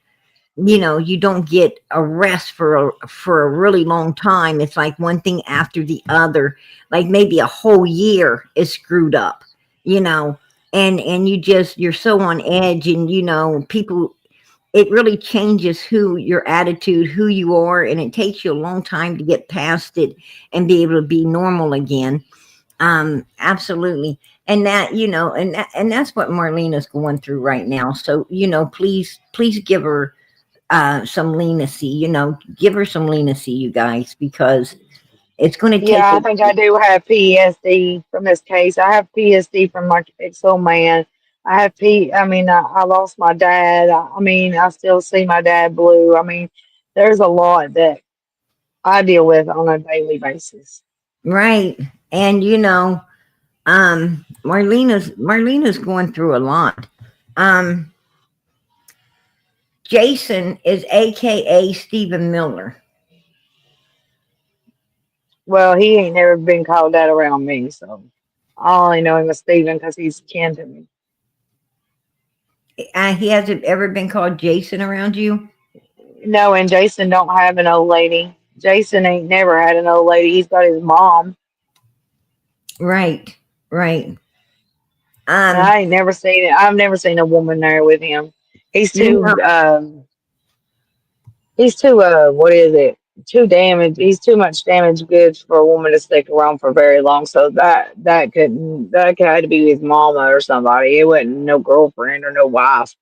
a rest for a really long time. It's like one thing after the other, like maybe a whole year is screwed up, you know, and you're so on edge, and people, it really changes who your attitude, who you are, and it takes you a long time to get past it and be able to be normal again. Absolutely. And that's what Marlena's going through right now. So, please give her some leniency. Give her some leniency, you guys, because it's going to take Yeah, I a think I do have PTSD from this case. I have PTSD from my ex-old man. I mean, I lost my dad. I mean, I still see my dad blue. I mean, there's a lot that I deal with on a daily basis. right. And Marlena's going through a lot. Um, Jason is AKA Stephen Miller. Well, he ain't never been called that around me, so I only know him as Steven because he's kin to me. He hasn't ever been called Jason around you, No, and Jason don't have an old lady. Jason ain't never had an old lady. He's got his mom. right? Right. And Um, I ain't never seen it. I've never seen a woman there with him. He's you know, too he's too what is it? Too damaged. He's too much damaged goods for a woman to stick around for very long. So that could had to be his mama or somebody. It wasn't no girlfriend or no wife.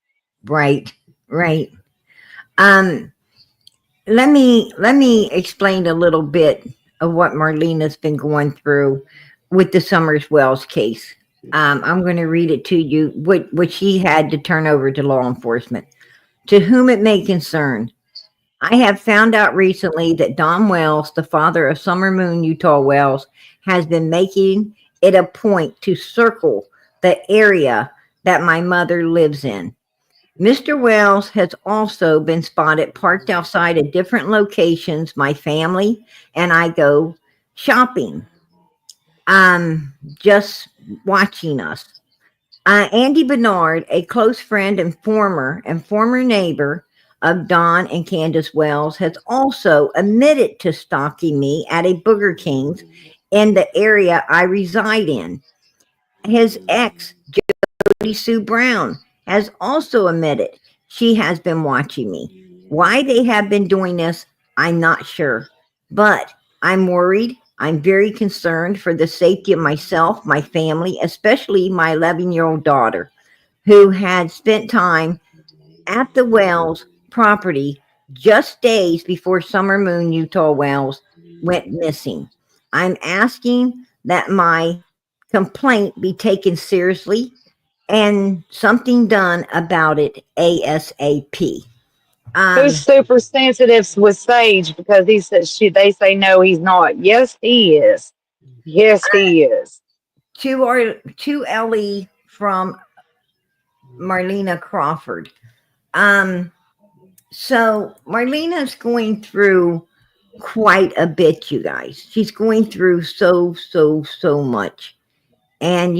right, right. Um, let me explain a little bit of what Marlena's been going through with the Summers Wells case. I'm going to read it to you, what she had to turn over to law enforcement. To whom it may concern, I have found out recently that Don Wells, the father of Summer Moon Utah Wells, has been making it a point to circle the area that my mother lives in. Mr. Wells has also been spotted parked outside of different locations my family and I go shopping. Just watching us. Andy Bernard, a close friend and former neighbor of Don and Candace Wells, has also admitted to stalking me at a Burger King's in the area I reside in. His ex, Jody Sue Brown, has also admitted she has been watching me. Why they have been doing this, I'm not sure. But I'm worried. I'm very concerned for the safety of myself, my family, especially my 11-year-old daughter, who had spent time at the Wells property just days before Summer Moon Utah Wells went missing. I'm asking that my complaint be taken seriously and something done about it ASAP. Who's Um, super sensitive with Sage because he said they say no, he's not. Yes, he is. Yes, he is. to Ellie from Marlena Crawford. Um, so Marlena's going through quite a bit, you guys. She's going through so much. And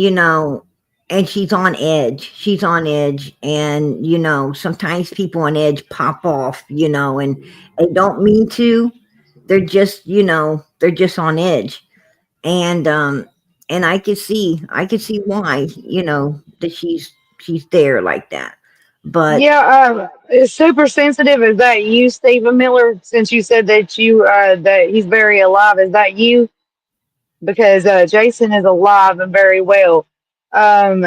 and she's on edge. She's on edge. And sometimes people on edge pop off, and they don't mean to. They're just on edge. And I could see why, that she's there like that. But Yeah, is super sensitive. Is that you, Stephen Miller? Since you said that that he's very alive, is that you? Because Jason is alive and very well. Um,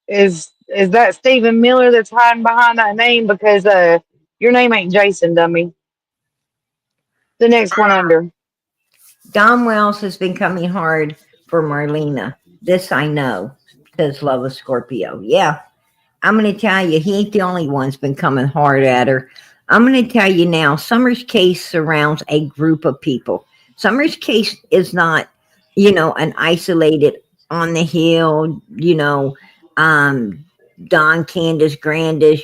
is that Stephen Miller that's hiding behind that name? Because your name ain't Jason, dummy. The next one under. Don Wells has been coming hard for Marlena. This I know, says Love of Scorpio. Yeah, I'm going to tell you, he ain't the only one's been coming hard at her. I'm going to tell you now, Summer's case surrounds a group of people. Summer's case is not, an isolated on the hill, um, Don Candace Grandis,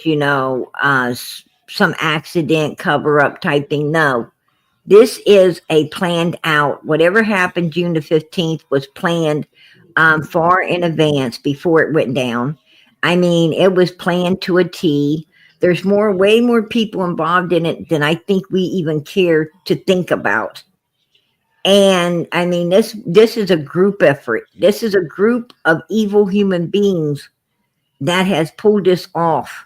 some accident cover up type thing. No, this is a planned out. Whatever happened June the 15th was planned far in advance before it went down. I mean, it was planned to a T. There's way more people involved in it than I think we even care to think about. And I mean, this is a group effort. This is a group of evil human beings that has pulled this off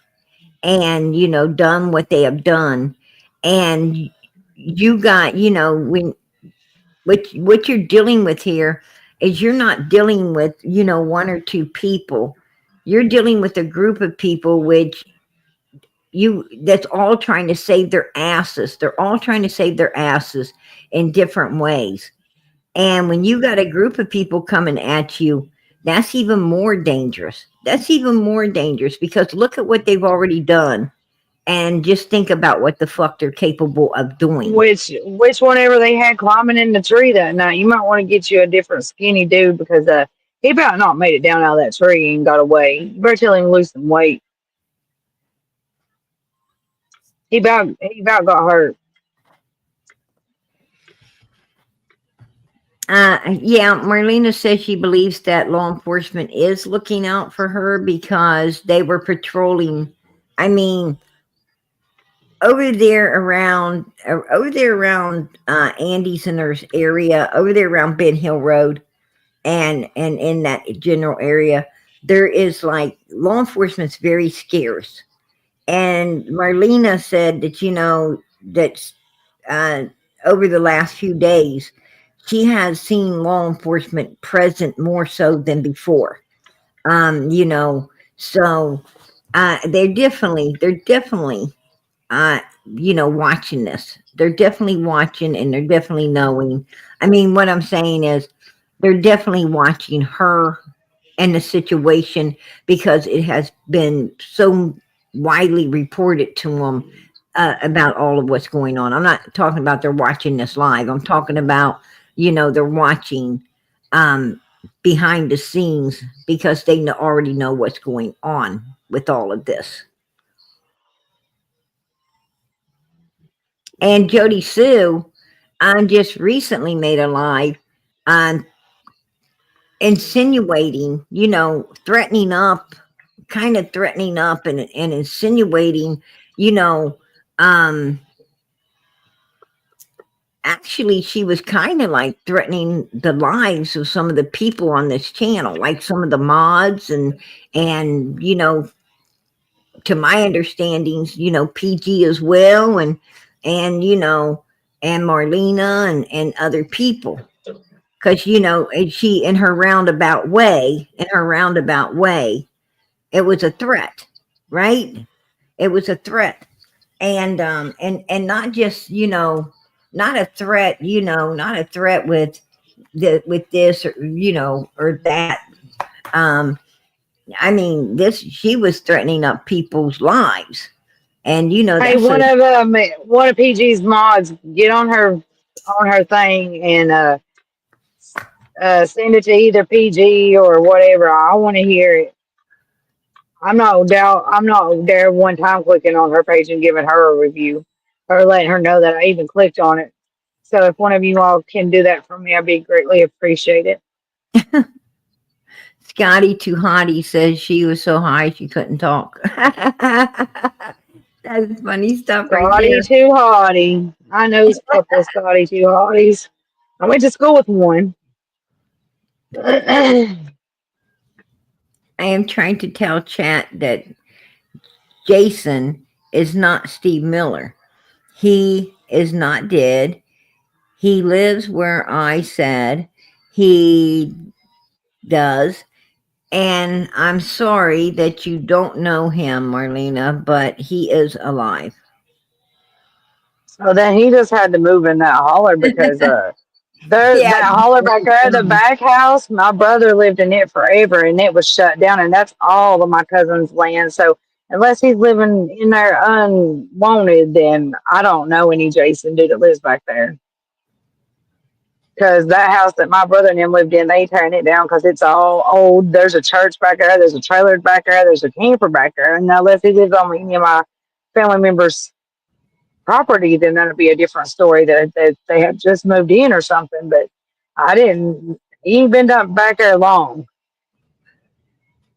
and done what they have done. And you got, when what you're dealing with here is you're not dealing with one or two people. You're dealing with a group of people which that's all trying to save their asses. They're all trying to save their asses in different ways. And when you got a group of people coming at you, that's even more dangerous. That's even more dangerous because look at what they've already done and just think about what the fuck they're capable of doing. Which whenever they had climbing in the tree that night, you might want to get you a different skinny dude because he about not made it down out of that tree and got away. You better tell him to lose some weight. He about got hurt. Yeah, Marlena says she believes that law enforcement is looking out for her because they were patrolling. I mean, over there around Andy's and there's area over there around Ben Hill Road and in that general area, there is like law enforcement's very scarce. And Marlena said that that uh, over the last few days, she has seen law enforcement present more so than before. You know, so they're definitely uh, watching this. They're definitely watching and they're definitely knowing. I mean, what I'm saying is they're definitely watching her and the situation because it has been so widely reported to them about all of what's going on. I'm not talking about they're watching this live. I'm talking about, they're watching um, behind the scenes because they already know what's going on with all of this. And Jody Sue just recently made a live on insinuating, threatening up, kind of threatening up and insinuating, you know, um, actually, she was kind of like threatening the lives of some of the people on this channel, like some of the mods and to my understandings, PG as well, and and Marlena and other people, because and she in her roundabout way, it was a threat, right? It was a threat, and not just not a threat, not a threat with this or or that. Um, I mean, this she was threatening up people's lives, and Hey, that's a one of PG's mods, get on her thing and send it to either PG or whatever. I want to hear it. I'm not there one time clicking on her page and giving her a review or letting her know that I even clicked on it. So if one of you all can do that for me, I'd be greatly appreciated. Scotty Too Hottie says she was so high she couldn't talk. That's funny stuff right Scotty there. too hottie. I know a couple of Scotty too hotties. I went to school with one. I am trying to tell chat that Jason is not Steve Miller. He is not dead. He lives where I said he does. And I'm sorry that you don't know him, Marlena, but he is alive. So then he just had to move in that holler because Yeah. that holler back there, the back house, my brother lived in it forever and it was shut down and that's all of my cousin's land. So unless he's living in there unwanted, then I don't know any Jason dude that lives back there. Because that house that my brother and him lived in, they tearing it down because it's all old. There's a church back there, there's a trailer back there, there's a camper back there. And unless he lives on any of my family members' property, then that'd be a different story that they had just moved in or something. But I didn't. He ain't been down back there long.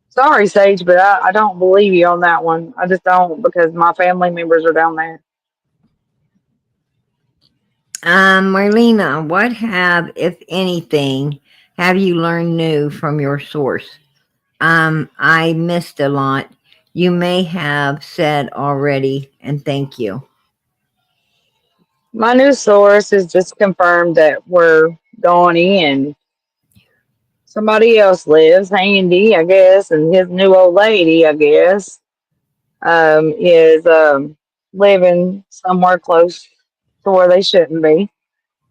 Sorry, Sage, but I don't believe you on that one. I just don't because my family members are down there. Marlena, what have, if anything, have you learned new from your source? I missed a lot. You may have said already, and thank you. My new source has just confirmed that we're going in. Somebody else lives, Andy, I guess, and his new old lady, I guess. is living somewhere close to where they shouldn't be,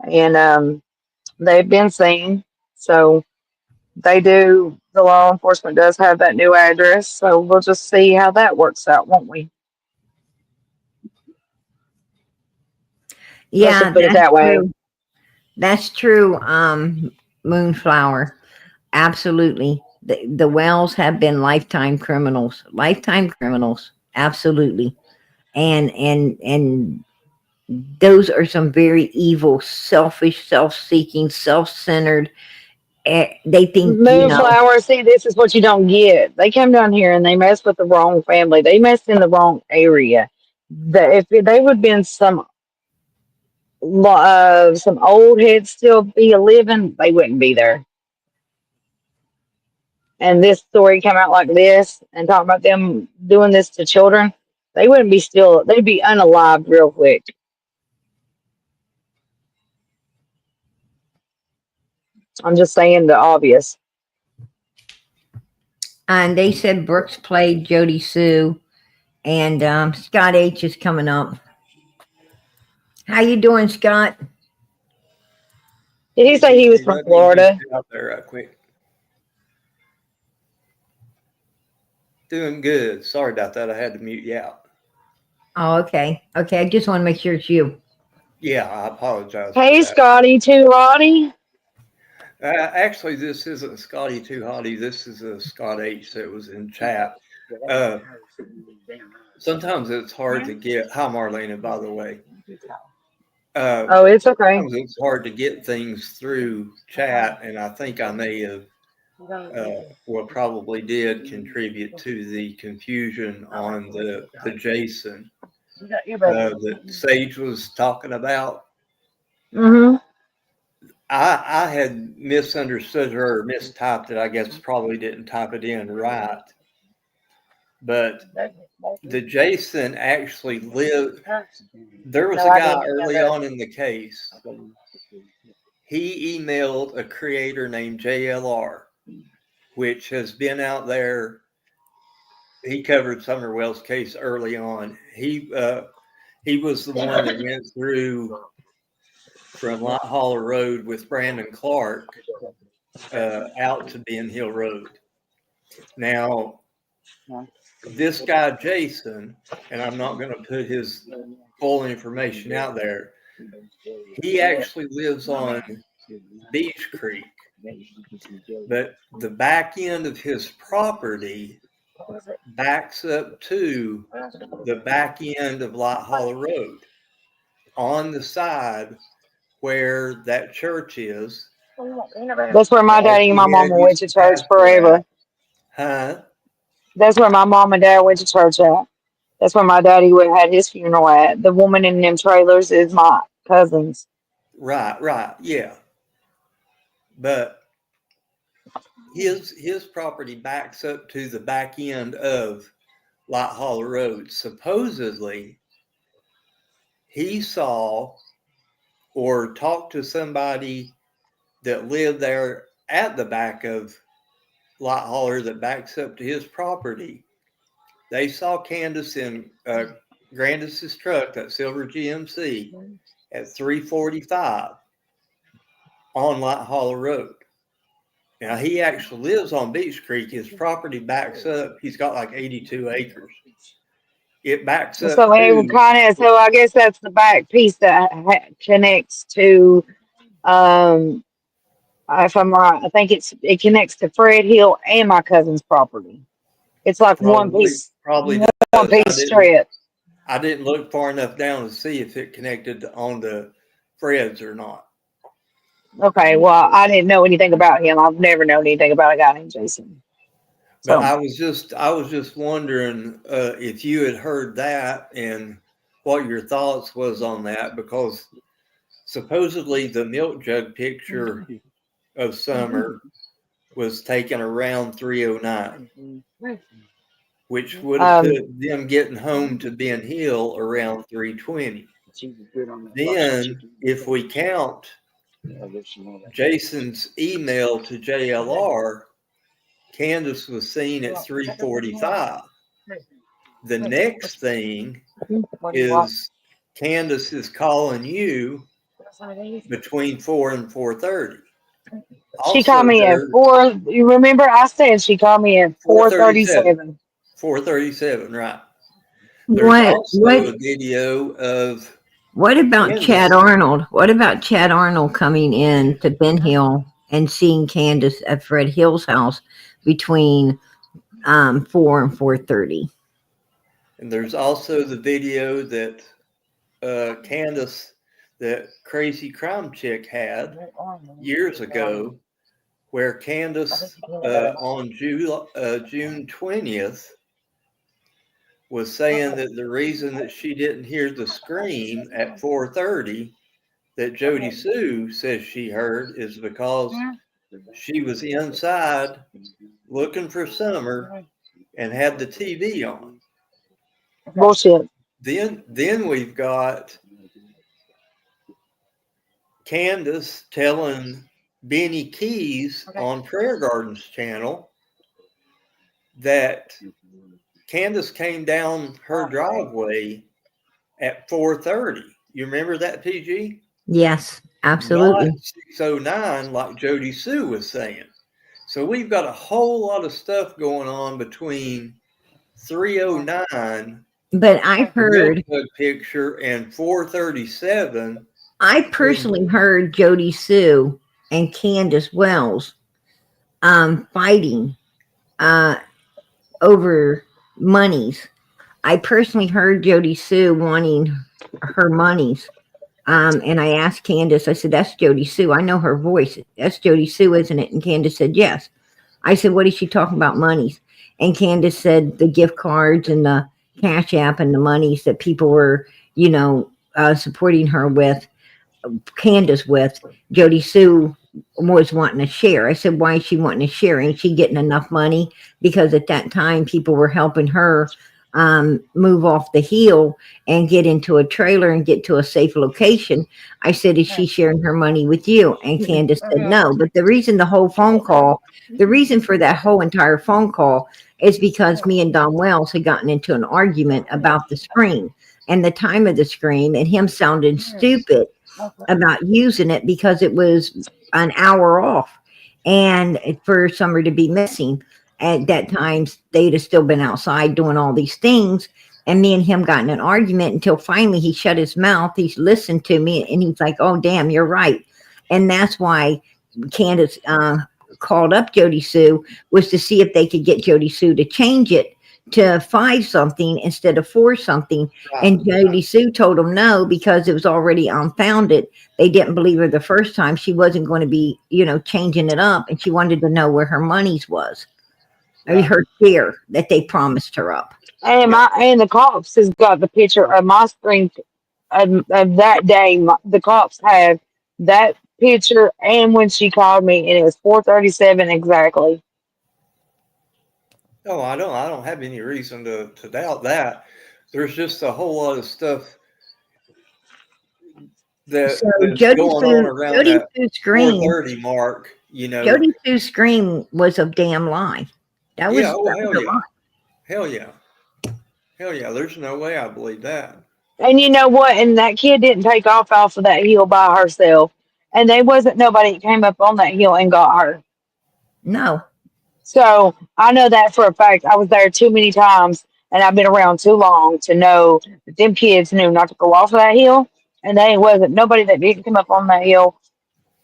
and they've been seen. So they do. The law enforcement does have that new address, so we'll just see how that works out, won't we? Let's Yeah, just put it that's that way. true. That's true, Moonflower. Absolutely. The Wells have been lifetime criminals. Lifetime criminals. Absolutely. And those are some very evil, selfish, self-seeking, self-centered. They think, Moonflower, see, this is what you don't get. They come down here and they mess with the wrong family. They messed in the wrong area. If they would have been some old heads still be a living, they wouldn't be there. And this story come out like this and talk about them doing this to children, they wouldn't be still. They'd be unalived real quick. I'm just saying the obvious. and they said Brooks played Jody Sue, and Scott H is coming up. How you doing, Scott? Did he say he was from Let me mute Florida? you out there right quick. Doing good. Sorry about that. I had to mute you out. Oh, okay. Okay, I just want to make sure it's you. Yeah, I apologize for Hey, that. Scotty, too, Roddy. Actually, this isn't Scotty Too Hottie. This is a Scott H that was in chat. Uh, Sometimes it's hard to get. Hi, Marlena, by the way. Oh, it's okay. Sometimes it's hard to get things through chat, and I think I may have, well, probably did contribute to the confusion on the Jason that Sage was talking about. Mm-hmm. I had misunderstood her or mistyped it. I guess probably didn't type it in right. But the Jason actually lived. There was No, a I guy didn't know early that. on in the case. He emailed a creator named JLR, which has been out there. He covered Summer Wells' case early on. He was the one that went through from Light Hollow Road with Brandon Clark out to Ben Hill Road. Now, this guy, Jason, and I'm not going to put his full information out there, he actually lives on Beach Creek, but the back end of his property backs up to the back end of Light Hollow Road on the side where that church is. That's where my daddy and my He had mama went used to to church pastor forever. at. Huh? That's where my mom and dad went to church at. That's where my daddy would had his funeral at. The woman in them trailers is my cousins. Right, yeah. But his property backs up to the back end of Light Hollow Road. Supposedly, he saw or talked to somebody that lived there at the back of Light Holler that backs up to his property. They saw Candace in Grandis's truck, that silver GMC, at 345 on Light Hollow Road. Now, he actually lives on Beach Creek. His property backs up. He's got like 82 acres. It backs up So it would to, kind of. So I guess that's the back piece that connects to. Um, if I'm right, I think it connects to Fred Hill and my cousin's property. It's like probably one does. piece strip. I didn't look far enough down to see if it connected on the Freds or not. Okay, well, I didn't know anything about him. I've never known anything about a guy named Jason. But So, I was just wondering if you had heard that and what your thoughts was on that, because supposedly the milk jug picture of Summer was taken around 309, which would have put um, them getting home to Ben Hill around 320. Then, if we count Jason's email to JLR, Candace was seen at 345. The next thing What do you want? is Candace is calling you between 4 and 4:30. She called Also, me at there's 4. You remember I said she called me at 4:37. 4:37. 4:37, right? There's What also what a video of what about Chad Candace. Arnold? What about Chad Arnold coming in to Ben Hill and seeing Candace at Fred Hill's house between 4 and 4:30? And there's also the video that Candace, that crazy crime chick, had years ago, where Candace on June 20th was saying that the reason that she didn't hear the scream at 4:30 that Jody Sue says she heard is because she was inside looking for Summer and had the TV on. Bullshit. Then we've got Candace telling Benny Keys on Prayer Gardens channel that Candace came down her driveway at 4:30. You remember that, PG? Yes, Not absolutely. 6:09 like Jody Sue was saying. So we've got a whole lot of stuff going on between 3:09, But I the milk heard, jug picture, and 4:37. I personally heard Jody Sue and Candace Wells fighting uh, over monies. I personally heard Jody Sue wanting her monies. And I asked Candace, I said, "That's Jody Sue. I know her voice. That's Jody Sue, isn't it?" And Candace said, "Yes." I said, "What is she talking about monies?" And Candace said the gift cards and the cash app and the monies that people were, supporting her with. Candace with, Jody Sue was wanting a share. I said, "Why is she wanting a share? Ain't she getting enough money?" Because at that time, people were helping her move off the hill and get into a trailer and get to a safe location. I said, "Is she sharing her money with you?" And Candace said, "No." But the reason for that whole entire phone call is because me and Don Wells had gotten into an argument about the screen and the time of the screen and him sounding stupid about using it because it was an hour off and for Summer to be missing at that time they'd have still been outside doing all these things, and me and him got in an argument until finally he shut his mouth, he's listened to me, and he's like, "Oh damn, you're right." And that's why Candace called up Jody Sue, was to see if they could get Jody Sue to change it to 5 something instead of 4 something. And Jody Sue told them no because it was already unfounded. They didn't believe her the first time. She wasn't going to be, changing it up, and she wanted to know where her monies was. I mean, Right. her share that they promised her up. And Yeah. the cops has got the picture of my screen of that day. The cops have that picture and when she called me, and it was 4:37 exactly. Oh, I don't have any reason to doubt that. There's just a whole lot of stuff So that's going on around Jody that Sue scream, 4:30 mark. Jody Sue scream was a damn lie. That Yeah. was Oh, that was hell a yeah. lie. Hell yeah. Hell yeah. There's no way I believe that. And you know what? And that kid didn't take off of that hill by herself. And there wasn't nobody that came up on that hill and got her. No. So I know that for a fact. I was there too many times and I've been around too long to know that them kids knew not to go off of that hill. And there wasn't nobody that didn't come up on that hill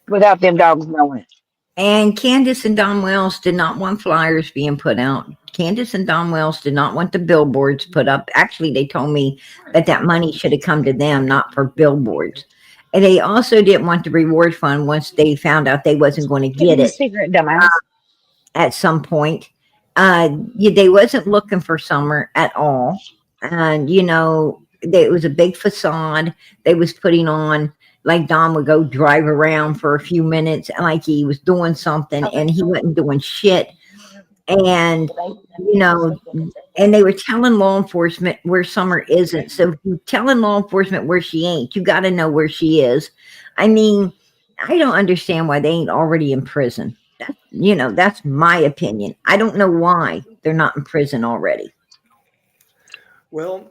without them dogs knowing it. And Candace and Don Wells did not want flyers being put out. Candace and Don Wells did not want the billboards put up. Actually, they told me that that money should have come to them, not for billboards. And they also didn't want the reward fund once they found out they wasn't going to Give get me the it secret, dumbass. at some point. They wasn't looking for Summer at all. And, it was a big facade they was putting on. Like Don would go drive around for a few minutes like he was doing something and he wasn't doing shit. And, you know, and they were telling law enforcement where Summer isn't. So if you're telling law enforcement where she ain't, you got to know where she is. I mean, I don't understand why they ain't already in prison. That's my opinion. I don't know why they're not in prison already. Well,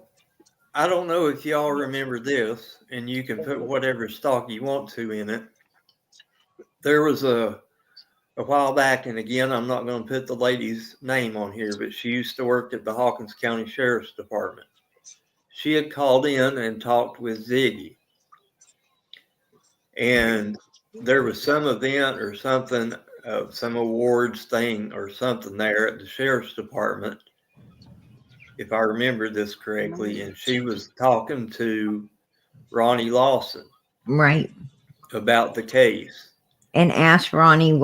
I don't know if y'all remember this, and you can put whatever stock you want to in it. There was a while back, and again, I'm not going to put the lady's name on here, but she used to work at the Hawkins County Sheriff's Department. She had called in and talked with Ziggy, and there was some event or something, some awards thing or something there at the Sheriff's Department, if I remember this correctly, and she was talking to Ronnie Lawson Right. about the case. And asked Ronnie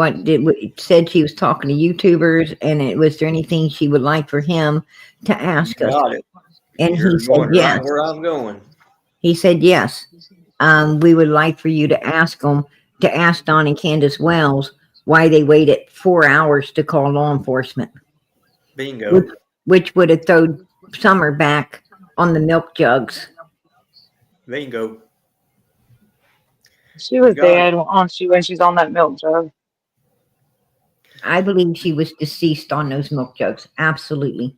said she was talking to YouTubers, and was there anything she would like for him to ask us? Got it. And You're he said going yes. right where I'm going. He said yes. We would like for you to ask Don and Candace Wells why they waited 4 hours to call law enforcement, Bingo. which would have thrown Summer back on the milk jugs. Bingo. She was Got it. dead when she's on that milk jug. I believe she was deceased on those milk jugs. Absolutely. Me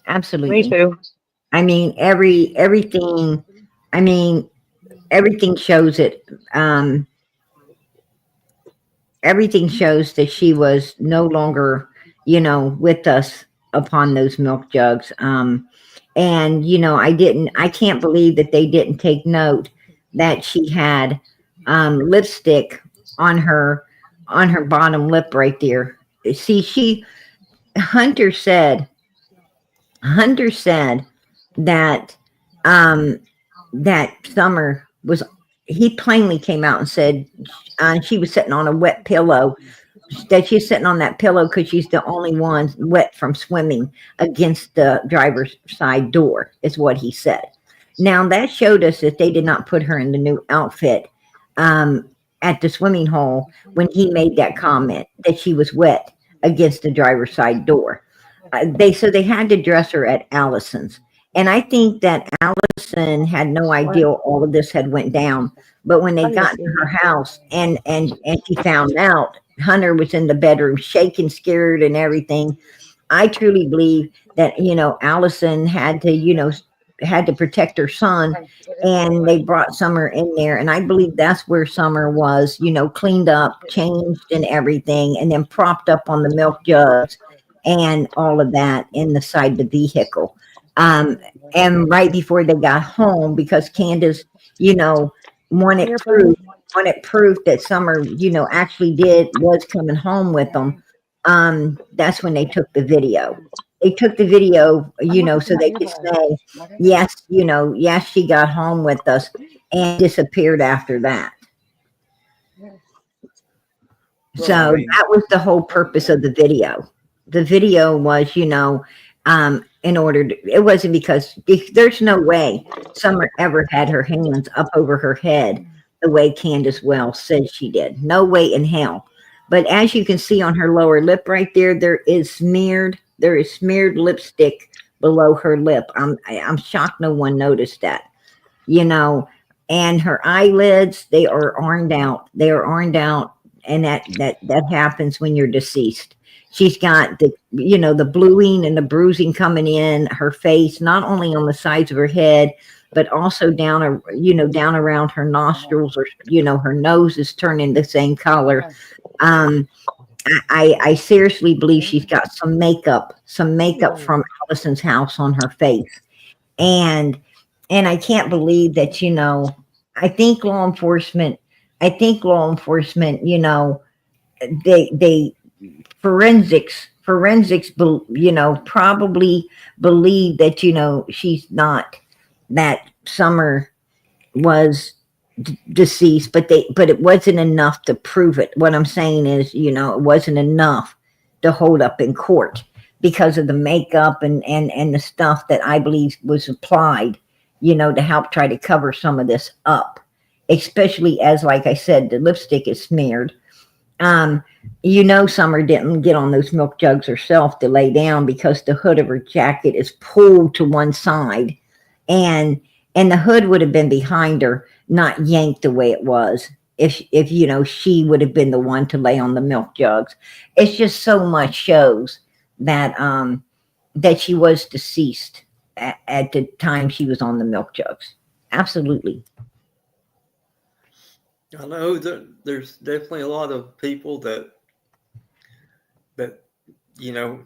Absolutely. too. I mean, everything shows it. Everything shows that she was no longer, with us upon those milk jugs. And I can't believe that they didn't take note that she had lipstick on her bottom lip right there. See, Hunter said that that Summer was. He plainly came out and said she was sitting on a wet pillow. That she's sitting on that pillow because she's the only one wet from swimming against the driver's side door, is what he said. Now that showed us that they did not put her in the new outfit at the swimming hole when he made that comment that she was wet against the driver's side door. They had to dress her at Allison's, and I think that Allison had no idea all of this had went down. But when they got to her house and she found out Hunter was in the bedroom shaking, scared, and everything, I truly believe that Allison had to protect her son, and they brought Summer in there, and I believe that's where Summer was, cleaned up, changed, and everything, and then propped up on the milk jugs and all of that in the side of the vehicle. And right before they got home, because Candace, wanted proof that Summer, actually was coming home with them. That's when they took the video. They took the video, so they could say, yes, yes, she got home with us, and disappeared after that. So that was the whole purpose of the video. The video was, in order to, it wasn't because there's no way Summer ever had her hands up over her head the way Candace Wells said she did. No way in hell. But as you can see on her lower lip right there, there is smeared lipstick below her lip. I'm shocked no one noticed that. And her eyelids, they are oraned out. And that happens when you're deceased. She's got the bluing and the bruising coming in her face, not only on the sides of her head, but also down around her nostrils, or her nose is turning the same color. I seriously believe she's got some makeup from Allison's house on her face, and I can't believe that I think law enforcement, they forensics probably believe that she's not, that Summer was deceased, but it wasn't enough to prove it. What I'm saying is, it wasn't enough to hold up in court because of the makeup and the stuff that I believe was applied, to help try to cover some of this up, especially as, like I said, the lipstick is smeared. Summer didn't get on those milk jugs herself to lay down, because the hood of her jacket is pulled to one side, and the hood would have been behind her, not yanked the way it was if she would have been the one to lay on the milk jugs. It's just so much shows that that she was deceased at the time she was on the milk jugs. Absolutely. I know that there's definitely a lot of people that you know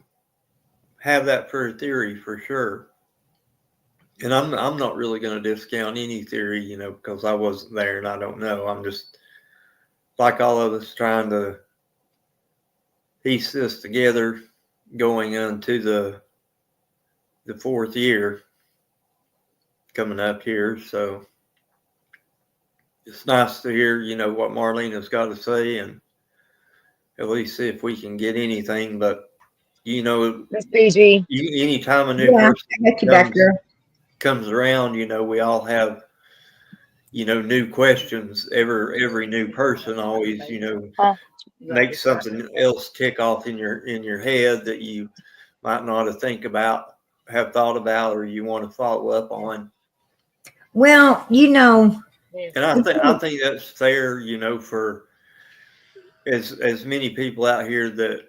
have that for a theory for sure. And I'm not really going to discount any theory, you know, because I wasn't there and I don't know. I'm just like all of us trying to piece this together, going into the fourth year coming up here. So it's nice to hear, you know, what Marlena's got to say and at least see if we can get anything. But, you know, Miss PG. anytime a new Yeah, person I got you back, girl. comes around, you know, we all have, you know, new questions. Every new person always, you know, Huh? makes something else tick off in your head that you might not have thought about, or you want to follow up on. Well, you know, And I think that's fair, you know, for as many people out here that,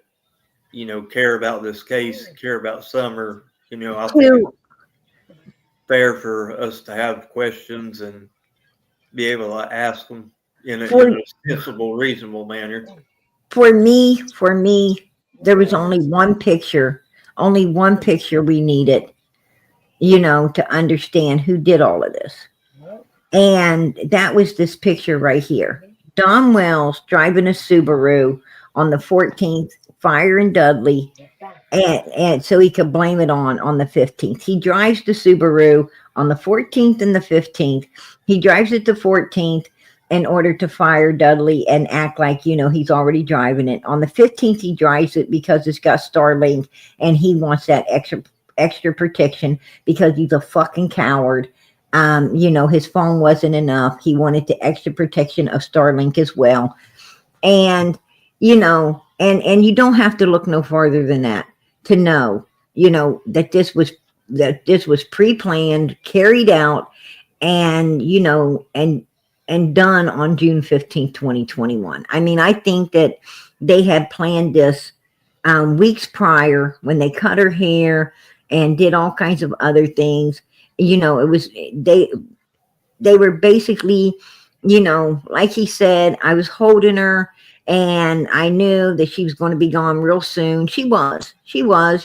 you know, care about this case, care about Summer, you know, I think it's to fair for us to have questions and be able to ask them in for a sensible, reasonable manner. for me, there was only one picture we needed, you know, to understand who did all of this. And that was this picture right here. Don Wells driving a Subaru on the 14th, firing Dudley, and so he could blame it on the 15th. He drives the Subaru on the 14th and the 15th. He drives it the 14th in order to fire Dudley and act like, you know, he's already driving it. On the 15th, he drives it because it's got Starlink and he wants that extra protection because he's a fucking coward. You know, his phone wasn't enough. He wanted the extra protection of Starlink as well. And, you know, and you don't have to look no farther than that to know, you know, that this was pre-planned, carried out, and, you know, and done on June 15th, 2021. I mean, I think that they had planned this weeks prior when they cut her hair and did all kinds of other things. You know, it was they were basically, you know, like he said, I was holding her and I knew that she was going to be gone real soon. She was,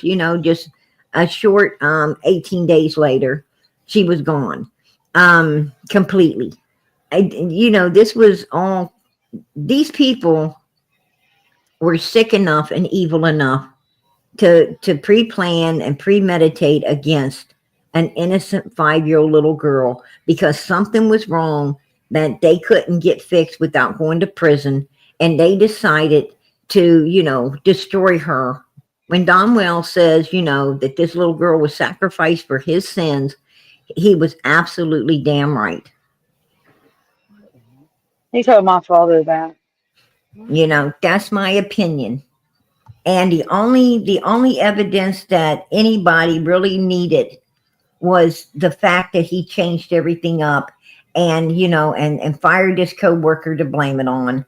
you know, just a short 18 days later, she was gone completely. You know, this was all, these people were sick enough and evil enough to pre-plan and premeditate against an innocent 5-year-old little girl because something was wrong that they couldn't get fixed without going to prison, and they decided to, you know, destroy her. When Don Wells says, you know, that this little girl was sacrificed for his sins, he was absolutely damn right. He told my father that. You know, that's my opinion. And the only evidence that anybody really needed was the fact that he changed everything up and, you know, and fired his co-worker to blame it on.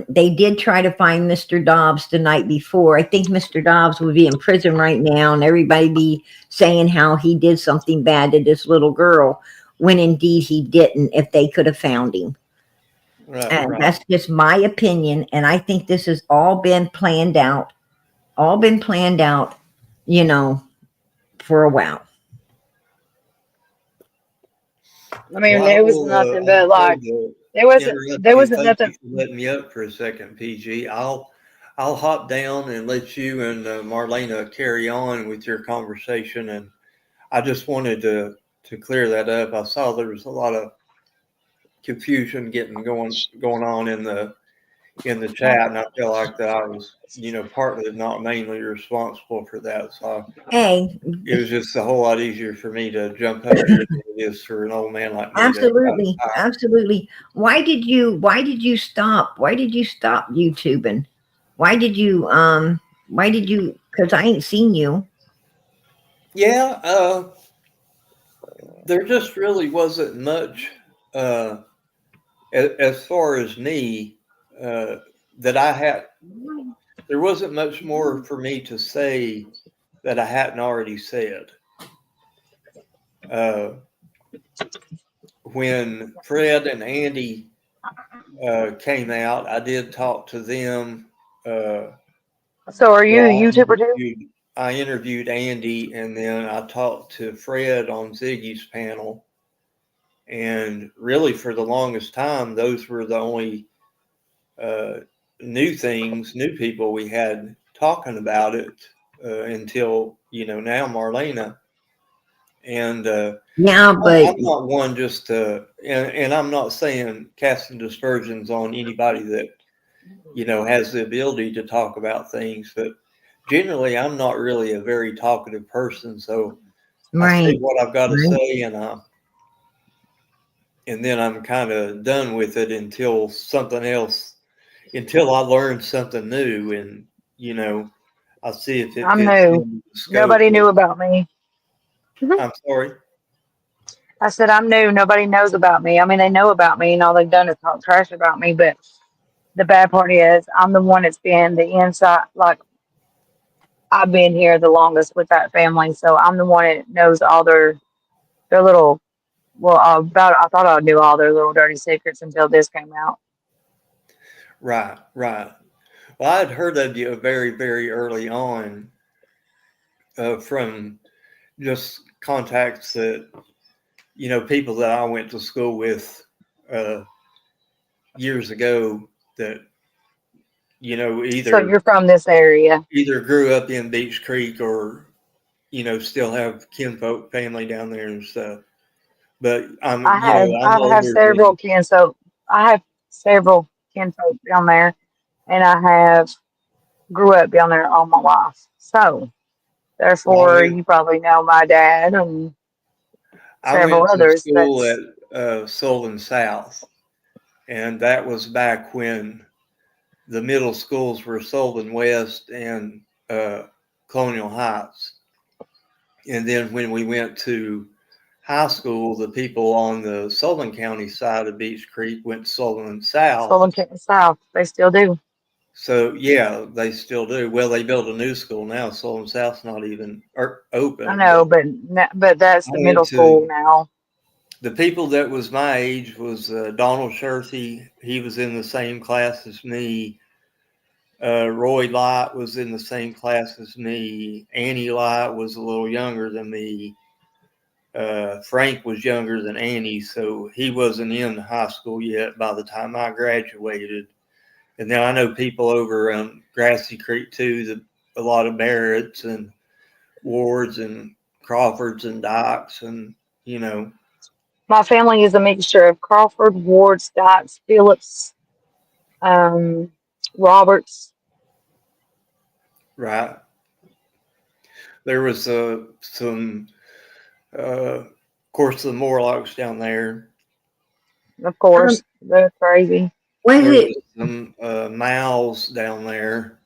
They did try to find Mr. Dobbs the night before. I think Mr. Dobbs would be in prison right now and everybody be saying how he did something bad to this little girl when indeed he didn't, if they could have found him. Right. And that's just my opinion. And I think this has all been planned out, you know, for a while. I mean, Well, there was nothing but I'm sorry like to there wasn't interrupt there you. wasn't Thank you nothing. for letting me up for a second, PG. I'll hop down and let you and Marlena carry on with your conversation. And I just wanted to clear that up. I saw there was a lot of confusion going on in the chat, and I feel like that I was, you know, partly not mainly responsible for that. So Hey, it was just a whole lot easier for me to jump up here than it is for an old man like me to try to absolutely, type. absolutely. Why did you stop YouTubing? Why did you, because I ain't seen you. Yeah, there just really wasn't much uh, as far as me uh, that I had. There wasn't much more for me to say that I hadn't already said. When Fred and Andy came out, I did talk to them. So are you a Well, YouTuber too? I interviewed Andy, and then I talked to Fred on Ziggy's panel. And really, for the longest time, those were the only new people we had talking about it until, now Marlena. And Yeah, but I'm not one just to, and I'm not saying casting dispersions on anybody that, has the ability to talk about things, but generally I'm not really a very talkative person. So I say right, what I've got to right. say, and then I'm kind of done with it until I learn something new, and I'll see if it I'm fits new. in the scope. Nobody knew about me. I'm sorry. I said I'm new. Nobody knows about me. I mean, they know about me, and all they've done is talk trash about me. But the bad part is, I'm the one that's been the inside. Like I've been here the longest with that family, so I'm the one that knows all their little. Well, about I thought I knew all their little dirty secrets until this came out. Right, right. Well, I'd heard of you very, very early on from just contacts that, people that I went to school with uh, years ago that, So either you're from this area. grew up in Beach Creek or, still have kinfolk family down there and stuff. But I'm I have older than, several kin. So I have several kinfolk down there, and I have grew up down there all my life. So well, therefore, you probably know my dad and I several went to others. school at That's Solon South, and that was back when the middle schools were Solon West and Colonial Heights. And then when we went to high school, the people on the Sullivan County side of Beach Creek went to Sullivan South. Sullivan County South. They still do. So yeah, they still do. Well, they built a new school now. Sullivan South's not even I open. But know, but that's I the went middle school to now. the people that was my age was Donald Scherthy. He was in the same class as me. Roy Light was in the same class as me. Annie Light was a little younger than me. Frank was younger than Annie, so he wasn't in high school yet by the time I graduated. And then I know people over on Grassy Creek too, a lot of Barretts and Wards and Crawfords and Dykes, and My family is a mixture of Crawford, Ward, Dykes, Phillips, um, Roberts. right. There was some, of course, the Morlocks down there. Of Um, course, they're crazy. was There it was some Mals down there.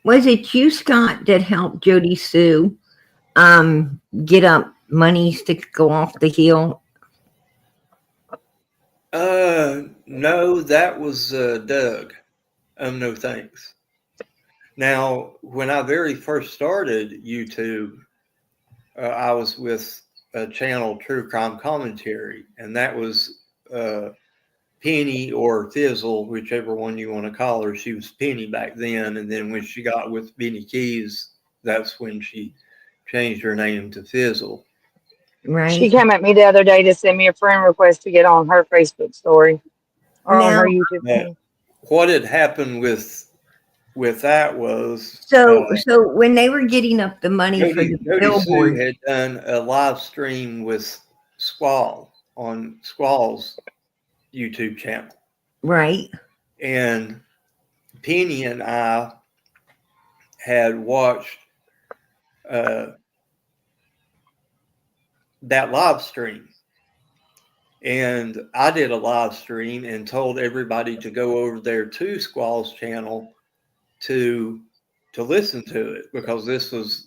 was it you, Scott, that helped Jody Sue get up monies to go off the hill? No, that was Doug. No thanks. Now, when I very first started YouTube, I was with a channel, True Crime Commentary, and that was Penny or Fizzle, whichever one you want to call her. She was Penny back then, and then when she got with Benny Keys, that's when she changed her name to Fizzle. She Right came at me the other day to send me a friend request to get on her Facebook story or on now, her YouTube But thing. what had happened with that was so when they were getting up the money for the Jody Sue billboard, had done a live stream with Squall on Squall's YouTube channel, right? and Penny and I had watched uh, that live stream. And I did a live stream and told everybody to go over there to Squall's channel to listen to it, because this was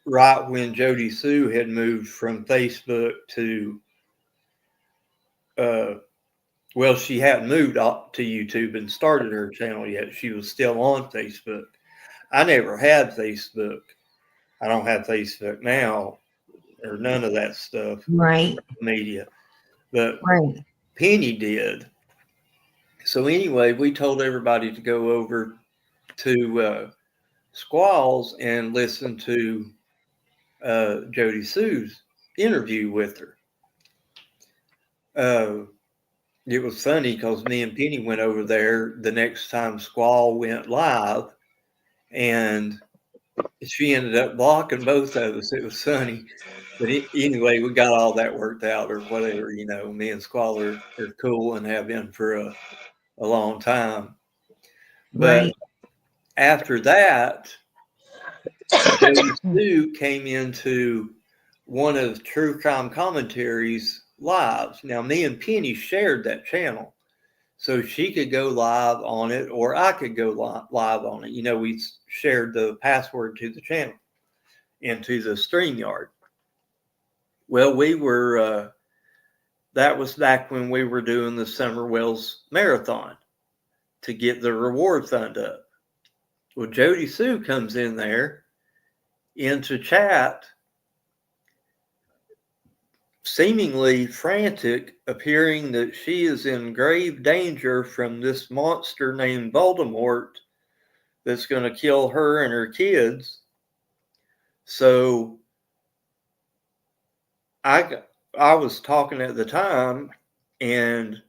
right when Jody Sue had moved from Facebook to well, she hadn't moved up to YouTube and started her channel yet. She was still on Facebook. I never had Facebook. I don't have Facebook now. or none of that stuff, Right. media. But Right. Penny did. So anyway, we told everybody to go over to Squalls and listen to Jody Sue's interview with her. It was funny because me and Penny went over there the next time Squall went live, and she ended up blocking both of us. It was funny. But anyway, we got all that worked out or whatever. Me and Squall are cool and have been for a long time. But Right. after that, Jody Sue came into one of True Crime Commentary's lives. Now, me and Penny shared that channel, so she could go live on it, or I could go live on it. We shared the password to the channel into the StreamYard. Well, that was back when we were doing the Summer Wells Marathon to get the reward fund up. Well, Jody Sue comes in there into chat, seemingly frantic, appearing that she is in grave danger from this monster named Voldemort that's going to kill her and her kids. So I was talking at the time, and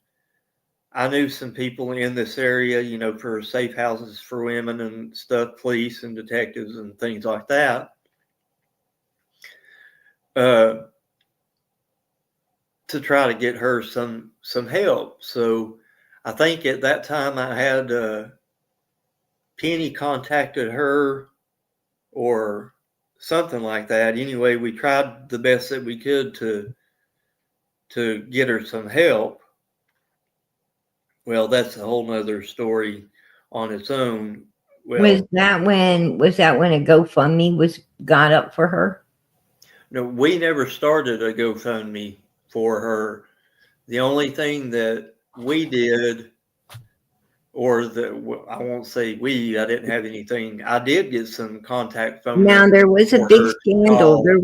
I knew some people in this area, for safe houses for women and stuff, police and detectives and things like that. To try to get her some help. So I think at that time I had Penny contacted her or something like that. Anyway, we tried the best that we could to get her some help. Well, that's a whole nother story on its own. Well, was that when a GoFundMe was got up for her? No, we never started a GoFundMe for her. The only thing that we did, or I won't say we, I didn't have anything. I did get some contact phone Now numbers there was a for big her to scandal. call There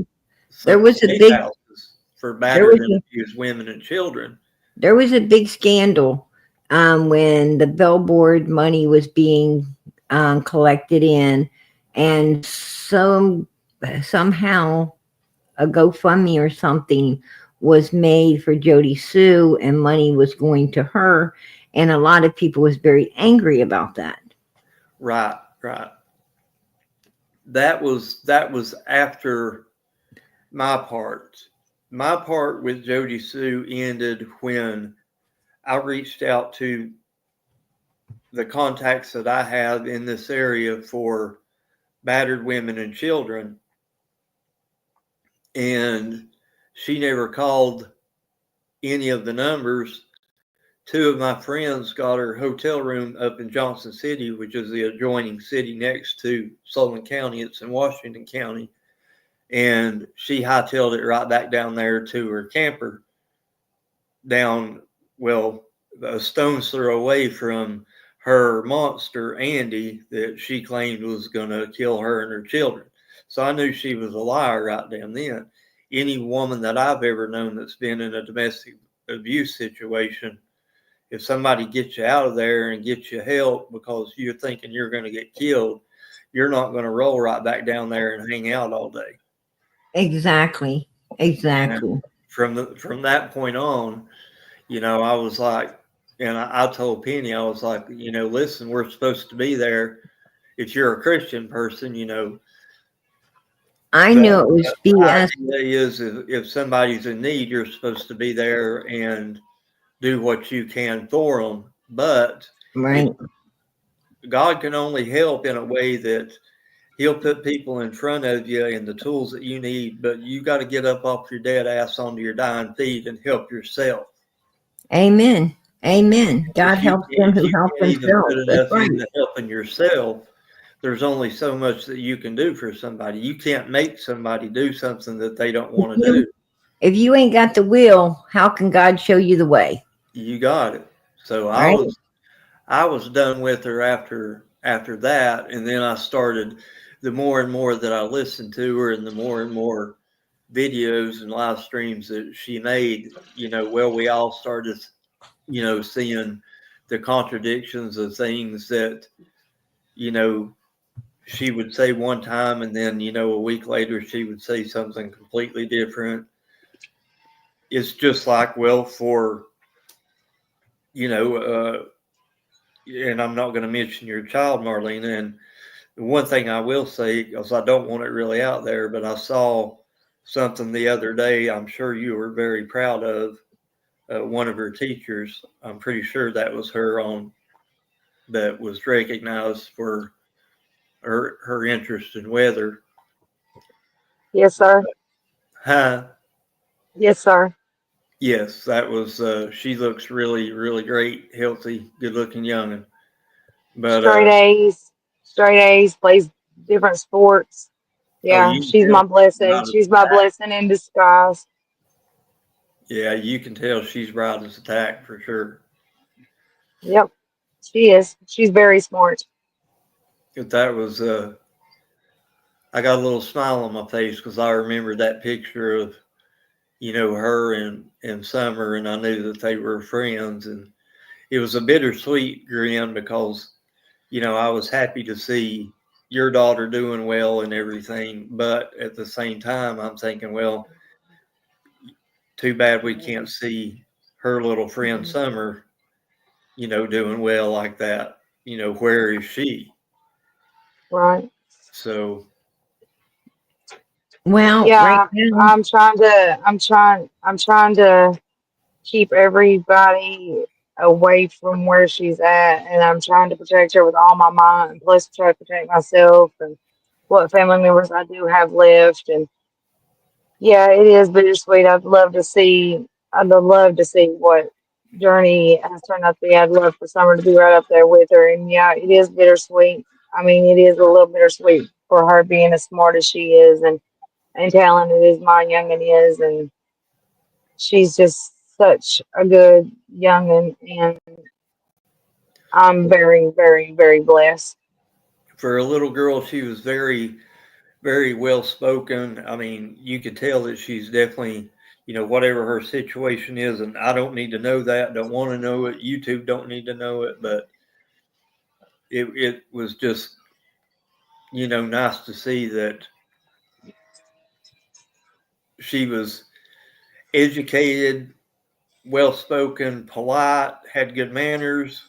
some was a safe big houses for there battered was and a abused women and children. there was a big scandal when the billboard money was being collected in, and somehow a GoFundMe or something was made for Jody Sue, and money was going to her, and a lot of people was very angry about that. Right. That was after my part. My part with Jody Sue ended when I reached out to the contacts that I have in this area for battered women and children, and she never called any of the numbers. Two of my friends got her hotel room up in Johnson City, which is the adjoining city next to Sullivan County. It's in Washington County. And she hightailed it right back down there to her camper down, well, a stone's throw away from her monster, Andy, that she claimed was going to kill her and her children. So I knew she was a liar right down then. Any woman that I've ever known that's been in a domestic abuse situation, if somebody gets you out of there and gets you help because you're thinking you're going to get killed, you're not going to roll right back down there and hang out all day. Exactly. And from that point on, I was like, and I told Penny, I was like, listen, we're supposed to be there. If you're a Christian person, I knew it was the BS. idea is if somebody's in need, you're supposed to be there and do what you can for them. But Right. God can only help in a way that He'll put people in front of you and the tools that you need, but you got to get up off your dead ass onto your dying feet and help yourself. Amen. God helps them who You help can't even put themselves. That's enough right. into helping yourself, there's only so much that you can do for somebody. You can't make somebody do something that they don't want to do. If you ain't got the will, how can God show you the way? You got it. So Right? I was done with her after that, and then I started. The more and more that I listened to her, and the more videos and live streams that she made, well, we all started, seeing the contradictions of things that, she would say one time, and then, a week later, she would say something completely different. It's just like, well, for, and I'm not going to mention your child, Marlena. And one thing I will say, because I don't want it really out there, but I saw something the other day I'm sure you were very proud of. One of her teachers, I'm pretty sure that was her that was recognized for her interest in weather. Yes, sir. Huh? Yes, sir. Yes, that was. She looks really, really great, healthy, good-looking youngin'. But Straight A's. Straight A's. Plays different sports. oh, Yeah, you can she's tell my she's blessing. bright as She's a my tack. blessing in disguise. Yeah, you can tell she's bright as a tack for sure. Yep, she is. She's very smart. But that was. I got a little smile on my face because I remember that picture of her and Summer, and I knew that they were friends, and it was a bittersweet grin because I was happy to see your daughter doing well and everything, but at the same time, I'm thinking, well, too bad we can't see her little friend Summer, doing well like that. Where is she? Right. So, Well, right Yeah, now, I'm trying to keep everybody away from where she's at, and I'm trying to protect her with all my might, and plus try to protect myself and what family members I do have left. And yeah, it is bittersweet. I'd love to see what Journey has turned out to be. I'd love for Summer to be right up there with her. And yeah, it is bittersweet. I mean, it is a little bittersweet for her being as smart as she is and talented as my youngin is. And she's just such a good youngin. And I'm very, very, very blessed. for a little girl, she was very, very well spoken. I mean, you could tell that she's definitely, whatever her situation is, and I don't need to know that, don't want to know it. YouTube don't need to know it, but it was just, nice to see that she was educated, well spoken, polite, had good manners,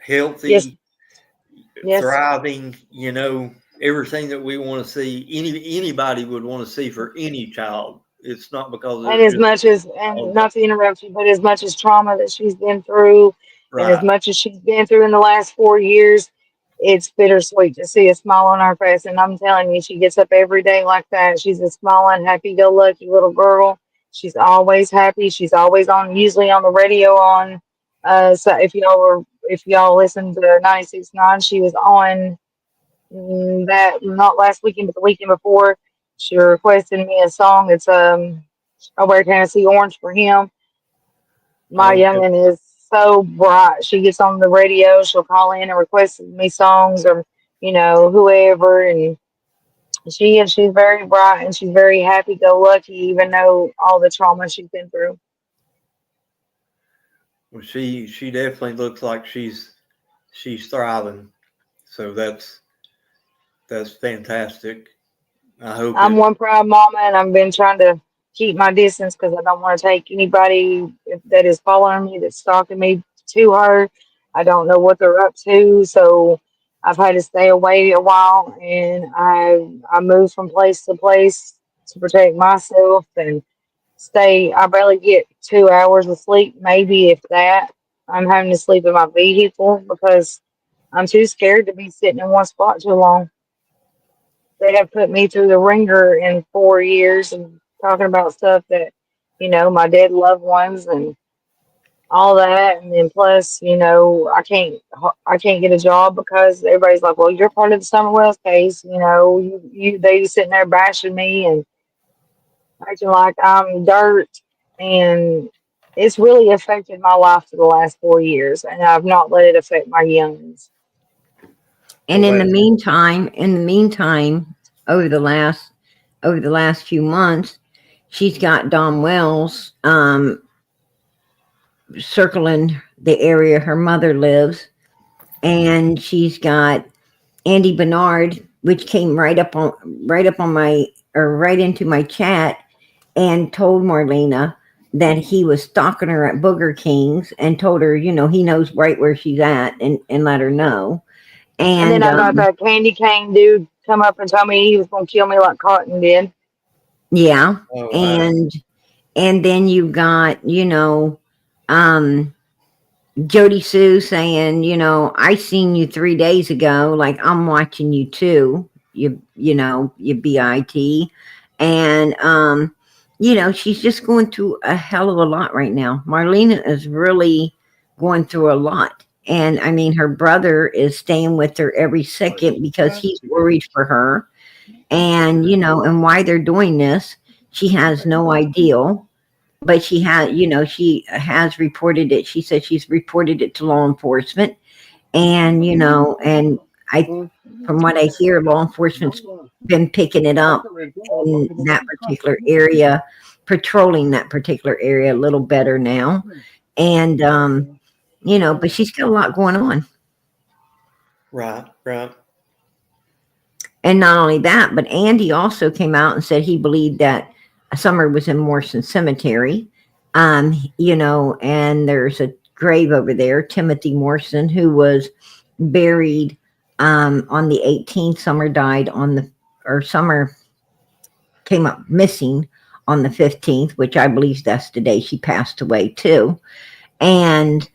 Yes, healthy, yes. thriving, everything that we want to see, anybody would want to see for any child. It's not because And there's as just much as, all and that. not to interrupt you, but as much as trauma that she's been through, and as Right. much as she's been through in the last 4 years, it's bittersweet to see a smile on her face. And I'm telling you, she gets up every day like that. She's a smiling, happy-go-lucky little girl. She's always happy. She's always on, usually on the radio on. So if y'all listen to 96.9, she was on that not last weekend, but the weekend before. She requested me a song. It's I wear Tennessee orange for him. My Okay. youngin is so bright. She gets on the radio. She'll call in and request me songs or whoever. And she's very bright and she's very happy go lucky, even though all the trauma she's been through. Well, she definitely looks like she's thriving. So that's fantastic. I hope I'm it. one proud mama, and I've been trying to keep my distance because I don't want to take anybody that is following me, that's stalking me, to her. I don't know what they're up to, so I've had to stay away a while, and I move from place to place to protect myself and stay. I barely get 2 hours of sleep, maybe if that. I'm having to sleep in my vehicle because I'm too scared to be sitting in one spot too long. They have put me through the ringer in 4 years and talking about stuff that, my dead loved ones and all that. And then plus, I can't get a job because everybody's like, well, you're part of the Summer Wells case. They sitting there bashing me and acting like I'm dirt. And it's really affected my life for the last 4 years. And I've not let it affect my youngins. and Well, in the meantime, over the last few months, she's got Don Wells circling the area her mother lives, and she's got Andy Bernard, which came right up on my or right into my chat, and told Marlena that he was stalking her at Booger King's and told her, he knows right where she's at and let her know. And then And I got that candy cane dude come up and told me he was going to kill me like Cotton did. yeah, Oh, wow. and then you got, um, Jody Sue saying, I seen you 3 days ago. Like, I'm watching you too. You BIT. And, she's just going through a hell of a lot right now. Marlena is really going through a lot. And I mean, her brother is staying with her every second because he's worried for her. And, and why they're doing this, she has no idea, but she has reported it. She said she's reported it to law enforcement, and and I from what I hear, law enforcement's been picking it up in that particular area, patrolling that particular area a little better now. And but she's got a lot going on. Right, right. And not only that, but Andy also came out and said he believed that Summer was in Morrison Cemetery. And there's a grave over there, Timothy Morrison, who was buried on the 18th. Summer came up missing on the 15th, which I believe that's the day she passed away too. And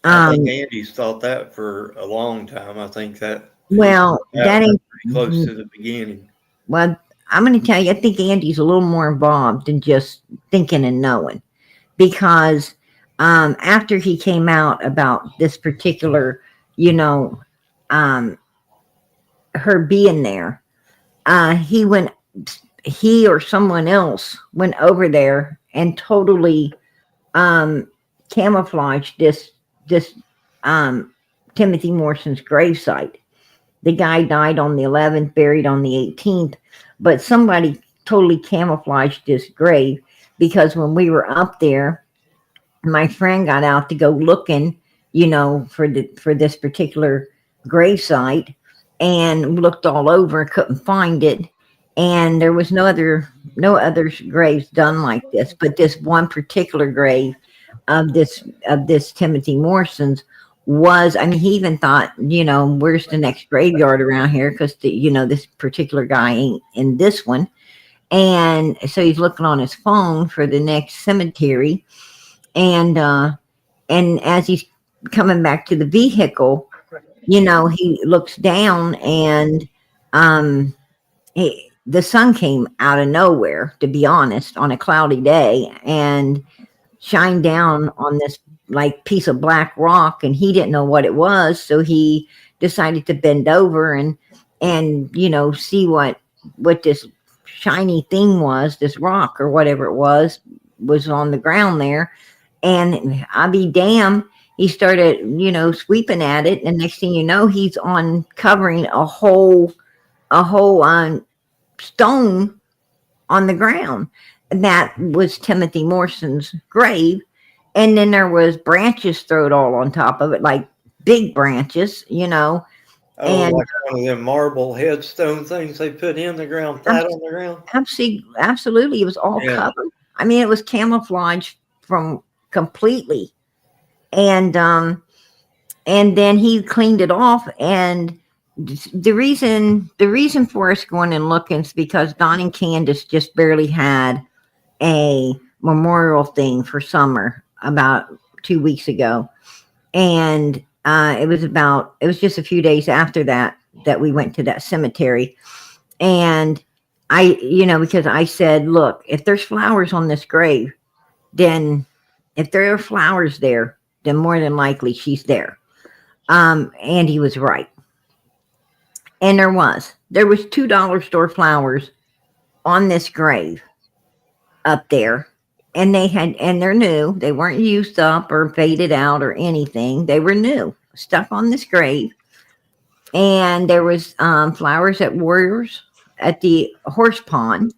I think Andy's thought that for a long time. I think that well, that ain't pretty close to the beginning. well. I'm going to tell you, I think Andy's a little more involved than just thinking and knowing, because after he came out about this particular, her being there, he or someone else went over there and totally camouflaged this Timothy Morrison's gravesite. The guy died on the 11th, buried on the 18th, but somebody totally camouflaged this grave, because when we were up there, my friend got out to go looking, for this particular gravesite, and looked all over, couldn't find it, and there was no other graves done like this, but this one particular grave of this Timothy Morrison's was. I mean, he even thought, where's the next graveyard around here, because this particular guy ain't in this one, and so he's looking on his phone for the next cemetery. And as he's coming back to the vehicle, he looks down, and the sun came out of nowhere, to be honest, on a cloudy day, and shined down on this like piece of black rock, and he didn't know what it was, so he decided to bend over and see what this shiny thing was, this rock or whatever it was on the ground there. And I'll be damned, he started, sweeping at it. And next thing you know, he's uncovering a whole stone on the ground. That was Timothy Morrison's grave. And then there was branches thrown all on top of it, like big branches, Oh, and like one of them marble headstone things they put in the ground, flat on the ground. absolutely, it was all covered. I mean, it was camouflaged from completely. And then he cleaned it off. And the reason for us going and looking is because Don and Candace just barely had a memorial thing for Summer about 2 weeks ago, and it was just a few days after that we went to that cemetery. And because I said, look, if there's flowers on this grave, then if there are flowers there, then more than likely she's there. And he was right. And there was $2 store flowers on this grave up there. And they're new. They weren't used up or faded out or anything. They were new, stuck on this grave. And there was flowers at Warriors at the horse pond.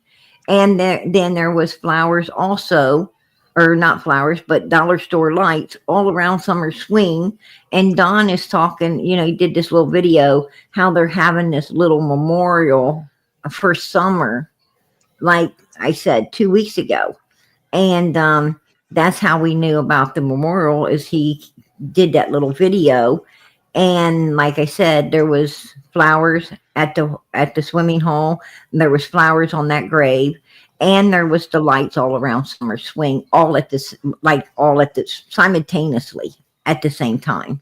And then there was flowers also, or not flowers, but dollar store lights all around Summer Swing. And Don is talking, he did this little video how they're having this little memorial for summer, like I said 2 weeks ago. And that's how we knew about the memorial, is he did that little video. And like I said, there was flowers at the swimming hole, and there was flowers on that grave, and there was the lights all around Summer Swing, all at this simultaneously at the same time.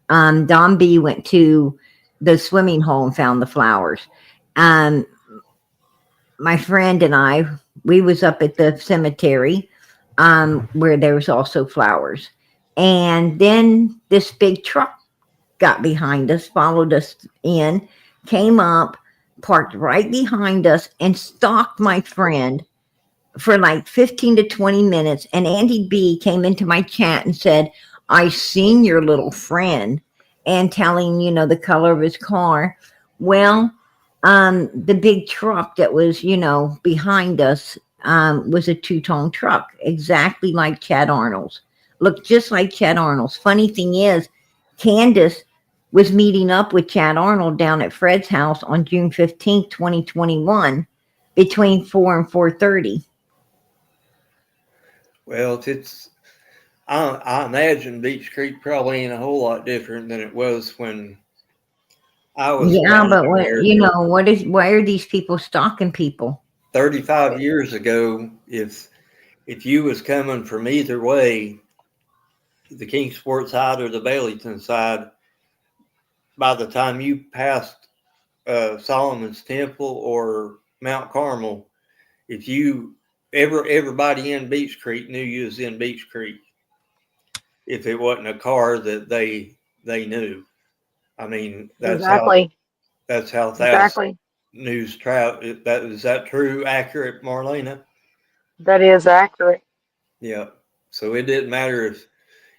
Don B went to the swimming hole and found the flowers. um my friend and I, we was up at the cemetery, where there was also flowers. And then this big truck got behind us, followed us in, came up, parked right behind us, and stalked my friend for like 15 to 20 minutes. And Andy B came into my chat and said, I seen your little friend, and telling, the color of his car. Well, the big truck that was, behind us, was a two-tone truck, exactly like Chad Arnold's. Looked just like Chad Arnold's. Funny thing is, Candace was meeting up with Chad Arnold down at Fred's house on June 15th, 2021, between 4 and 4:30. Well, I imagine Beach Creek probably ain't a whole lot different than it was when I was Yeah, down but there. why are these people stalking people? 35 years ago, if you was coming from either way, the Kingsport side or the Baileyton side, by the time you passed Solomon's Temple or Mount Carmel, if you everybody in Beach Creek knew you was in Beach Creek. If it wasn't a car that they knew, I mean Exactly. that's how fast Exactly. news travel. That is that true, accurate, Marlena? That is accurate. Yeah. So it didn't matter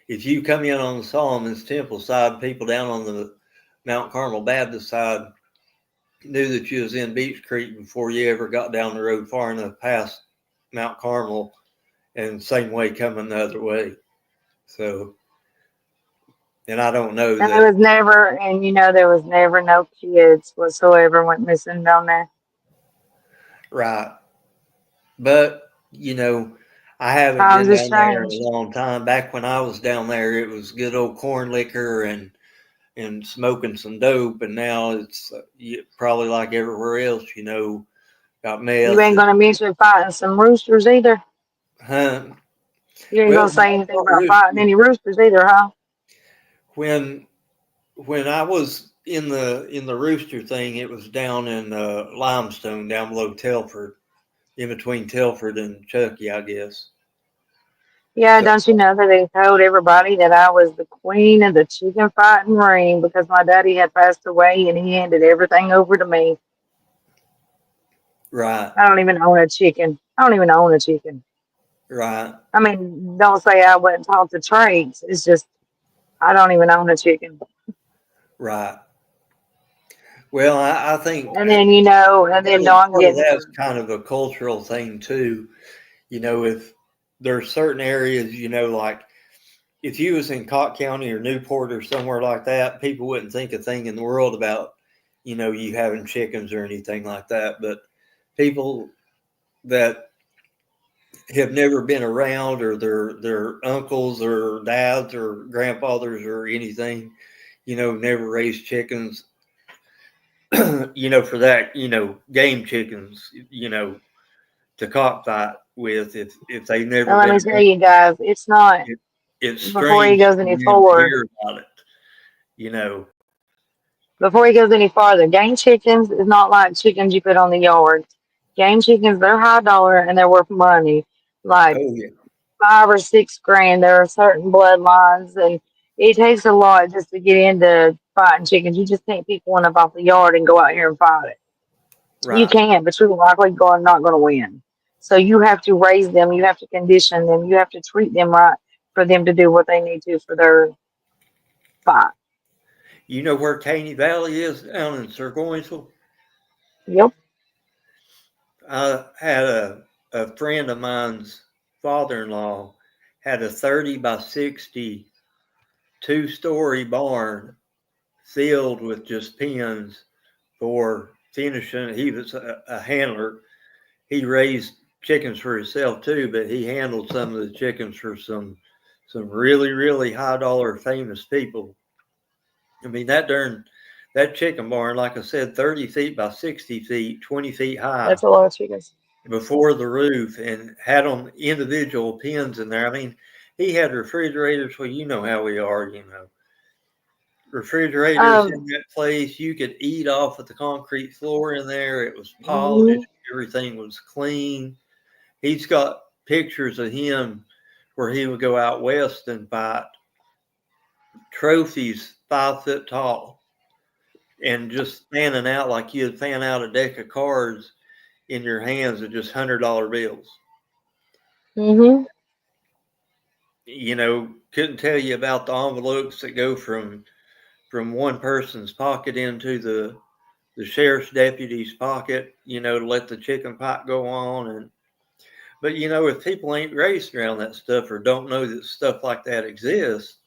if you come in on the Solomon's Temple side, people down on the Mount Carmel Baptist side knew that you was in Beach Creek before you ever got down the road far enough past Mount Carmel, and same way coming the other way. So, and I don't know And that, there was never no kids whatsoever went missing down there. right? But I haven't Times been has down there in a changed. long time. Back when I was down there, it was good old corn liquor and smoking some dope, and now it's probably like everywhere else. Got You meth ain't and gonna mention fighting some roosters either. hunt. You ain't Well, gonna say anything about fighting roosters. any roosters either, huh? When I was in the rooster thing, it was down in Limestone, down below Telford, in between Telford and Chucky, I guess. Yeah, So don't you know that they told everybody that I was the queen of the chicken fighting ring because my daddy had passed away and he handed everything over to me. right, I don't even own a chicken. I don't even own a chicken. right, I mean, don't say I wasn't taught the trades. It's just I don't even own a chicken. right. Well, I think And then and then Dawn part of getting that's kind of a cultural thing too. If there's certain areas, like if you was in Cott County or Newport or somewhere like that, people wouldn't think a thing in the world about, you having chickens or anything like that. But people that have never been around, or their uncles or dads or grandfathers or anything, never raised chickens, for that, game chickens, to cockfight with, if they've never Now let been me tell around. you guys, it's not It's before he strange goes for any them to forward. hear about it, you know. Before he goes any farther, game chickens is not like chickens you put on the yard. Game chickens, they're high dollar and they're worth money. Like Oh yeah, 5 or 6 grand. There are certain bloodlines, and it takes a lot just to get into fighting chickens. You just can't pick one up off the yard and go out here and fight it. You right. can, but you're likely going not going to win. So you have to raise them, you have to condition them, you have to treat them right for them to do what they need to for their fight. You know where Caney Valley is down in Sir Goinsville? Yep. I had a friend of mine's father-in-law had a 30 by 60 two-story barn filled with just pens for finishing. He was a handler. He raised chickens for himself too, but he handled some of the chickens for some really, really high dollar famous people. I mean, that chicken barn, like I said, 30 feet by 60 feet, 20 feet high That's a lot of chickens. before the roof, and had them individual pens in there. I mean, he had refrigerators. Well, you know how we are, refrigerators in Um, that place. You could eat off of the concrete floor in there. It was mhm, polished. Everything was clean. He's got pictures of him where he would go out west and fight trophies 5 foot tall and just fanning out like you'd fan out a deck of cards in your hands of just $100 bills. mhm, Couldn't tell you about the envelopes that go from one person's pocket into the sheriff's deputy's pocket, to let the chicken pot go on. But if people ain't raised around that stuff or don't know that stuff like that exists,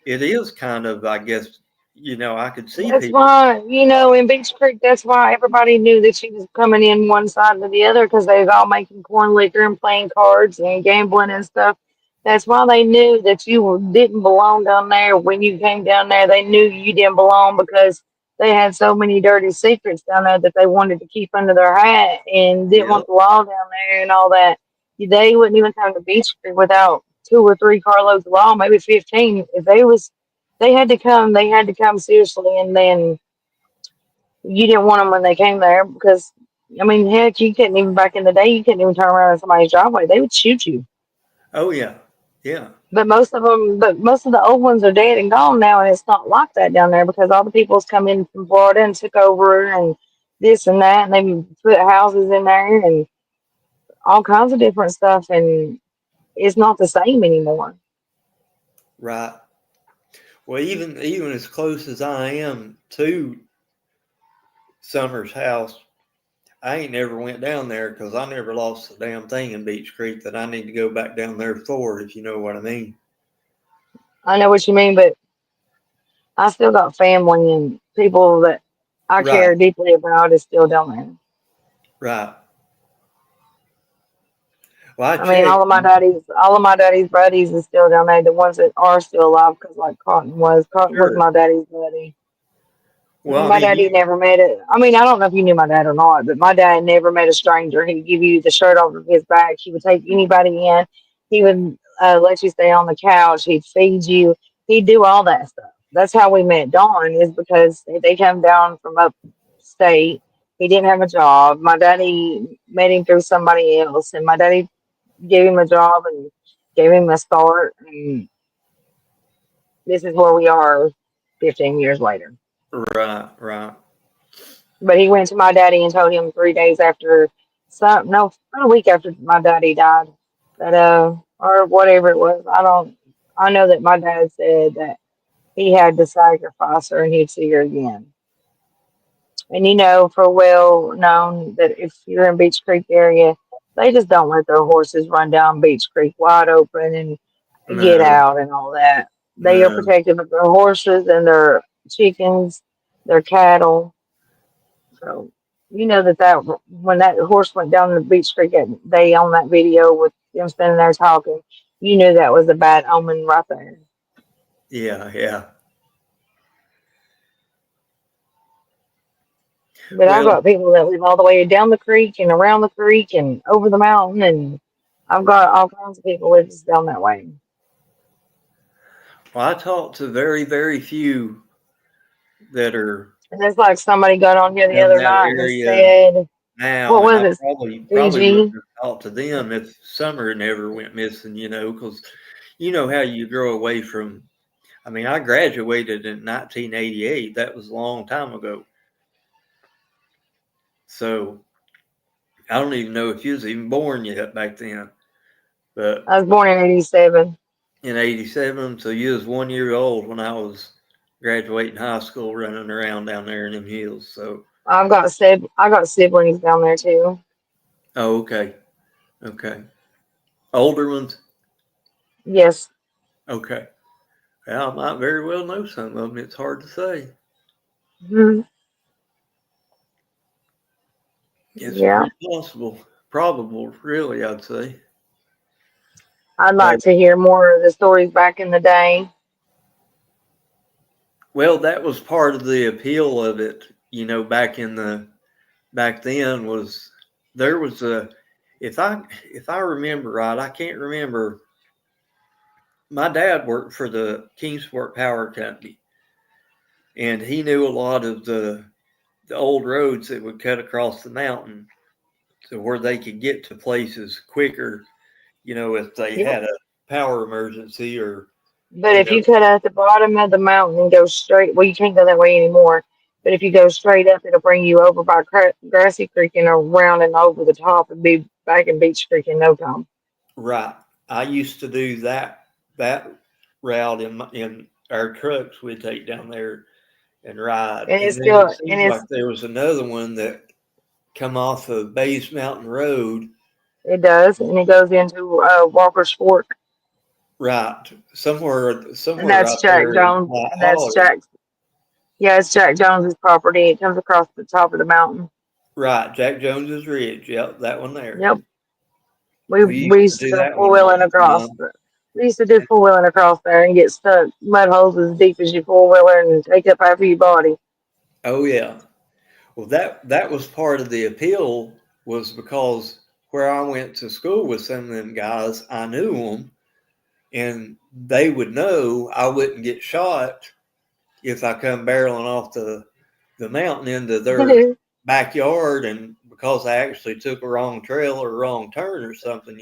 it is kind of, I guess, I could see that's people. why, in Beach Creek, that's why everybody knew that she was coming in one side or the other because they was all making corn liquor and playing cards and gambling and stuff. That's why they knew that didn't belong down there. When you came down there, they knew you didn't belong because they had so many dirty secrets down there that they wanted to keep under their hat and didn't Yep. want the law down there and all that. They wouldn't even come to Beach Creek without 2 or 3 carloads of law, maybe 15. If they had to come seriously, and then you didn't want them when they came there because, I mean, heck, you couldn't even back in the day, you couldn't even turn around in somebody's driveway. They would shoot you. Oh yeah. Yeah. But most of the old ones are dead and gone now, and it's not like that down there because all the people's come in from Florida and took over and this and that, and they put houses in there and all kinds of different stuff, and it's not the same anymore. Right. Well, even as close as I am to Summer's house, I ain't never went down there because I never lost a damn thing in Beach Creek that I need to go back down there for, if you know what I mean. I know what you mean, but I still got family and people that I Right. care deeply about is still down there. Right. Well, I I mean, checked. all of my daddy's buddies is still down there. The ones that are still alive, because like Cotton was Sure. my daddy's buddy. Well, I My mean, daddy never met it. I mean, I don't know if you knew my dad or not, but my dad never met a stranger. He'd give you the shirt off of his back. He would take anybody in. He would let you stay on the couch. He'd feed you. He'd do all that stuff. That's how we met Dawn, is because they come down from upstate. He didn't have a job. My daddy met him through somebody else, and my daddy gave him a job and gave him a start. And this is where we are 15 years later. right, right. But he went to my daddy and told him 3 days after, no, about a week after my daddy died, that, or whatever it was. I know that my dad said that he had to sacrifice her and he'd see her again. And for well known that if you're in Beach Creek area, they just don't let their horses run down Beach Creek wide open and get No, out and all that. They are no. protective of their horses and their chickens, their cattle. So that when that horse went down the Beach Creek day on that video with them standing there talking, you knew that was a bad omen right there. Yeah, yeah. But I've Well, got people that live all the way down the creek and around the creek and over the mountain, and I've got all kinds of people that live down that way. I talked to very, very few that are And it's like somebody got on here the down other that night and area said, now, "What and was I it? probably wouldn't CG?" have talked to them if Summer never went missing, because you know how you grow away from. I mean, I graduated in 1988. That was a long time ago. So I don't even know if you was even born yet back then. But I was born in '87. in '87, so you was 1 year old when I was graduating high school, running around down there in them hills. So I got siblings down there too. Oh, okay. Okay. Older ones? Yes. Okay. Well, I might very well know some of them. It's hard to say. Mhm. It's Yeah. very possible. Probable, really, I'd say. I'd But, like to hear more of the stories back in the day. well, that was part of the appeal of it, back then was there was a if I remember right, I can't remember. My dad worked for the Kingsport Power Company, and he knew a lot of the old roads that would cut across the mountain to where they could get to places quicker, if they Yep. had a power emergency or, But you if know, you cut at the bottom of the mountain and go straight, well, you can't go that way anymore. But if you go straight up, it'll bring you over by Grassy Creek and around and over the top and be back in Beach Creek in no time. right. I used to do that route in our trucks we'd take down there and ride. And And it's then it still, and seems like there was another one that come off of Bays Mountain Road. it does, and it goes into Walker's Fork, Right. Somewhere and somewhere that's out Jack there in Jones, White and that's Holler. Jack's. Yeah, it's Jack Jones's property. It comes across the top of the mountain. Right, Jack Jones's Ridge. Yep, that one there. Yep, we We used we to used to do go that four one wheeling all the across. time. We used to do four wheeling across there and get stuck mud holes as deep as your four wheeler and take up half of your body. Oh yeah. Well, that was part of the appeal was because where I went to school with some of them guys, I knew them, and they would know I wouldn't get shot if I come barreling off the mountain into their backyard, and because I actually took a wrong trail or a wrong turn or something,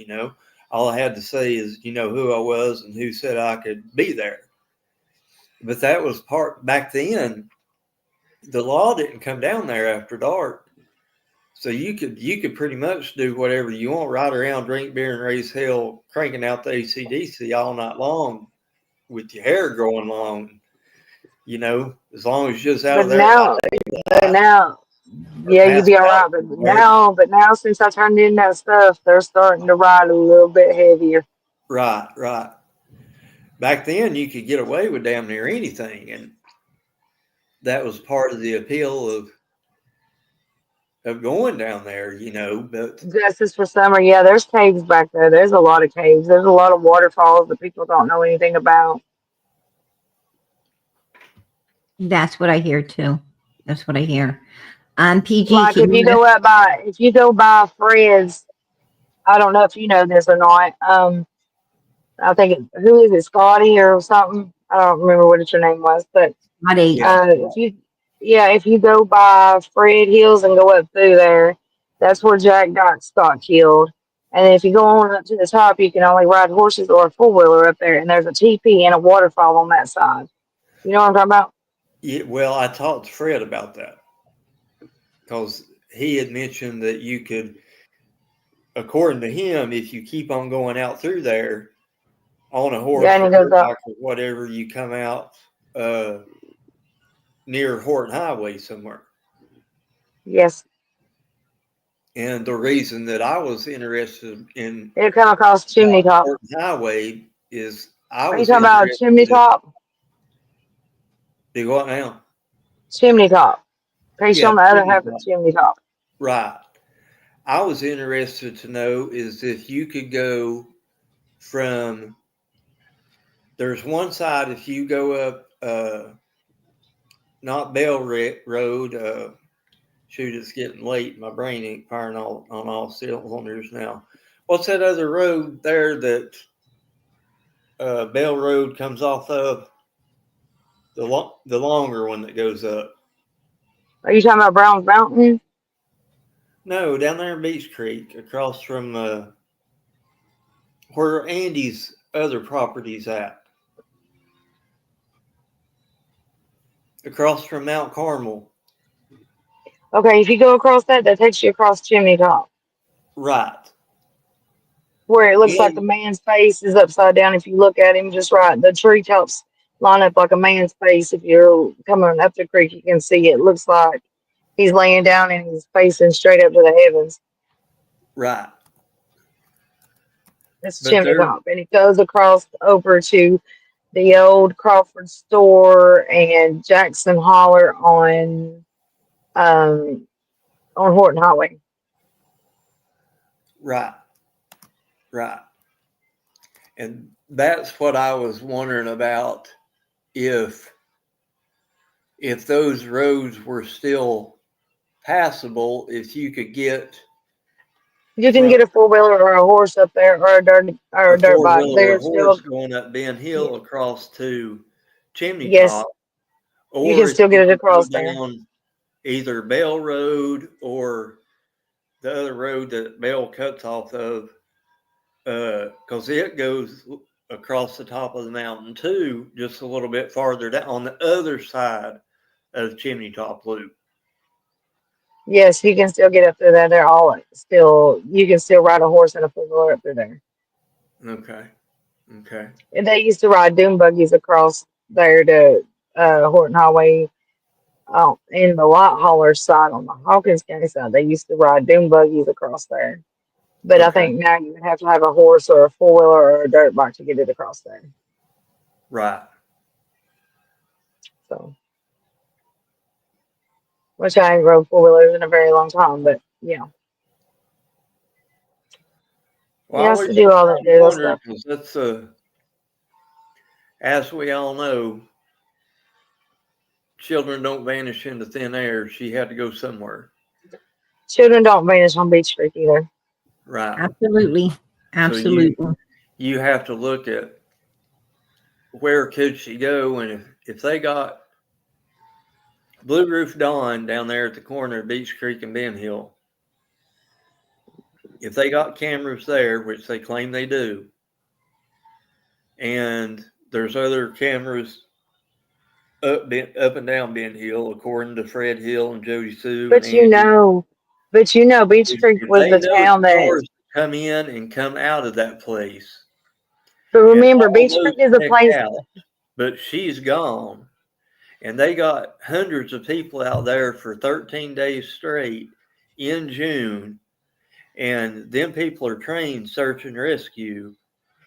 all I had to say is, who I was and who said I could be there. But that was part back then. The law didn't come down there after dark. So you could pretty much do whatever you want, ride around, drink beer, and raise hell, cranking out the ACDC all night long with your hair growing long. As long as you're just out But of there now, but light now, or yeah, you'd passed be all out right. somewhere. But now since I turned in that stuff, they're starting to ride a little bit heavier. Right, right. Back then, you could get away with damn near anything, and that was part of the appeal of going down there. But Justice for summer, yeah, there's caves back there. There's a lot of caves. There's a lot of waterfalls that people don't know anything about. That's what I hear too. That's what I hear. PG, Like can you let if you go by Fred's, I don't know if you know this or not. I think who is it, Scotty or something? I don't remember what your name was, but not eight? yeah, if you, yeah, if you go by Fred Hills and go up through there, that's where Jack got Scott killed. And if you go on up to the top, you can only ride horses or a four wheeler up there, and there's a teepee and a waterfall on that side. You know what I'm talking about? yeah. Well, I talked to Fred about that because he had mentioned that you could, according to him, if you keep on going out through there on a Yeah, horse and or it goes dirt up. bike or whatever, you come out uh, near Horton Highway somewhere. Yes, And the reason that I was interested in it'll come across Chimney Top. Horton Highway is I Are you was talking about interested Chimney in Top? do what now? Chimney Top. Place Yeah, on the other Chimney half of Block. Chimney Top. Right. I was interested to know is if you could go from there's one side if you go up not Road. Shoot, it's getting late. My brain ain't firing on all cylinders now. What's that other road there that Bell Road comes off of? The longer one that goes up. Are you talking about Brown's Mountain? No, down there in Beach Creek, across from where Andy's other property's at, across from Mount Carmel. Okay, if you go across that, that takes you across Chimney Top, Right. where it looks like the And man's face is upside down. If you look at him just right, the treetops line up like a man's face. If you're coming up the creek, you can see it looks like he's laying down and he's facing straight up to the heavens. Right. It's But Chimney there, Top, and it goes across over to the old Crawford store and Jackson Holler um on Horton Highway. right, right. And that's what I was wondering about, if those roads were still passable, if you could get You can from get a 4-wheeler or a horse up there, or a a dirt bike. four-wheeler or There's horse still, going up Ben yeah, Hill across to Chimney yes, Top, you or can if still you get it could go across there. down either Bell Road or the other road that Bell cuts off of, because it goes across the top of the mountain too, just a little bit farther down on the other side of Chimney Top Loop. Yes, you can still get up through there. They're all still. You can still ride a horse and a 4-wheeler up through there. Okay. Okay. And they used to ride dune buggies across there to Horton Highway. In the Lot Hauler side on the Hawkins County side, they used to ride dune buggies across there. But I Okay. think now you would have to have a horse or a 4-wheeler or a dirt bike to get it across there. Right. So, which I ain't rode 4-wheelers in a very long time, but yeah, Well, he I has was to just do all that kind of data wondering stuff. because that's as we all know, children don't vanish into thin air. She had to go somewhere. Children don't vanish on Beach Creek either. Right. Absolutely. So Absolutely. you have to look at where could she go, and if they got Blue Roof Dawn down there at the corner of Beach Creek and Ben Hill, if they got cameras there, which they claim they do, and there's other cameras up and down Ben Hill, according to Fred Hill and Jody Sue and But you Andy. know, but you know, Beach Creek If was they the know town that. cars come in and come out of that place, But and remember, all Beach those Creek is a check place. out, but she's gone, and they got hundreds of people out there for 13 days straight in June, and them people are trained search and rescue.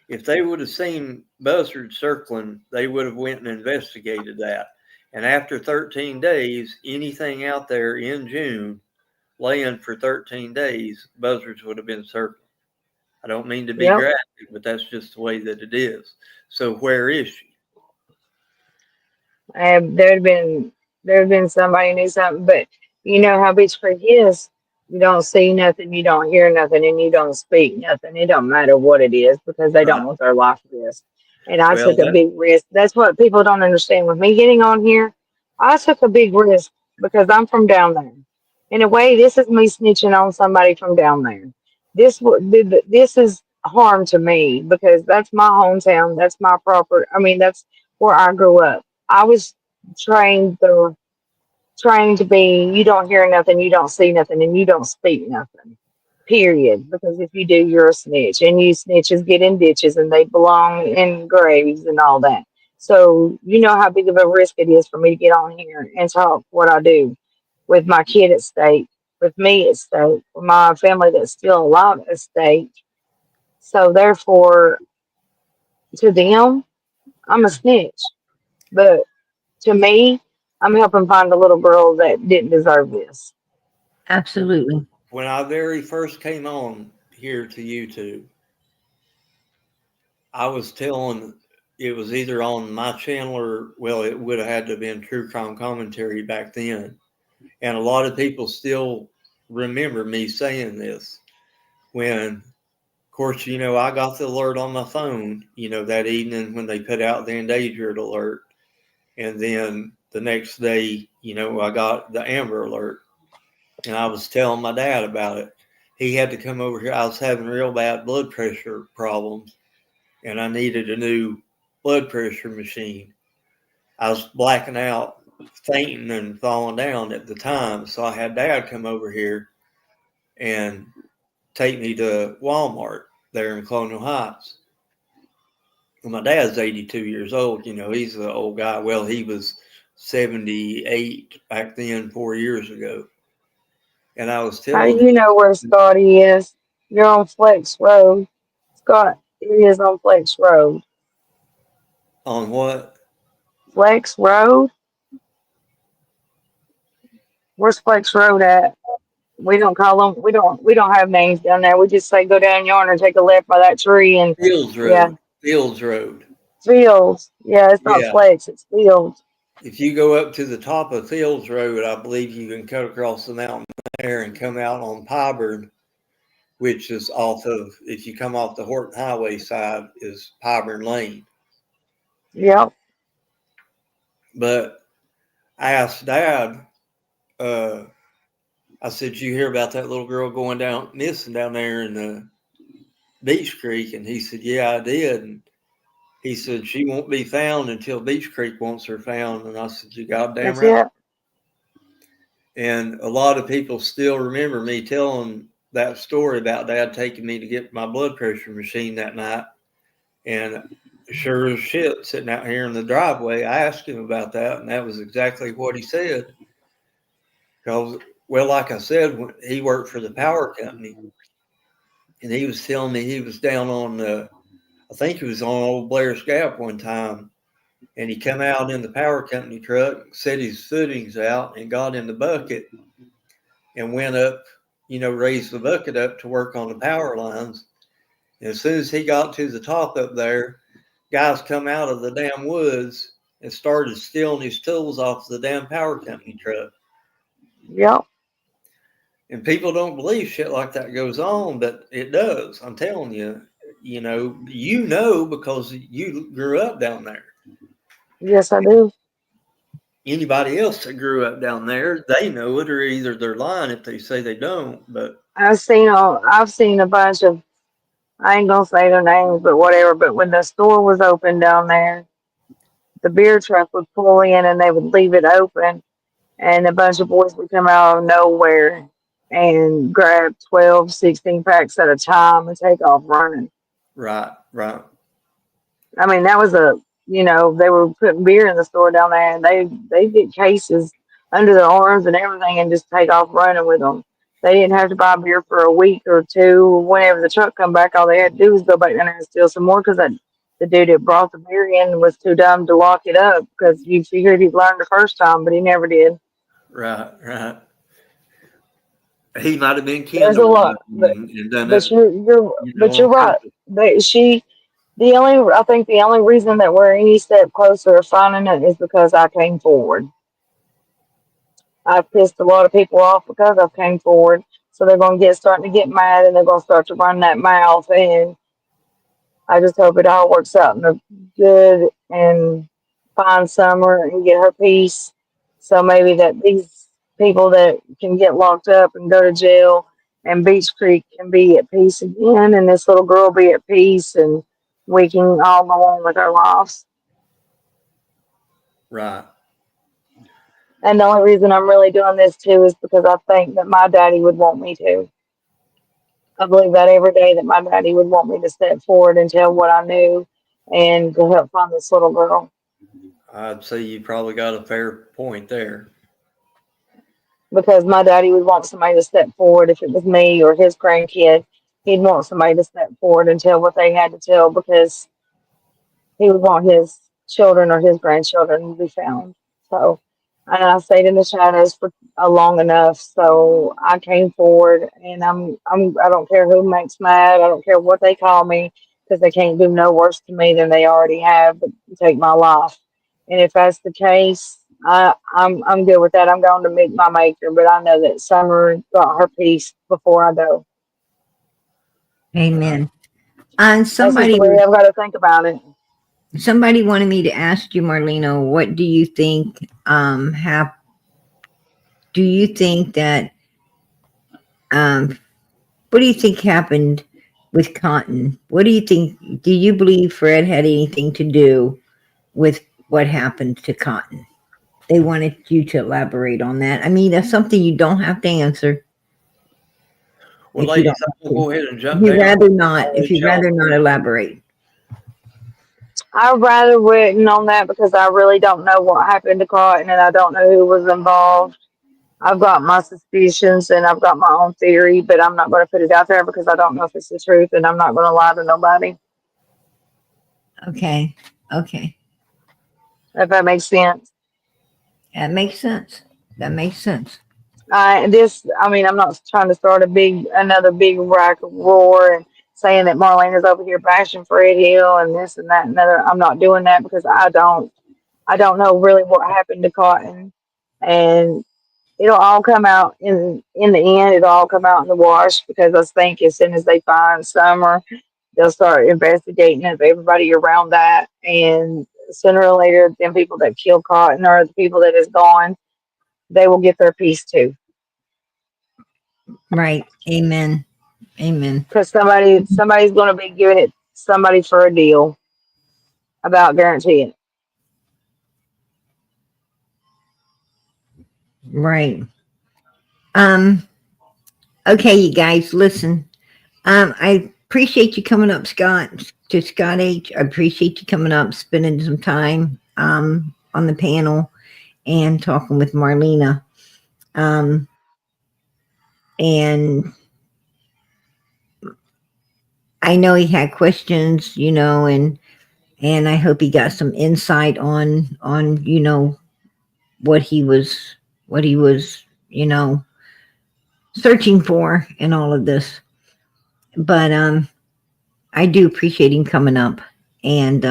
If they would have seen buzzards circling, they would have went and investigated that. And after 13 days, anything out there in June laying for 13 days, buzzards would have been circling. I don't mean to be Yep. graphic, but that's just the way that it is. So where is she? And there'd been somebody knew something, but you know how Beach Creek is. You don't see nothing, you don't hear nothing, and you don't speak nothing. It don't matter what it is because they don't Right. want their life risked. And I Well, took a big risk. That's what people don't understand. With me getting on here, I took a big risk because I'm from down there. In a way, this is me snitching on somebody from down there. This is harm to me because that's my hometown. That's my proper. I mean, that's where I grew up. I was trained the trained to be you don't hear nothing, you don't see nothing, and you don't speak nothing. Period. Because if you do, you're a snitch. And you snitches get in ditches and they belong in graves and all that. So you know how big of a risk it is for me to get on here and talk what I do with my kid at stake, with me at stake, with my family that's still alive at stake. So therefore, to them, I'm a snitch. But to me, I'm helping find a little girl that didn't deserve this. Absolutely. when I very first came on here to YouTube, I was telling, it was either on my channel or, well, it would have had to have been True Crime Commentary back then. And a lot of people still remember me saying this when, of course, I got the alert on my phone, that evening when they put out the endangered alert. And then the next day, I got the Amber alert. And I was telling my dad about it. He had to come over here. I was having real bad blood pressure problems, and I needed a new blood pressure machine. I was blacking out, fainting, and falling down at the time. So I had Dad come over here and take me to Walmart there in Colonial Heights. Well, my dad's 82 years old. He's an old guy. Well, he was 78 back then, 4 years ago. And I was How do telling him, you know where Scotty is? You're on Flex Road. Scott, it is on Flex Road. On what? Flex Road? Where's Flex Road at? We don't call them. We don't have names down there. We just say go down yonder and take a left by that tree and Fields yeah, Road. Fields Road. Fields. Yeah, it's not Yeah. Flex. It's Fields. If you go up to the top of Fields Road, I believe you can cut across the mountain there and come out on Pyburn, which is off of, if you come off the Horton Highway side, is Pyburn Lane. Yep. But I asked Dad, I said, you hear about that little girl going down, missing down there in the Beach Creek? And he said, yeah, I did. And he said, she won't be found until Beach Creek wants her found. And I said, you goddamn That's right. it. And a lot of people still remember me telling that story about Dad taking me to get my blood pressure machine that night. And sure as shit, sitting out here in the driveway, I asked him about that, and that was exactly what he said. Because, well, like I said, he worked for the power company, and he was telling me he was down on the, I think he was on Old Blair's Gap one time, and he come out in the power company truck, set his footings out, and got in the bucket and went up, raised the bucket up to work on the power lines. And as soon as he got to the top up there, guys come out of the damn woods and started stealing his tools off the damn power company truck. Yep. And people don't believe shit like that goes on, but it does. I'm telling you, because you grew up down there. Yes, I do. Anybody else that grew up down there, they know it, or either they're lying if they say they don't. But I've seen a bunch of. I ain't gonna say their names, but whatever. But when the store was open down there, the beer truck would pull in and they would leave it open, and a bunch of boys would come out of nowhere and grab 12, 16 packs at a time and take off running. right, I mean, that was they were putting beer in the store down there, and they get cases under their arms and everything, and just take off running with them. They didn't have to buy beer for a week or two. Whenever the truck come back, all they had to do was go back down there and steal some more because the dude that brought the beer in was too dumb to lock it up because you figured he'd learned the first time, but he never did. right. He might have been There's a lot, and done but it, you're on right. purpose. I think the only reason that we're any step closer to finding it is because I came forward. I've pissed a lot of people off because I've came forward. So they're going to starting to get mad and they're going to start to run that mouth. And I just hope it all works out in a good and fine summer and get her peace. So maybe that these people that can get locked up and go to jail and Beach Creek can be at peace again and this little girl be at peace and we can all go on with our lives. Right. And the only reason I'm really doing this too is because I think that my daddy would want me to. I believe that every day that my daddy would want me to step forward and tell what I knew and to help find this little girl. I'd say you probably got a fair point there. Because my daddy would want somebody to step forward if it was me or his grandkid. He'd want somebody to step forward and tell what they had to tell because he would want his children or his grandchildren to be found. So, and I stayed in the shadows for long enough. So I came forward, and I don't care who makes mad. I don't care what they call me because they can't do no worse to me than they already have, but take my life. And if that's the case, I'm good with that. I'm going to meet my maker, but I know that Summer got her peace before I go. Right. Amen. And That's just the way I've got to think about it. somebody wanted me to ask you, Marlena, what do you think do you think that what do you think happened with Cotton? What do you think? Do you believe Fred had anything to do with what happened to Cotton? They wanted you to elaborate on that. I mean, that's something you don't have to answer Well, if you ladies, don't I'm want gonna go to. ahead and If jump you'd down. rather not, I'll if let you'd y'all. rather not elaborate. I'd rather written on that because I really don't know what happened to Cotton and I don't know who was involved. I've got my suspicions and I've got my own theory, but I'm not going to put it out there because I don't know if it's the truth, and I'm not going to lie to nobody. Okay. Okay. If that makes sense. That makes sense. That makes sense. I mean, I'm not trying to start another big roar and saying that Marlena's over here bashing Fred Hill and this and that and other. I'm not doing that because I don't know really what happened to Cotton, and it'll all come out in the end. It'll all come out in the wash because I think as soon as they find Summer, they'll start investigating of everybody around that, and sooner or later, them people that killed Cotton or the people that is gone, they will get their piece too. Right. Amen. Amen. Because somebody's going to be giving it somebody for a deal about guaranteeing. Right. Um, okay, you guys, listen. I appreciate you coming up, Scott, to Scott H. I appreciate you coming up, spending some time on the panel and talking with Marlena. Um, and I know he had questions, and I hope he got some insight on what he was what he was, searching for in all of this. But I do appreciate him coming up and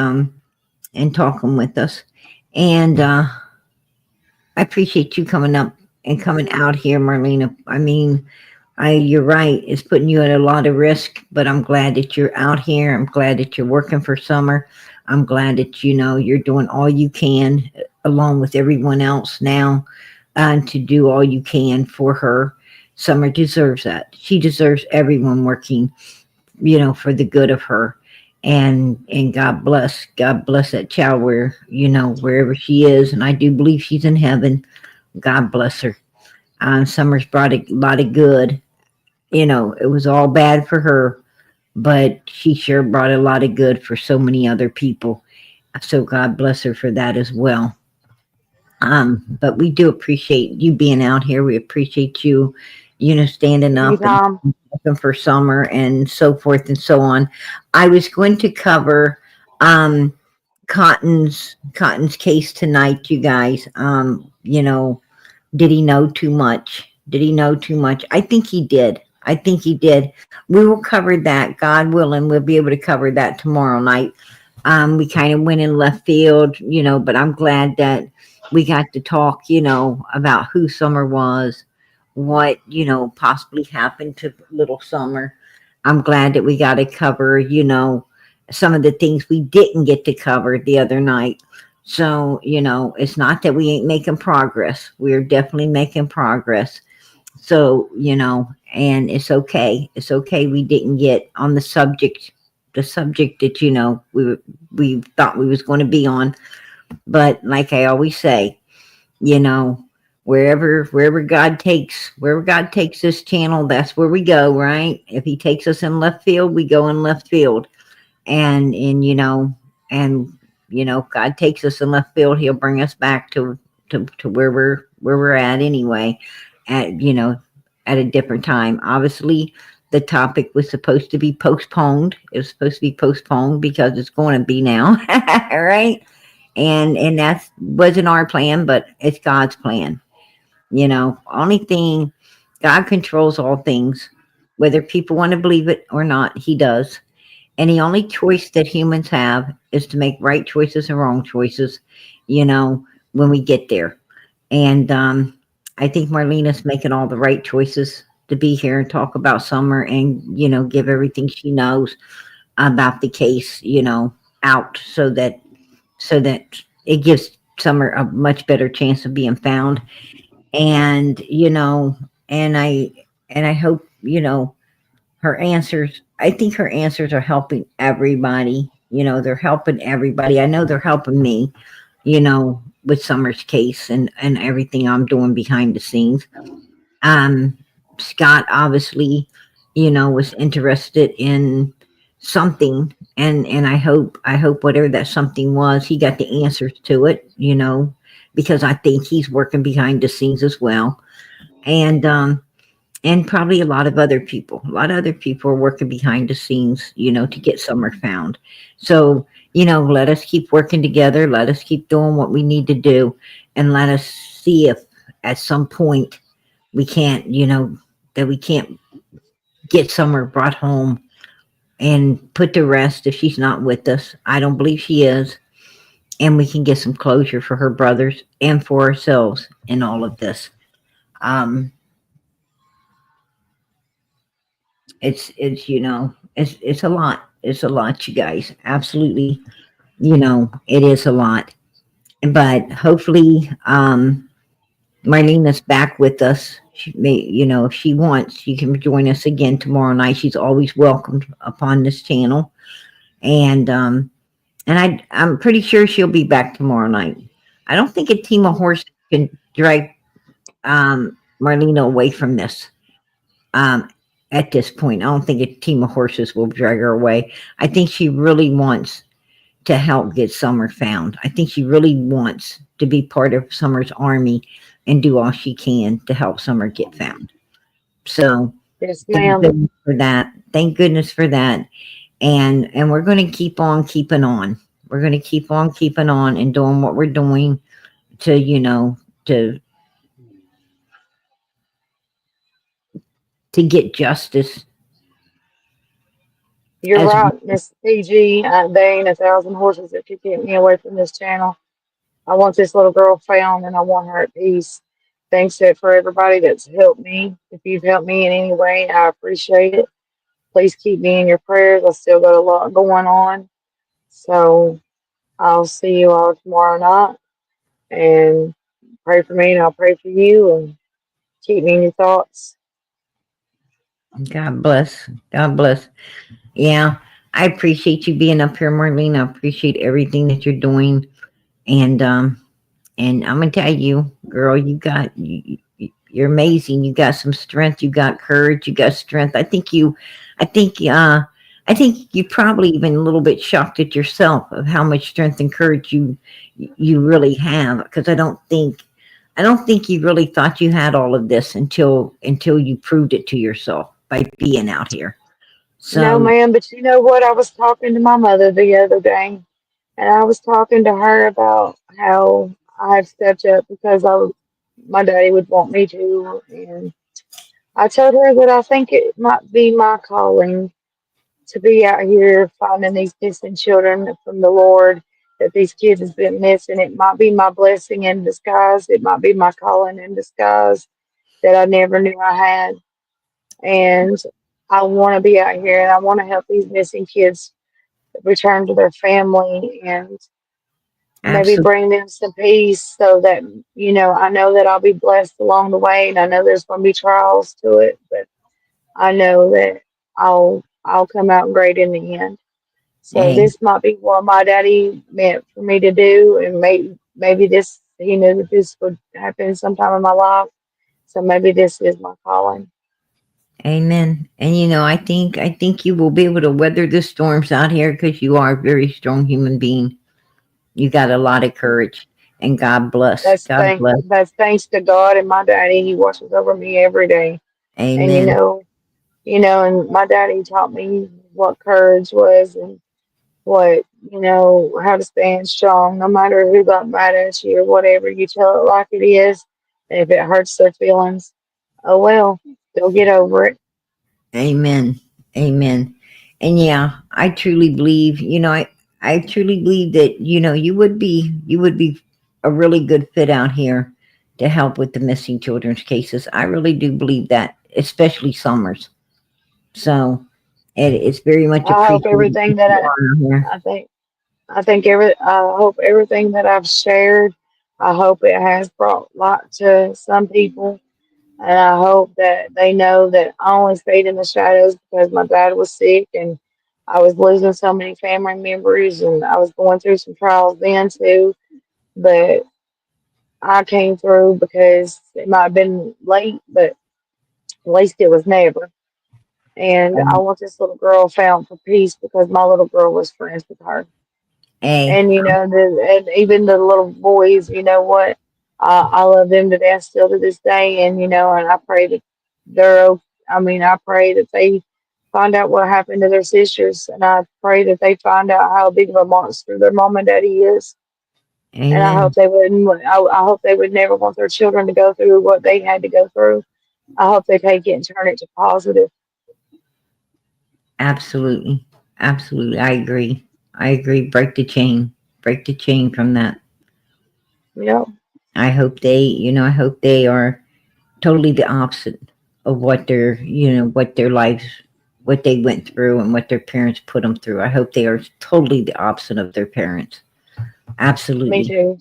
talking with us. And I appreciate you coming up and coming out here, Marlena. I mean, you're right. It's putting you at a lot of risk, but I'm glad that you're out here. I'm glad that you're working for Summer. I'm glad that you're doing all you can, along with everyone else now, to do all you can for her. Summer deserves that. She deserves everyone working, for the good of her. And God bless that child wherever she is. And I do believe she's in heaven. God bless her. Summer's brought a lot of good. It was all bad for her, but she sure brought a lot of good for so many other people. So God bless her for that as well. But we do appreciate you being out here. We appreciate you, standing up and Anytime. looking for Summer and so forth and so on. I was going to cover um, Cotton's case tonight, you guys. Did he know too much? Did he know too much? I think he did. I think he did. We will cover that, God willing. We'll be able to cover that tomorrow night. We kind of went in left field, but I'm glad that we got to talk, about who Summer was, what, possibly happened to little Summer. I'm glad that we got to cover, some of the things we didn't get to cover the other night. So, it's not that we ain't making progress. We're definitely making progress. So, and it's okay. It's okay we didn't get on the subject that, we thought we was going to be on. But like I always say, you know, wherever God takes this channel, that's where we go, right? If he takes us in left field, we go in left field. And God takes us in left field, he'll bring us back to where we're at anyway, at at a different time. Obviously, the topic was supposed to be postponed. It was supposed to be postponed because it's going to be now, right? And that wasn't our plan, but it's God's plan. Only thing, God controls all things, whether people want to believe it or not. He does. And the only choice that humans have is to make right choices and wrong choices, when we get there. And I think Marlena's making all the right choices to be here and talk about Summer and, give everything she knows about the case, out so that it gives Summer a much better chance of being found. And, and I hope, her answers, I think her answers are helping everybody. They're helping everybody. I know they're helping me, with Summer's case and everything I'm doing behind the scenes. Um, Scott obviously, was interested in something, and I hope whatever that something was, he got the answers to it, because I think he's working behind the scenes as well. and probably a lot of other people. A lot of other people are working behind the scenes, to get Summer found. So, let us keep working together. Let us keep doing what we need to do, and let us see if at some point we can't, that we can't get Summer brought home and put to rest if she's not with us. I don't believe she is. And we can get some closure for her brothers and for ourselves in all of this. Um, it's a lot. It's a lot, you guys. Absolutely, it is a lot. But hopefully, Marlena's back with us. She may, if she wants, she can join us again tomorrow night. She's always welcomed upon this channel, and I'm pretty sure she'll be back tomorrow night. I don't think a team of horses can drag Marlena away from this. Um, at this point, I don't think a team of horses will drag her away. I think she really wants to help get Summer found. I think she really wants to be part of Summer's army and do all she can to help Summer get found. So Yes, thank ma'am. goodness for that. Thank goodness for that. And we're going to keep on keeping on. We're going to keep on keeping on and doing what we're doing to, to to get justice You're as right, Miss PG. There ain't 1,000 horses that could get me away from this channel. I want this little girl found and I want her at peace. Thanks for everybody that's helped me. If you've helped me in any way, I appreciate it. Please keep me in your prayers. I still got a lot going on. So I'll see you all tomorrow night and pray for me and I'll pray for you and keep me in your thoughts. God bless. God bless. Yeah, I appreciate you being up here, Marlene. I appreciate everything that you're doing, and I'm gonna tell you, girl, you're amazing. You got some strength. You got courage. You got strength. I think, I think you probably even a little bit shocked at yourself of how much strength and courage you really have. Because I don't think you really thought you had all of this until you proved it to yourself by being out here. No, So ma'am, but you know what? I was talking to my mother the other day and I was talking to her about how I've stepped up because my daddy would want me to. And I told her that I think it might be my calling to be out here finding these missing children from the Lord, that these kids has been missing. It might be my blessing in disguise. It might be my calling in disguise that I never knew I had. And I want to be out here and I want to help these missing kids return to their family and maybe absolutely, bring them some peace so that, I know that I'll be blessed along the way and I know there's going to be trials to it, but I know that I'll come out great in the end. So hey, this might be what my daddy meant for me to do, and maybe this he knew that this would happen sometime in my life. So maybe this is my calling. amen. And I think you will be able to weather the storms out here because you are a very strong human being. You got a lot of courage, and God bless. God bless. That's thanks to God and my daddy. He watches over me every day, and Amen. and my daddy taught me what courage was and what how to stand strong no matter who got mad at you or whatever. You tell it like it is, and if it hurts their feelings, oh well, they'll get over it. Amen. Amen. And yeah, I truly believe. I truly believe that you would be a really good fit out here to help with the missing children's cases. I really do believe that, especially Summers. So it's very much I hope appreciated everything that that you are here. I think I hope everything that I've shared, I hope it has brought light to some people. And I hope that they know that I only stayed in the shadows because my dad was sick and I was losing so many family members and I was going through some trials then too. But I came through because it might have been late, but at least it was never. And I want this little girl found for peace because my little girl was friends with her. Hey, And and even the little boys, you know what? I love them to death still to this day, and and I pray that I mean, I pray that they find out what happened to their sisters, and I pray that they find out how big of a monster their mom and daddy is. And I hope Amen. they wouldn't. I hope they would never want their children to go through what they had to go through. I hope they take it and turn it to positive. Absolutely. Absolutely. I agree. I agree. Break the chain. Break the chain from that. You know, I hope they, I hope they are totally the opposite of what what their lives, what they went through and what their parents put them through. I hope they are totally the opposite of their parents. me Absolutely. too.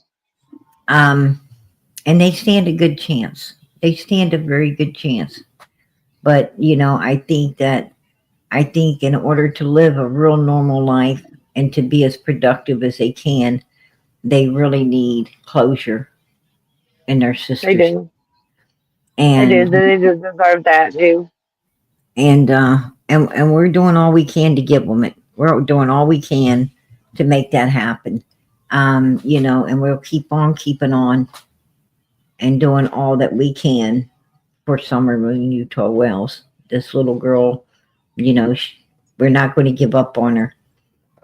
Um, and they stand a good chance. They stand a very good chance. But, I think in order to live a real normal life and to be as productive as they can, they really need closure in their They sisters. do. They do. And They do deserve that too. and we're doing all we can to give them it. We're doing all we can to make that happen. And we'll keep on keeping on and doing all that we can for Summer in Utah Wells. This little girl, you know, sh we're not going to give up on her.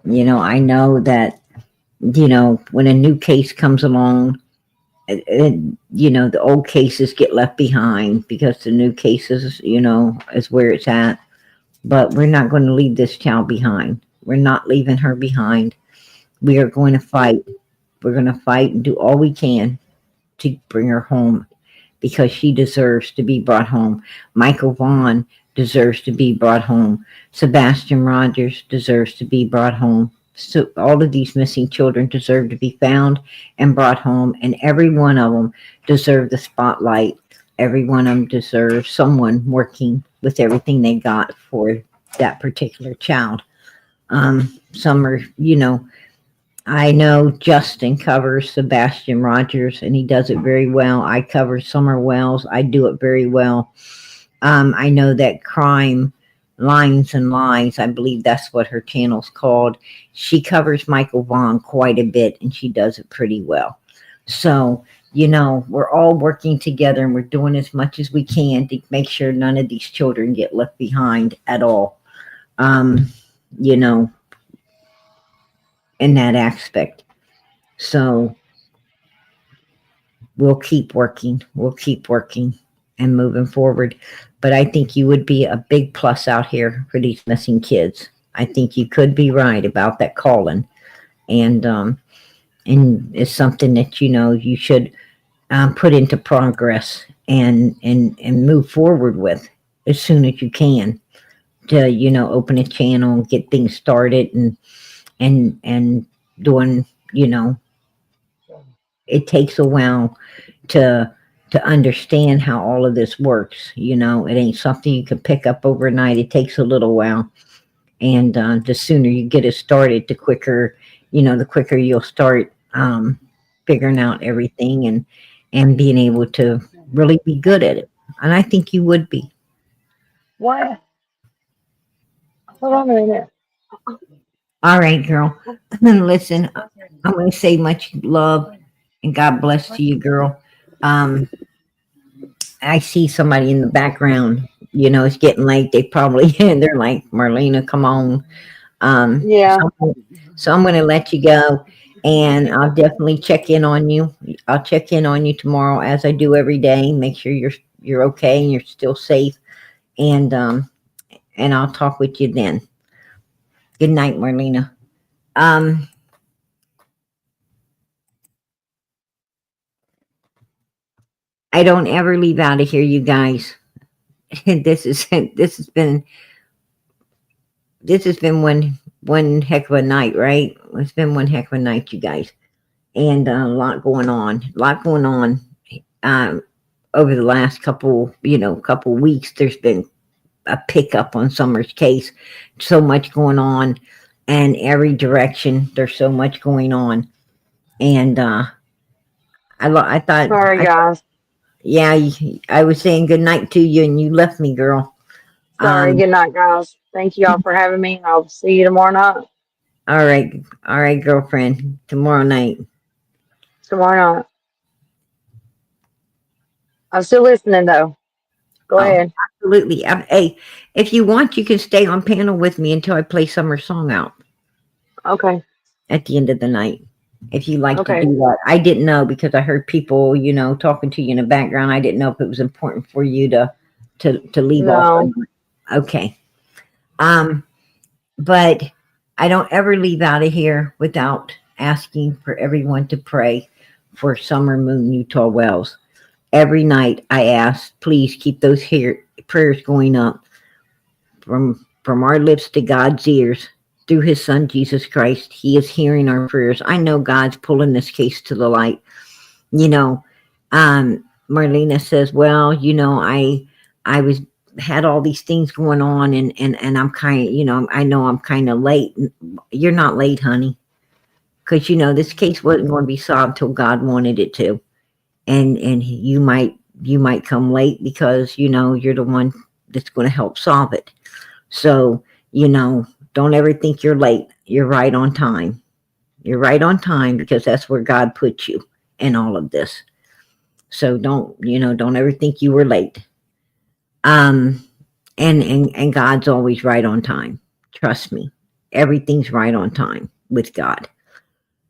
I know that, when a new case comes along, the old cases get left behind because the new cases, is where it's at. But we're not going to leave this child behind. We're not leaving her behind. We are going to fight. We're going to fight and do all we can to bring her home because she deserves to be brought home. Michael Vaughn deserves to be brought home. Sebastian Rogers deserves to be brought home. So all of these missing children deserve to be found and brought home, and every one of them deserve the spotlight. Every one of them deserves someone working with everything they got for that particular child. Some are, I know Justin covers Sebastian Rogers and he does it very well. I cover Summer Wells. I do it very well. I know that Crime Lines and Lies, I believe that's what her channel's called. She covers Michael Vaughn quite a bit and she does it pretty well. So, we're all working together and we're doing as much as we can to make sure none of these children get left behind at all. Um, you know, in that aspect. So we'll keep working. We'll keep working and moving forward. But I think you would be a big plus out here for these missing kids. I think you could be right about that calling, and it's something that you should put into progress and move forward with as soon as you can to open a channel, get things started, and doing it takes a while to understand how all of this works. It ain't something you can pick up overnight. It takes a little while, and the sooner you get it started, the quicker you'll start figuring out everything and being able to really be good at it. And I think you would be. What? Hold on a minute. All right, girl. Listen, I'm going to say much love and God bless to you, girl. Um, I see somebody in the background. It's getting late. They probably they're like, Marlena, come on. Um, Yeah. so, so I'm going to let you go, and I'll definitely check in on you. I'll check in on you tomorrow, as I do every day. Make sure you're okay and you're still safe, and I'll talk with you then. Good night, Marlena. Um, I don't ever leave out of here, you guys. This has been one heck of a night, right? It's been one heck of a night, you guys, and a lot going on. A lot going on. Um, Over the last couple weeks, there's been a pickup on Summer's case. So much going on, and every direction there's so much going on. And I thought, Sorry, guys. yeah, I was saying good night to you, and you left me, girl. Sorry. Um, Good night, guys. Thank you all for having me. I'll see you tomorrow night. all right, girlfriend. Tomorrow night. Tomorrow night. I'm still listening though. Go Oh, ahead. absolutely. Hey, if you want, you can stay on panel with me until I play Summer Song out Okay. at the end of the night. If you like to Okay. do that, I didn't know because I heard people, talking to you in the background. I didn't know if it was important for you to leave off. No. Okay. Um, but I don't ever leave out of here without asking for everyone to pray for Summer Moon Utah Wells. Every night I ask, please keep those prayers going up from our lips to God's ears through his son Jesus Christ. He is hearing our prayers. I know God's pulling this case to the light. You know, Marlena says, well, I was had all these things going on and I'm kind of, I know I'm kind of late. You're not late, honey, because this case wasn't going to be solved till God wanted it to. And you might come late because you're the one that's going to help solve it. So, don't ever think you're late. You're right on time. You're right on time because that's where God put you in all of this. So don't ever think you were late. Um, and God's always right on time. Trust me. Everything's right on time with God.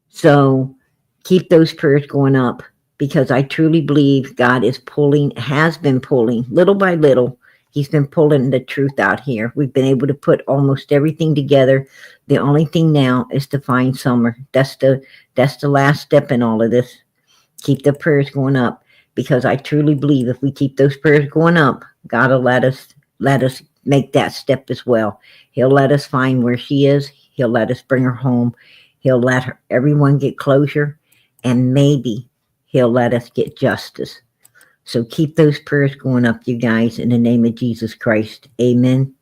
So keep those prayers going up because I truly believe God has been pulling little by little. He's been pulling the truth out here. We've been able to put almost everything together. The only thing now is to find Summer. That's the last step in all of this. Keep the prayers going up because I truly believe if we keep those prayers going up, God will let us make that step as well. He'll let us find where she is. He'll let us bring her home. He'll let everyone get closure, and maybe he'll let us get justice. So keep those prayers going up, you guys, in the name of Jesus Christ. Amen.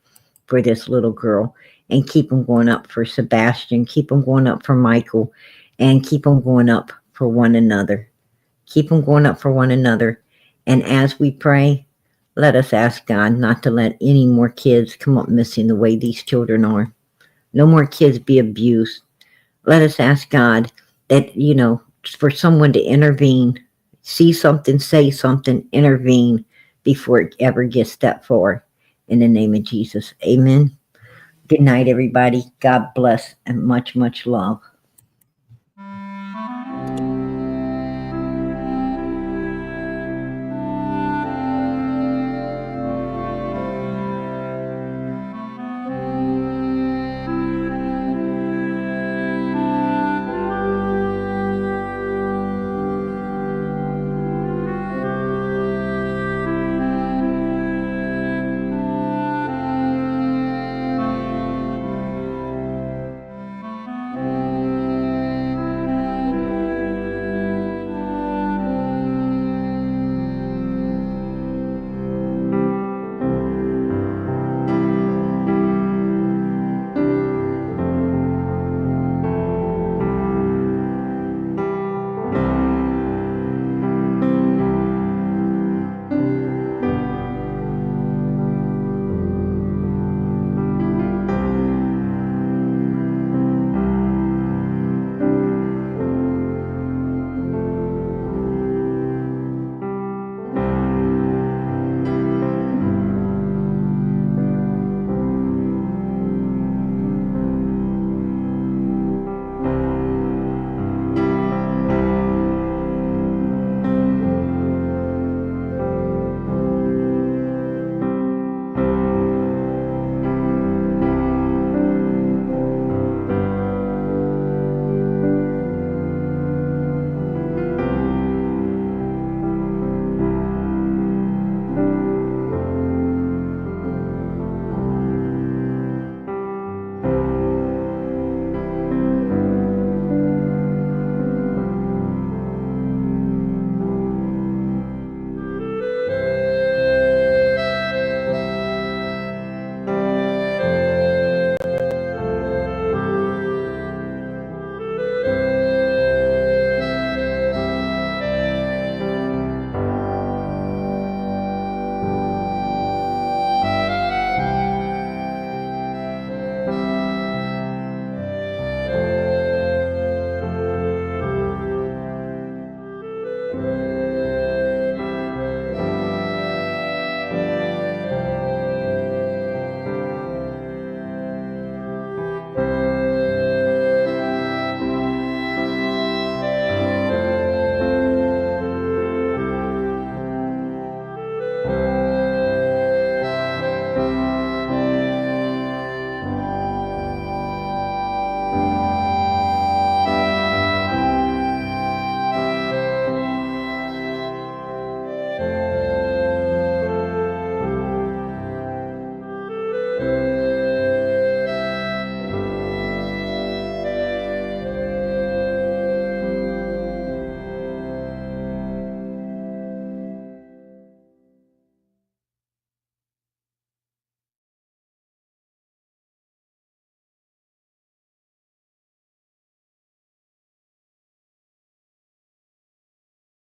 For this little girl. And keep them going up for Sebastian. Keep them going up for Michael. And keep them going up for one another. Keep them going up for one another. And as we pray, let us ask God not to let any more kids come up missing the way these children are. No more kids be abused. Let us ask God that, for someone to intervene, see something, say something, intervene before it ever gets that far. In the name of Jesus. Amen. Good night, everybody. God bless and much, much love.